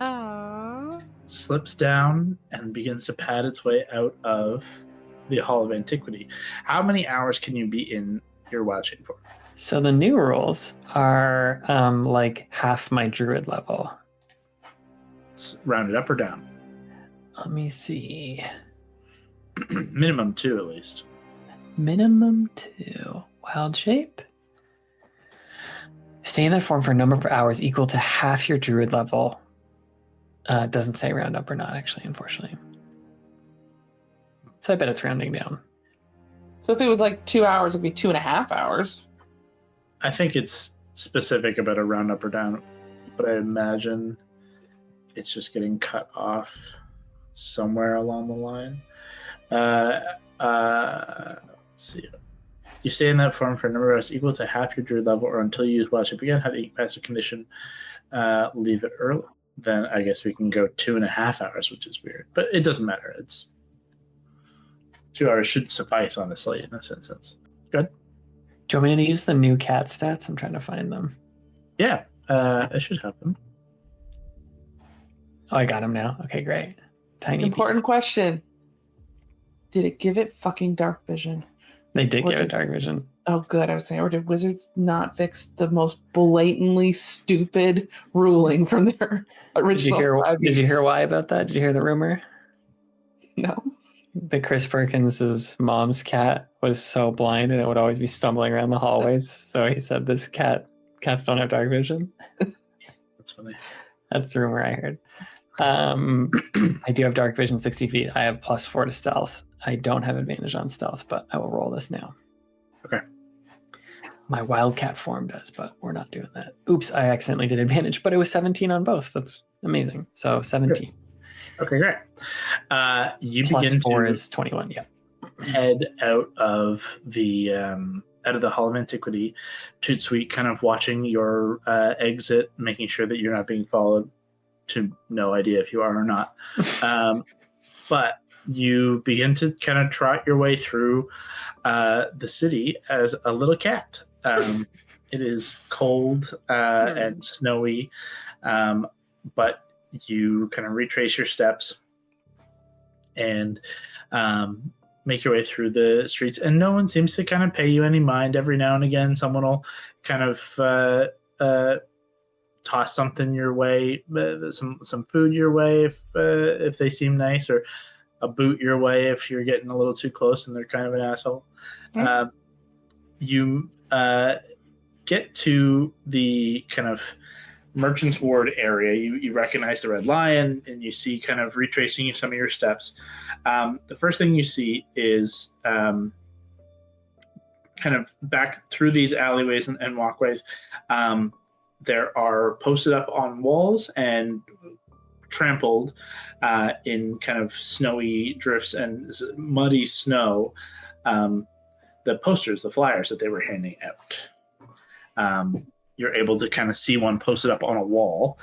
Aww. slips down and begins to pad its way out of the Hall of Antiquity. How many hours can you be in your wild shape for? So the new rules are like half my druid level. rounded up or down? Let me see. Minimum 2 at least. Minimum 2. Wild shape. Stay in that form for a number of hours equal to half your druid level. It doesn't say round up or not, actually, unfortunately. So I bet it's rounding down. So if it was like 2 hours, it'd be 2.5 hours. I think it's specific about a round up or down, but I imagine it's just getting cut off somewhere along the line. Let's see. You stay in that form for a number of hours equal to half your druid level or until you use wild shape again. Have the passive condition leave it early. Then I guess we can go 2.5 hours, which is weird. But it doesn't matter. It's 2 hours should suffice, honestly, in this instance. Good. Do you want me to use the new cat stats? I'm trying to find them. Yeah, I should have them. Oh, I got them now. Okay, great. Tiny Important piece. question. Did it give it fucking dark vision? They did Or give it did- dark vision. Oh, good. I was saying, or did Wizards not fix the most blatantly stupid ruling from their original? Did you hear why about that? Did you hear the rumor? No. That Chris Perkins' mom's cat was so blind and it would always be stumbling around the hallways. So he said, cats don't have dark vision. That's funny. That's the rumor I heard. I do have dark vision 60 feet. I have +4 to stealth. I don't have advantage on stealth, but I will roll this now. Okay. My wildcat form does, but we're not doing that. Oops, I accidentally did advantage, but it was 17 on both. That's amazing. So 17. Okay, great. You Plus begin 4 to is 21, yeah. head out of the Hall of Antiquity, Toot Sweet kind of watching your exit, making sure that you're not being followed, to no idea if you are or not. But you begin to kind of trot your way through the city as a little cat. It is cold and snowy, but you kind of retrace your steps and make your way through the streets, and no one seems to kind of pay you any mind. Every now and again, someone will kind of toss something your way, some food your way if they seem nice, or a boot your way if you're getting a little too close and they're kind of an asshole. You get to the kind of Merchant's Ward area. You recognize the Red Lion, and you see kind of retracing some of your steps. The first thing you see is kind of back through these alleyways and walkways. There are posted up on walls and trampled in kind of snowy drifts and muddy snow, the posters, the flyers that they were handing out. You're able to kind of see one posted up on a wall,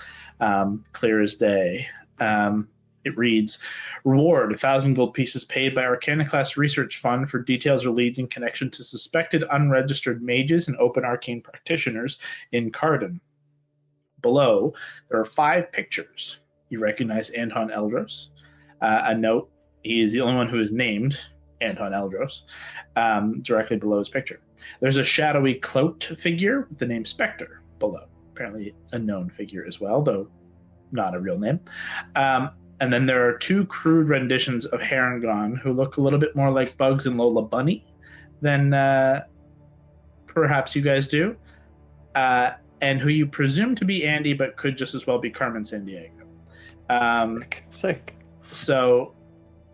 clear as day. It reads, "Reward, 1,000 gold pieces paid by Arcana Class Research Fund for details or leads in connection to suspected unregistered mages and open arcane practitioners in Karden." Below, there are 5 pictures. You recognize Anton Eldros. A note, he is the only one who is named Anton Eldros, directly below his picture. There's a shadowy cloaked figure with the name Spectre below. Apparently a known figure as well, though not a real name. And then there are 2 crude renditions of Harangon who look a little bit more like Bugs and Lola Bunny than perhaps you guys do. And who you presume to be Andy, but could just as well be Carmen Sandiego. Sick. So,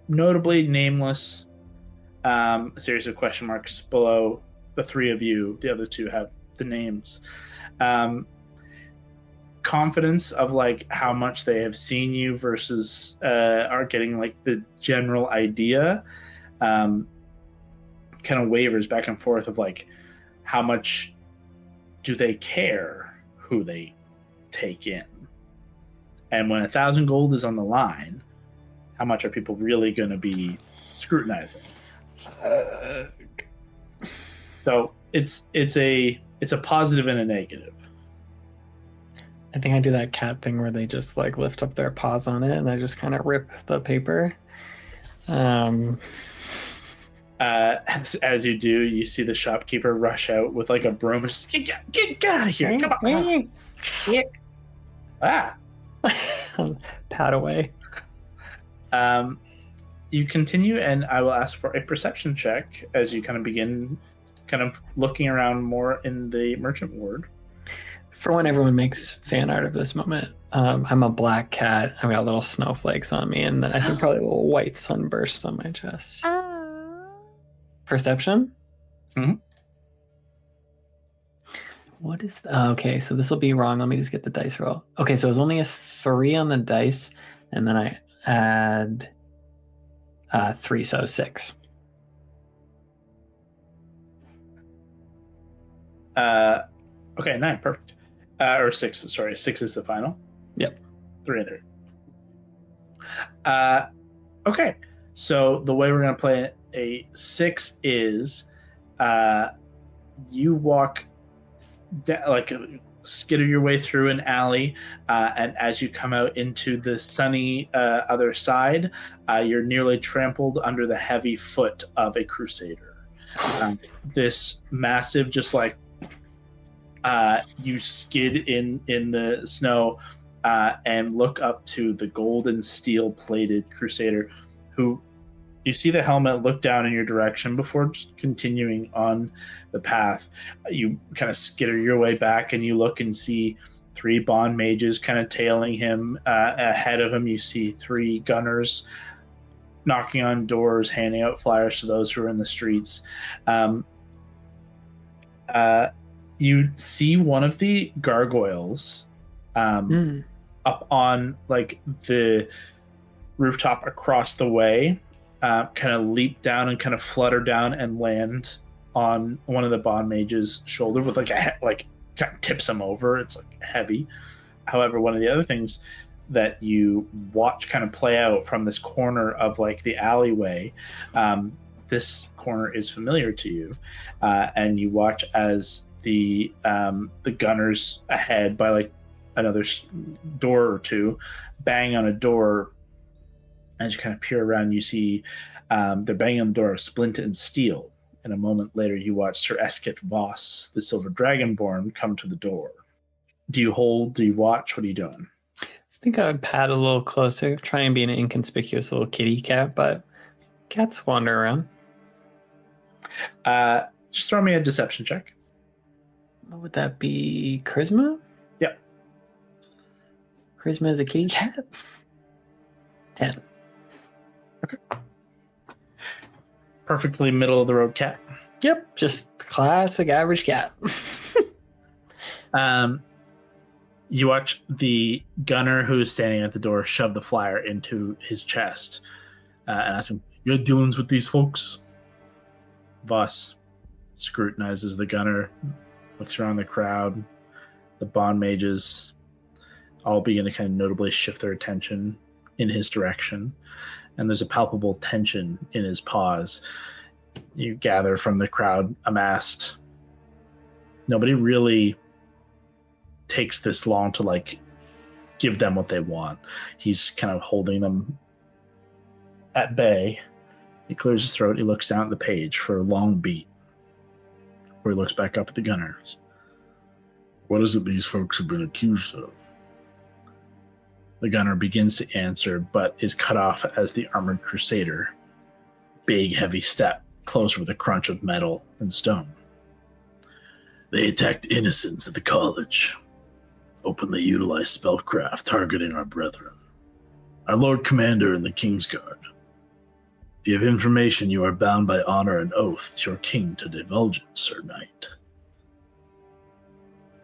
notably nameless, a series of question marks below the 3 of you. The other 2 have the names. Confidence of like how much they have seen you versus are getting like the general idea kind of wavers back and forth of like how much do they care who they take in, and when 1,000 gold is on the line, how much are people really going to be scrutinizing? So it's a positive and a negative. I think I do that cat thing where they just like lift up their paws on it and I just kind of rip the paper. As you do, you see the shopkeeper rush out with like a broom and just get out of here. Come on. Pat away. You continue, and I will ask for a perception check as you kind of begin kind of looking around more in the merchant ward. For when everyone makes fan art of this moment, I'm a black cat. I've got little snowflakes on me, and then I think probably a little white sunburst on my chest. Perception? Mm-hmm. What is okay, so this will be wrong. Let me just get the dice roll. Okay, so it was only a 3 on the dice, and then I add 3, so 6. Okay, 9, perfect. Or 6, sorry. 6 is the final? Yep. 3 and 3. Okay, so the way we're going to play it, a 6 is you walk like skitter your way through an alley, and as you come out into the sunny other side, you're nearly trampled under the heavy foot of a crusader. This massive, just like you skid in the snow and look up to the golden steel plated crusader, who you see the helmet look down in your direction before just continuing on the path. You kind of skitter your way back, and you look and see 3 bond mages kind of tailing him. Ahead of him, you see 3 gunners knocking on doors, handing out flyers to those who are in the streets. You see one of the gargoyles up on like the rooftop across the way, kind of leap down and kind of flutter down and land on one of the bond mage's shoulder with like kind of tips him over. It's like heavy. However, one of the other things that you watch kind of play out from this corner of like the alleyway, this corner is familiar to you, and you watch as the gunners ahead by like another door or two bang on a door. As you kind of peer around, you see they're banging on the door of splint and steel. And a moment later, you watch Sir Eskit Voss, the Silver Dragonborn, come to the door. Do you hold? Do you watch? What are you doing? I think I would pat a little closer, try and be an inconspicuous little kitty cat, but cats wander around. Just throw me a deception check. What would that be? Charisma? Yep. Charisma is a kitty cat? 10. Okay. Perfectly middle of the road cat. Yep, just classic average cat. You watch the gunner who's standing at the door shove the flyer into his chest and ask him, "You had dealings with these folks?" Voss scrutinizes the gunner, looks around the crowd. The bond mages all begin to kind of notably shift their attention in his direction, and there's a palpable tension in his pause. You gather from the crowd amassed. Nobody really takes this long to like give them what they want. He's kind of holding them at bay. He clears his throat. He looks down at the page for a long beat where he looks back up at the gunners. "What is it these folks have been accused of?" The gunner begins to answer, but is cut off as the armored crusader, big, heavy step, closer with a crunch of metal and stone. "They attacked innocents at the college. Openly utilized spellcraft, targeting our brethren. Our Lord Commander and the King's Guard. If you have information, you are bound by honor and oath to your king to divulge it, Sir Knight."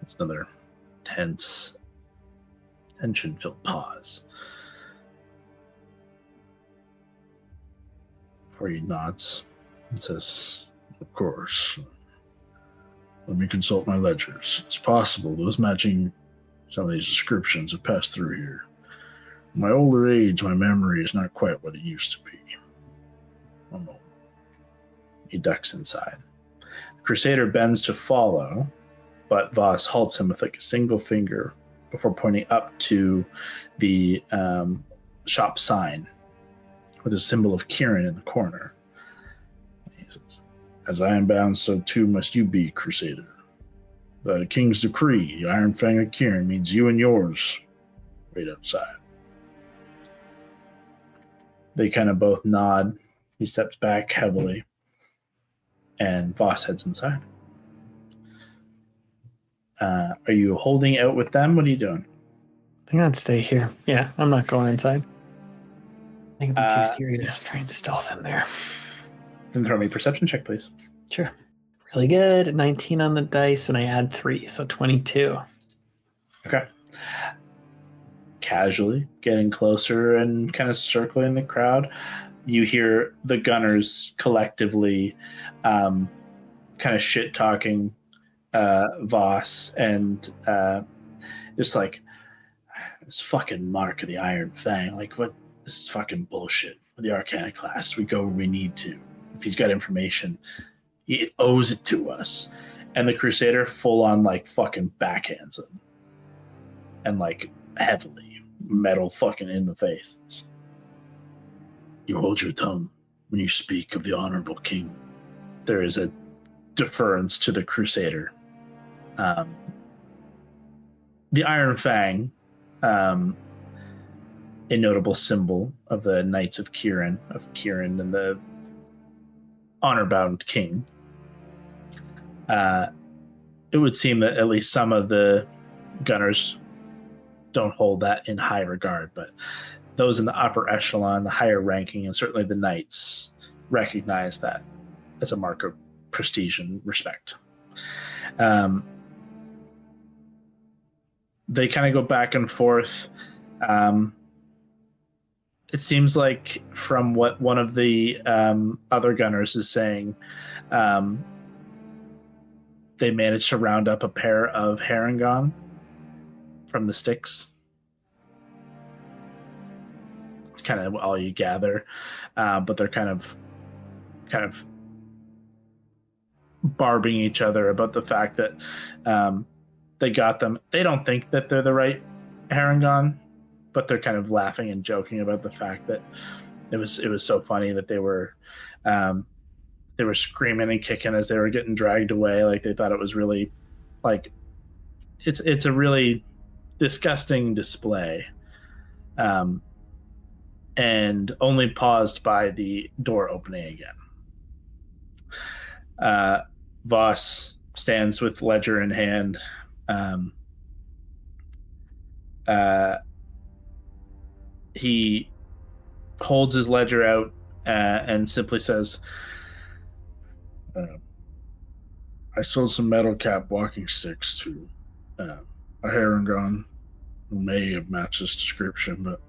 It's another tense, tension-filled pause. Before he nods and says, "Of course. Let me consult my ledgers. It's possible those matching some of these descriptions have passed through here. In my older age, my memory is not quite what it used to be." One moment. He ducks inside. The crusader bends to follow, but Voss halts him with like a single finger before pointing up to the shop sign with a symbol of Kieran in the corner. He says, "As I am bound, so too must you be, crusader. By the king's decree, Iron Fang of Kieran means you and yours wait outside." They kind of both nod. He steps back heavily, and Voss heads inside. Are you holding out with them? What are you doing? I think I'd stay here. Yeah, I'm not going inside. I think it'd be too scary to try and stealth in there. Then throw me a perception check, please. Sure. Really good. 19 on the dice, and I add 3, so 22. Okay. Casually getting closer and kind of circling the crowd, you hear the gunners collectively kind of shit-talking Voss, and it's like, this fucking Mark of the Iron Fang, like, what? This is fucking bullshit. With the Arcana class, we go where we need to. If he's got information, he owes it to us. And the Crusader full on, like, fucking backhands him. And, like, heavily. Metal fucking in the face. You hold your tongue when you speak of the honorable king. There is a deference to the Crusader. The Iron Fang, a notable symbol of the Knights of Kieran and the honor-bound king. It would seem that at least some of the gunners don't hold that in high regard, but those in the upper echelon, the higher ranking, and certainly the knights recognize that as a mark of prestige and respect. They kind of go back and forth. It seems like from what one of the other gunners is saying, they managed to round up a pair of Harangon from the sticks. It's kind of all you gather, but they're kind of barbing each other about the fact that they got them. They don't think that they're the right Harangon, but they're kind of laughing and joking about the fact that it was so funny that they were screaming and kicking as they were getting dragged away. Like, they thought it was really, like, it's a really disgusting display, and only paused by the door opening again. Voss stands with ledger in hand. He holds his ledger out and simply says, I sold some metal cap walking sticks to a Harangon who may have matched this description, but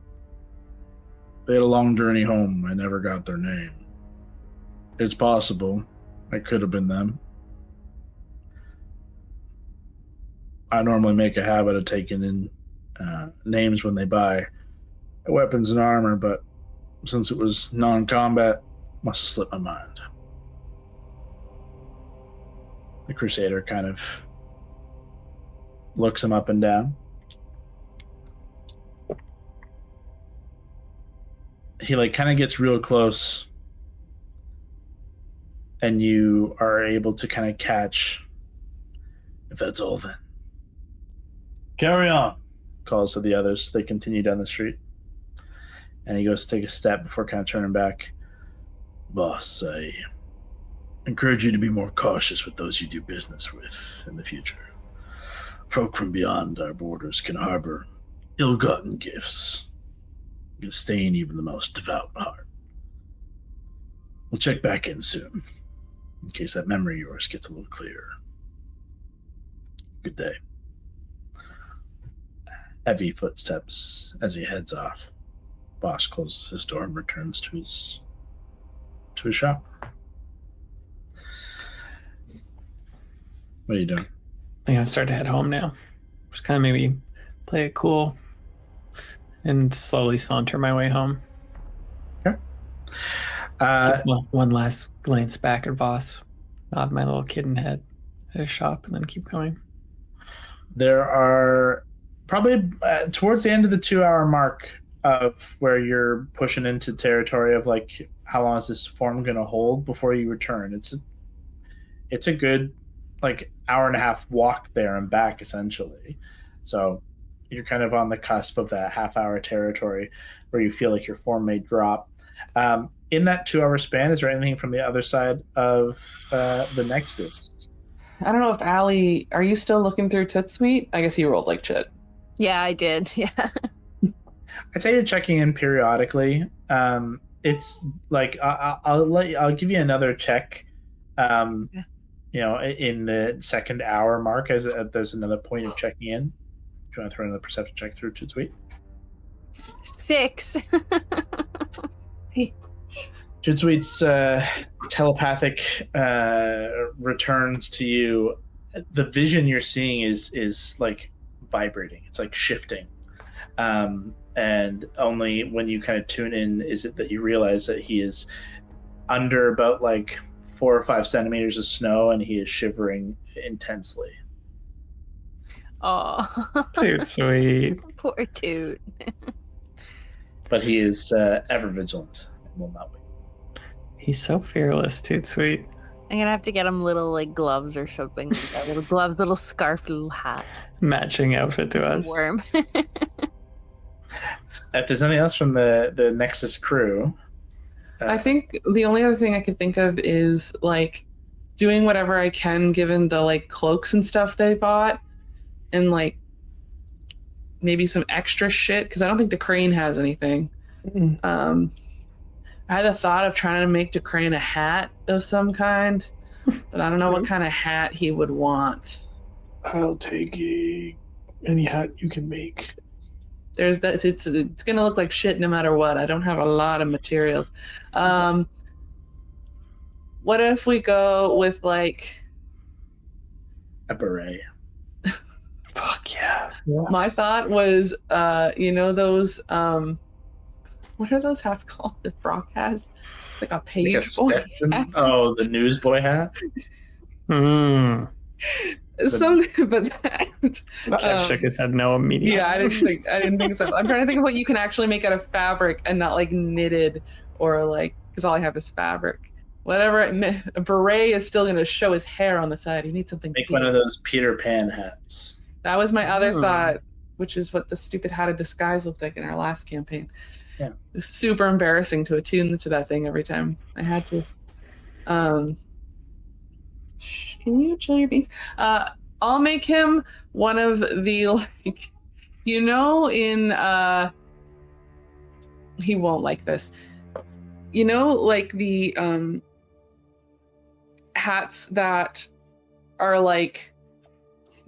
they had a long journey home. I never got their name. It's possible it could have been them. I normally make a habit of taking in names when they buy weapons and armor, but since it was non-combat, must have slipped my mind. The Crusader kind of looks him up and down. He kind of gets real close, and you are able to kind of catch, if that's all, then carry on, calls to the others. They continue down the street, and he goes to take a step before kind of turning back. Boss, I encourage you to be more cautious with those you do business with in the future. Folk from beyond our borders can harbor ill-gotten gifts, can stain even the most devout heart. We'll check back in soon, in case that memory of yours gets a little clearer. Good day. Heavy footsteps as he heads off. Boss closes his door and returns to his shop. What are you doing? I think I'm starting to head home now. Just kind of maybe play it cool and slowly saunter my way home. Okay. One last glance back at Voss, nod my little kitten head at his shop, and then keep going. There are probably towards the end of the 2-hour mark of where you're pushing into territory of how long is this form going to hold before you return. It's a good hour and a half walk there and back, essentially. So you're kind of on the cusp of that half-hour territory where you feel like your form may drop. In that 2-hour span, is there anything from the other side of the Nexus? I don't know if Allie, are you still looking through Toot's Suite? I guess you rolled like shit. Yeah, I did. Yeah. I'd say you're checking in periodically. It's like I'll give you another check. You know, in the second hour mark, as there's another point of checking in. Do you want to throw another perception check through Toot's Suite? 6. Jitsuite's telepathic returns to you. The vision you're seeing is like vibrating. It's like shifting. And only when you kind of tune in is it that you realize that he is under about like 4 or 5 centimeters of snow and he is shivering intensely. Oh, Dude, sweet. poor Toot. But he is ever vigilant and will not wait. He's so fearless, dude, sweet. I'm gonna have to get him little like gloves or something. Like that. Little gloves, little scarf, little hat. Matching outfit to us. Worm. If there's anything else from the Nexus crew, I think the only other thing I could think of is like doing whatever I can given the like cloaks and stuff they bought and like maybe some extra shit because I don't think the crane has anything. I had the thought of trying to make DeCrane a hat of some kind, but I don't know what kind of hat he would want. I'll take any hat you can make. There's that. It's gonna look like shit no matter what. I don't have a lot of materials. What if we go with like a beret? Fuck yeah. My thought was, you know those what are those hats called that Brock has? It's like a page boy hat. Oh, the newsboy hat? Something, but Jeff shook his head no immediately. yeah, I didn't think so. I'm trying to think of what you can actually make out of fabric and not like knitted or like, because all I have is fabric. Whatever, a beret is still going to show his hair on the side. You need something Make big. one of those Peter Pan hats. That was my other thought, which is what the stupid hat of disguise looked like in our last campaign. Yeah. It was super embarrassing to attune to that thing every time I had to. Can you chill your beans? I'll make him one of the, like, you know, in, he won't like this. You know, like the hats that are like,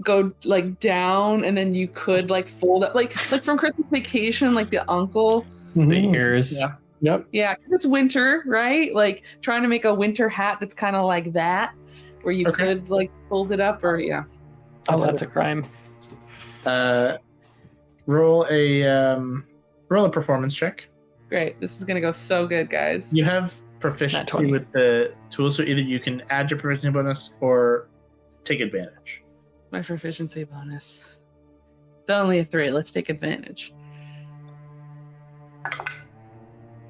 go like down and then you could like fold up like from Christmas Vacation, like the uncle. The ears. Yeah. Yep. Yeah, 'cause it's winter, right? Like trying to make a winter hat that's kind of like that, where you could like fold it up, or yeah. Oh, that's a crime. Roll a performance check. Great, this is gonna go so good, guys. You have proficiency with the tool, so either you can add your proficiency bonus or take advantage. My proficiency bonus. It's only a 3. Let's take advantage.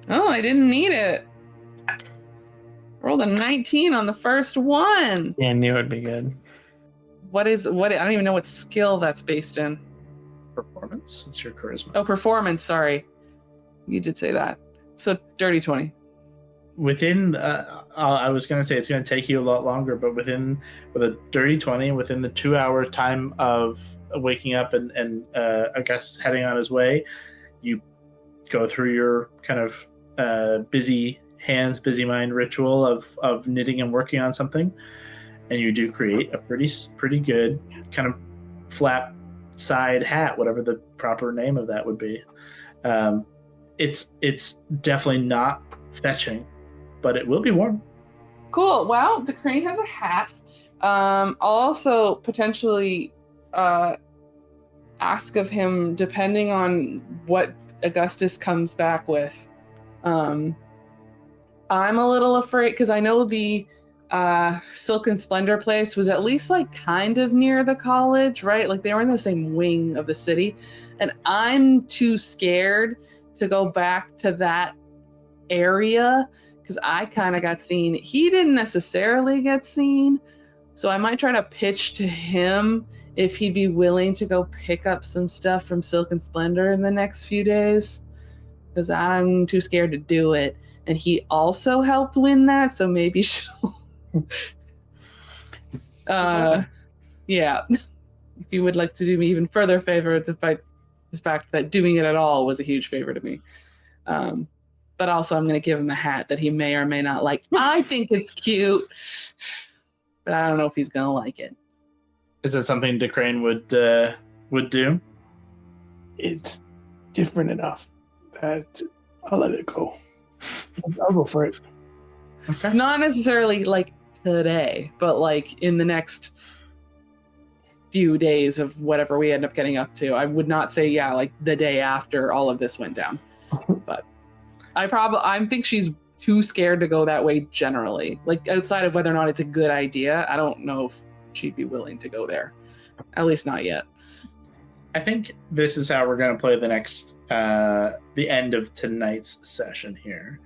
Oh, I didn't need it. Rolled a 19 on the first one. Yeah, I knew it'd be good. What? I don't even know what skill that's based in. Performance. It's your charisma. Oh, performance. Sorry, you did say that. So dirty 20. Within, I was going to say it's going to take you a lot longer, but with a dirty 20, within the 2-hour time of waking up and I guess heading on his way, you go through your kind of busy hands, busy mind ritual of knitting and working on something, and you do create a pretty good kind of flap side hat, whatever the proper name of that would be. It's definitely not fetching, but it will be warm. Cool. Well, the crane has a hat. I'll also potentially ask of him, depending on what Augustus comes back with. I'm a little afraid because I know the Silk and Splendor place was at least like kind of near the college, right? Like they were in the same wing of the city, and I'm too scared to go back to that area because I kind of got seen. He didn't necessarily get seen, so I might try to pitch to him if he'd be willing to go pick up some stuff from Silk and Splendor in the next few days because I'm too scared to do it. And he also helped win that, so maybe she'll... yeah. If you would like to do me even further favor, despite the fact that doing it at all was a huge favor to me. But also I'm going to give him a hat that he may or may not like. I think it's cute, but I don't know if he's going to like it. Is that something DeCrane would do? It's different enough that I'll let it go. I'll go for it. Okay. Not necessarily like today, but like in the next few days of whatever we end up getting up to. I would not say, yeah, like the day after all of this went down. But I think she's too scared to go that way generally. Like outside of whether or not it's a good idea, I don't know if she'd be willing to go there. At least not yet. I think this is how we're going to play the next, the end of tonight's session here.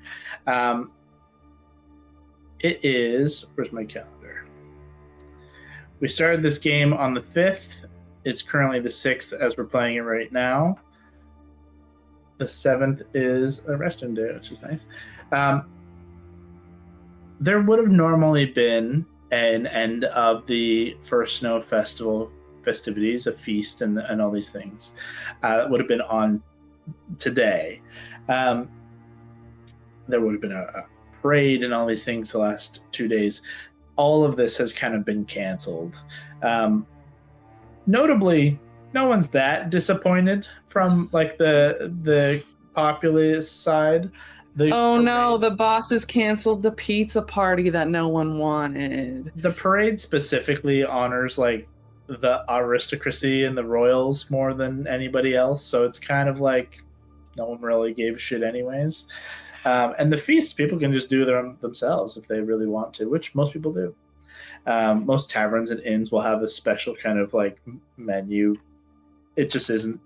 It is, where's my calendar? We started this game on the 5th. It's currently the 6th as we're playing it right now. The 7th is a resting day, which is nice. There would have normally been an end of the first snow festival festivities, a feast and all these things. Would have been on today. There would have been a parade and all these things the last 2 days. All of this has kind of been canceled. Notably, no one's that disappointed from like the populist side. The bosses canceled the pizza party that no one wanted. The parade specifically honors like the aristocracy and the royals more than anybody else, so it's kind of like no one really gave a shit anyways. And the feasts, people can just do them themselves if they really want to, which most people do. Most taverns and inns will have a special kind of like menu. It just isn't,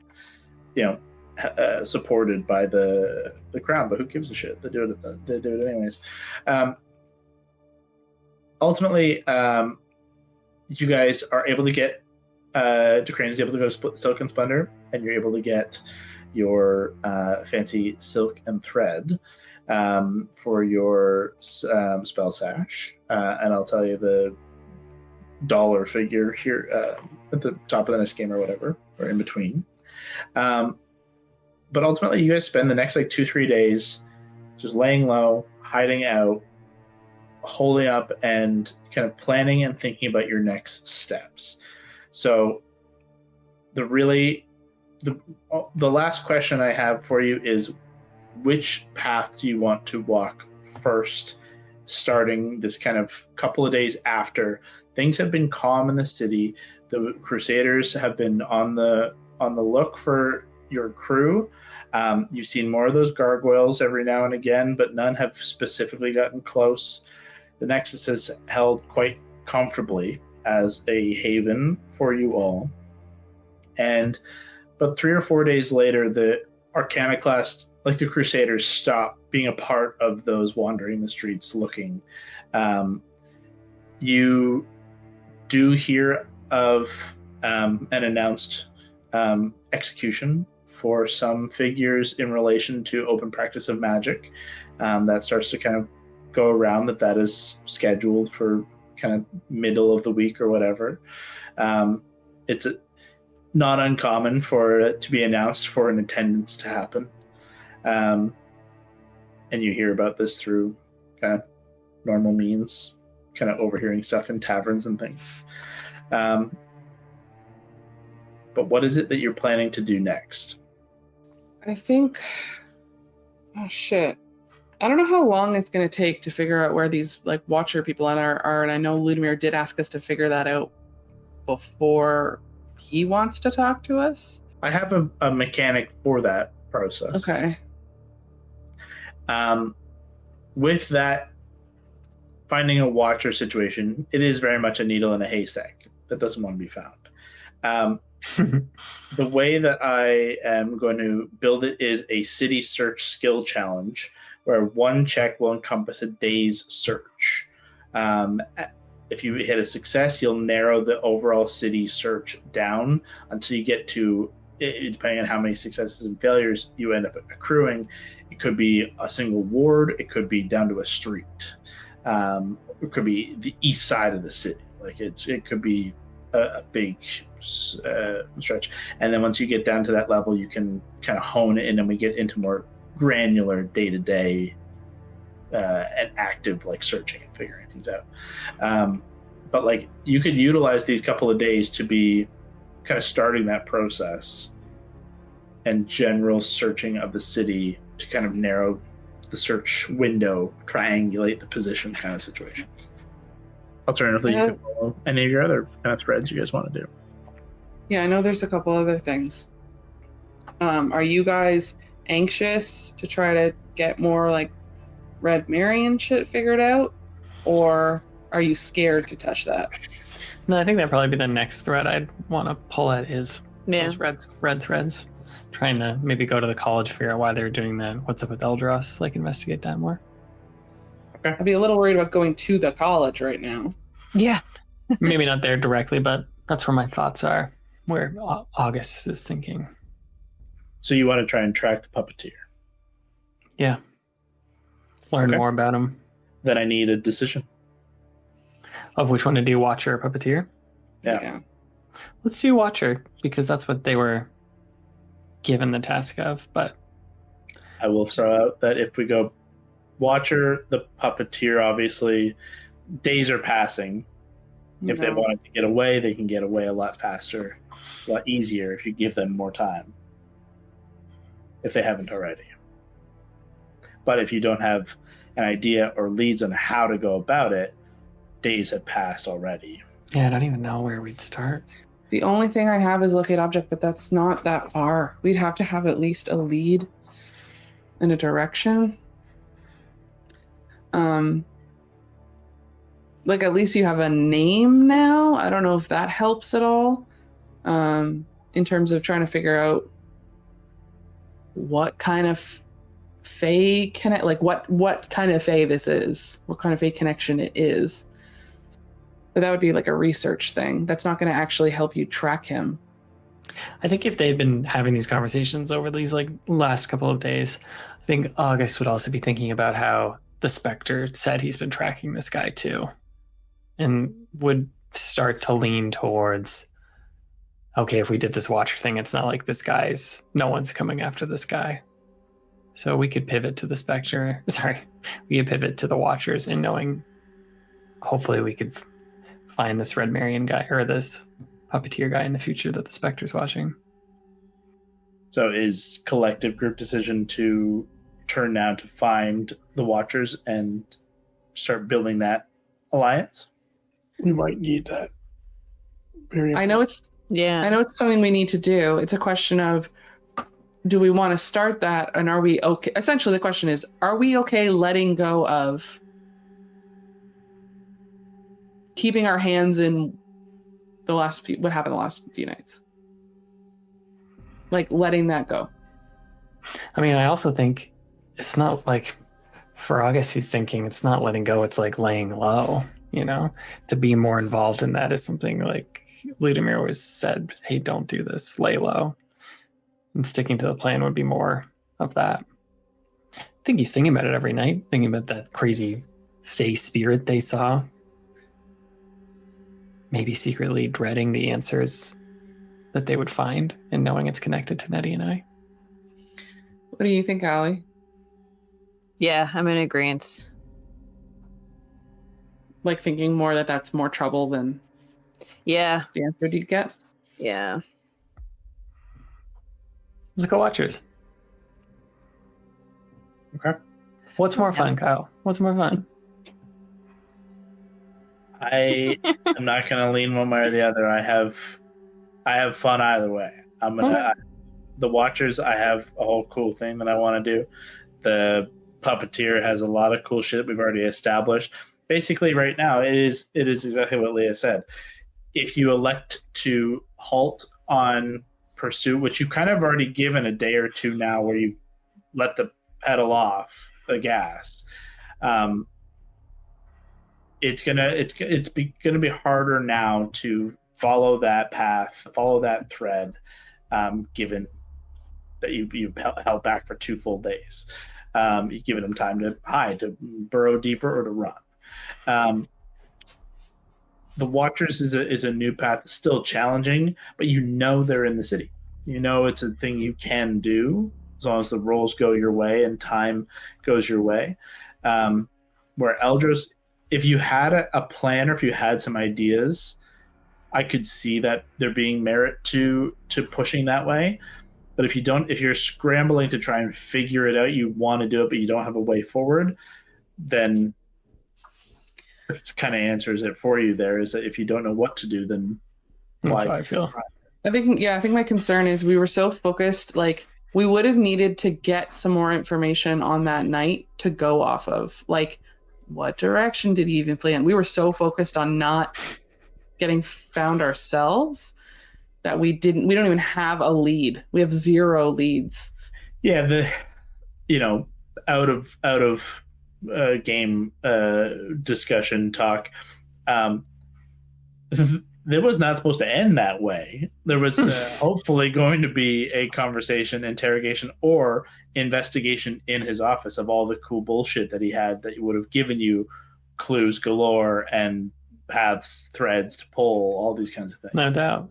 supported by the crown, but who gives a shit? They do it anyways. Ultimately, you guys are able to get DeCrane is able to go to Silk and Splendor, and you're able to get your fancy silk and thread for your spell sash. And I'll tell you the dollar figure here at the top of the next game or whatever, or in between. But ultimately, you guys spend the next like 2-3 days just laying low, hiding out, holding up, and kind of planning and thinking about your next steps. So the last question I have for you is, which path do you want to walk first, starting this kind of couple of days after things have been calm in the city? The Crusaders have been on the look for your crew. You've seen more of those gargoyles every now and again, but none have specifically gotten close. The Nexus is held quite comfortably as a haven for you all. And but 3 or 4 days later, the Arcanoclast, like the Crusaders, stop being a part of those wandering the streets looking. You do hear of an announced execution for some figures in relation to open practice of magic. That starts to kind of go around that is scheduled for kind of middle of the week or whatever. It's not uncommon for it to be announced for an attendance to happen. And you hear about this through kind of normal means, kind of overhearing stuff in taverns and things. But what is it that you're planning to do next? I think... Oh, shit. I don't know how long it's going to take to figure out where these like Watcher people are, and I know Ludomir did ask us to figure that out before he wants to talk to us. I have a mechanic for that process. Okay. With that, finding a Watcher situation, it is very much a needle in a haystack that doesn't want to be found. The way that I am going to build it is a city search skill challenge, where one check will encompass a day's search. If you hit a success, you'll narrow the overall city search down until you get to depending on how many successes and failures you end up accruing, it could be a single ward, it could be down to a street, it could be the east side of the city. Like it could be a big stretch. And then once you get down to that level, you can kind of hone it in, and we get into more granular day-to-day and active like searching and figuring things out. But like you could utilize these couple of days to be kind of starting that process and general searching of the city to kind of narrow the search window, triangulate the position kind of situation. Alternatively, you can follow any of your other kind of threads you guys want to do. Yeah, I know there's a couple other things. Are you guys anxious to try to get more like Red Marion shit figured out? Or are you scared to touch that? No, I think that'd probably be the next thread I'd want to pull at is Yeah. those red threads. Trying to maybe go to the college, figure out why they're doing that. What's up with Eldros? Like investigate that more. I'd be a little worried about going to the college right now. Yeah. Maybe not there directly, but that's where my thoughts are. Where August is thinking. So you want to try and track the puppeteer. Yeah. Learn Okay. more about him. Then I need a decision. Of which one to do, Watcher or Puppeteer? Yeah. Let's do Watcher, because that's what they were given the task of, but I will throw out that if we go Watcher, the puppeteer, obviously, days are passing. If they wanted to get away, they can get away a lot faster, a lot easier if you give them more time. If they haven't already. But if you don't have an idea or leads on how to go about it, days have passed already. yeah, I don't even know where we'd start. The only thing I have is locate object, but that's not that far. We'd have to have at least a lead and a direction. Like at least you have a name now. I don't know if that helps at all. In terms of trying to figure out what kind of Fae what kind of Fae this is, what kind of Fae connection it is. But that would be like a research thing. That's not going to actually help you track him. I think if they'd been having these conversations over these like last couple of days, I think August would also be thinking about how the Spectre said he's been tracking this guy too, and would start to lean towards, okay, if we did this Watcher thing, it's not like no one's coming after this guy. So we could pivot to the Spectre. Sorry, we could pivot to the Watchers, and knowing hopefully we could find this Red Marion guy or this puppeteer guy in the future that the Spectre's watching. So is collective group decision to turn now to find the Watchers and start building that alliance? We might need that. I know it's something we need to do. It's a question of, do we want to start that, and are we okay? Essentially, the question is, are we okay letting go of keeping our hands in what happened the last few nights? Like letting that go. I mean, I also think it's not like for August, he's thinking it's not letting go, it's like laying low, to be more involved in that is something like Ludomir always said, hey, don't do this, lay low. And sticking to the plan would be more of that. I think he's thinking about it every night, thinking about that crazy Fae spirit they saw. Maybe secretly dreading the answers that they would find and knowing it's connected to Nettie and I. What do you think, Allie? Yeah, I'm in agreement. Like thinking more that that's more trouble than the answer you'd get? Yeah. Let's go Watchers. Okay. What's more fun, Kyle? What's more fun? I am not going to lean one way or the other. I have fun either way. The Watchers, I have a whole cool thing that I want to do. The Puppeteer has a lot of cool shit we've already established. Basically, right now, it is exactly what Leah said. If you elect to halt on pursuit, which you kind of already given a day or two now, where you let the pedal off the gas, it's gonna be harder now to follow that path, follow that thread, given that you held back for 2 full days. You've given them time to hide, to burrow deeper, or to run. The Watchers is a new path. It's still challenging, but you know they're in the city. You know it's a thing you can do as long as the rolls go your way and time goes your way. Where Eldros, if you had a plan or if you had some ideas, I could see that there being merit to pushing that way. But if you don't, if you're scrambling to try and figure it out, you want to do it, but you don't have a way forward, then it kind of answers it for you there, is that if you don't know what to do, then That's how I feel. I think my concern is we were so focused, like we would have needed to get some more information on that night to go off of. Like, what direction did he even flee in? We were so focused on not getting found ourselves that we don't even have a lead. We have 0 leads. Yeah, out of game discussion talk, it was not supposed to end that way. There was hopefully going to be a conversation, interrogation, or investigation in his office of all the cool bullshit that he had that would have given you clues galore and paths, threads to pull, all these kinds of things. No doubt.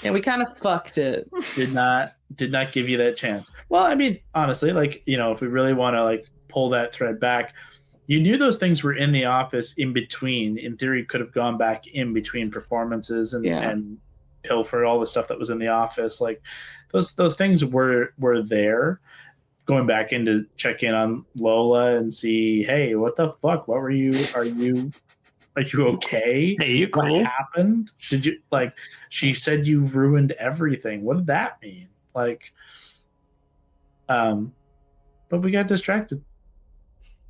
Yeah, we kind of fucked it. Did not give you that chance. Well, I mean, honestly, like, if we really want to like pull that thread back, you knew those things were in the office in between. In theory, could have gone back in between performances and pilfered all the stuff that was in the office. Like those things were there. Going back in to check in on Lola and see, hey, what the fuck? What were you? Are you okay? Hey, you cool? What happened? Did you like? She said you ruined everything. What did that mean? Like, but we got distracted.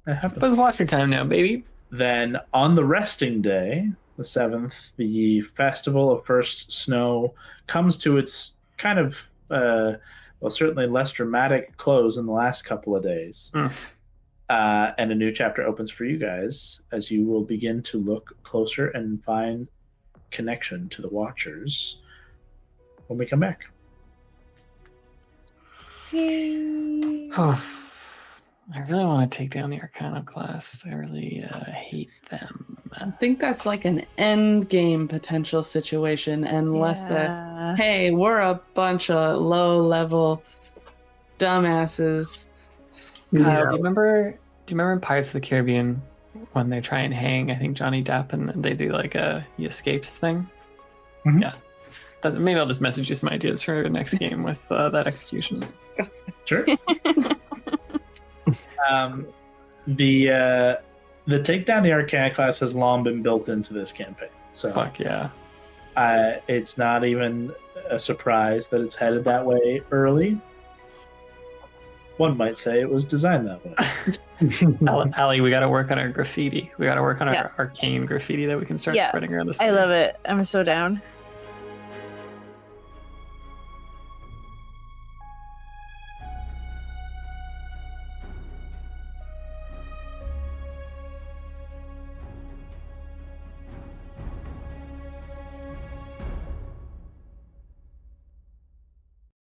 That happened. It's watcher time now, baby. Then on the resting day, the 7th, the festival of first snow comes to its kind of certainly less dramatic close in the last couple of days. And a new chapter opens for you guys as you will begin to look closer and find connection to the Watchers when we come back. I really want to take down the Arcana class. I really hate them. I think that's like an end game potential situation, unless hey, we're a bunch of low level dumbasses. Kyle, do you remember in Pirates of the Caribbean when they try and hang, I think, Johnny Depp, and they do like he escapes thing? Mm-hmm. Yeah. Maybe I'll just message you some ideas for the next game with that execution. Sure. The takedown the Arcana class has long been built into this campaign. So fuck yeah. It's not even a surprise that it's headed that way early. One might say it was designed that way. Allie, we got to work on our graffiti. We got to work on our arcane graffiti that we can start spreading around the city. I love it. I'm so down.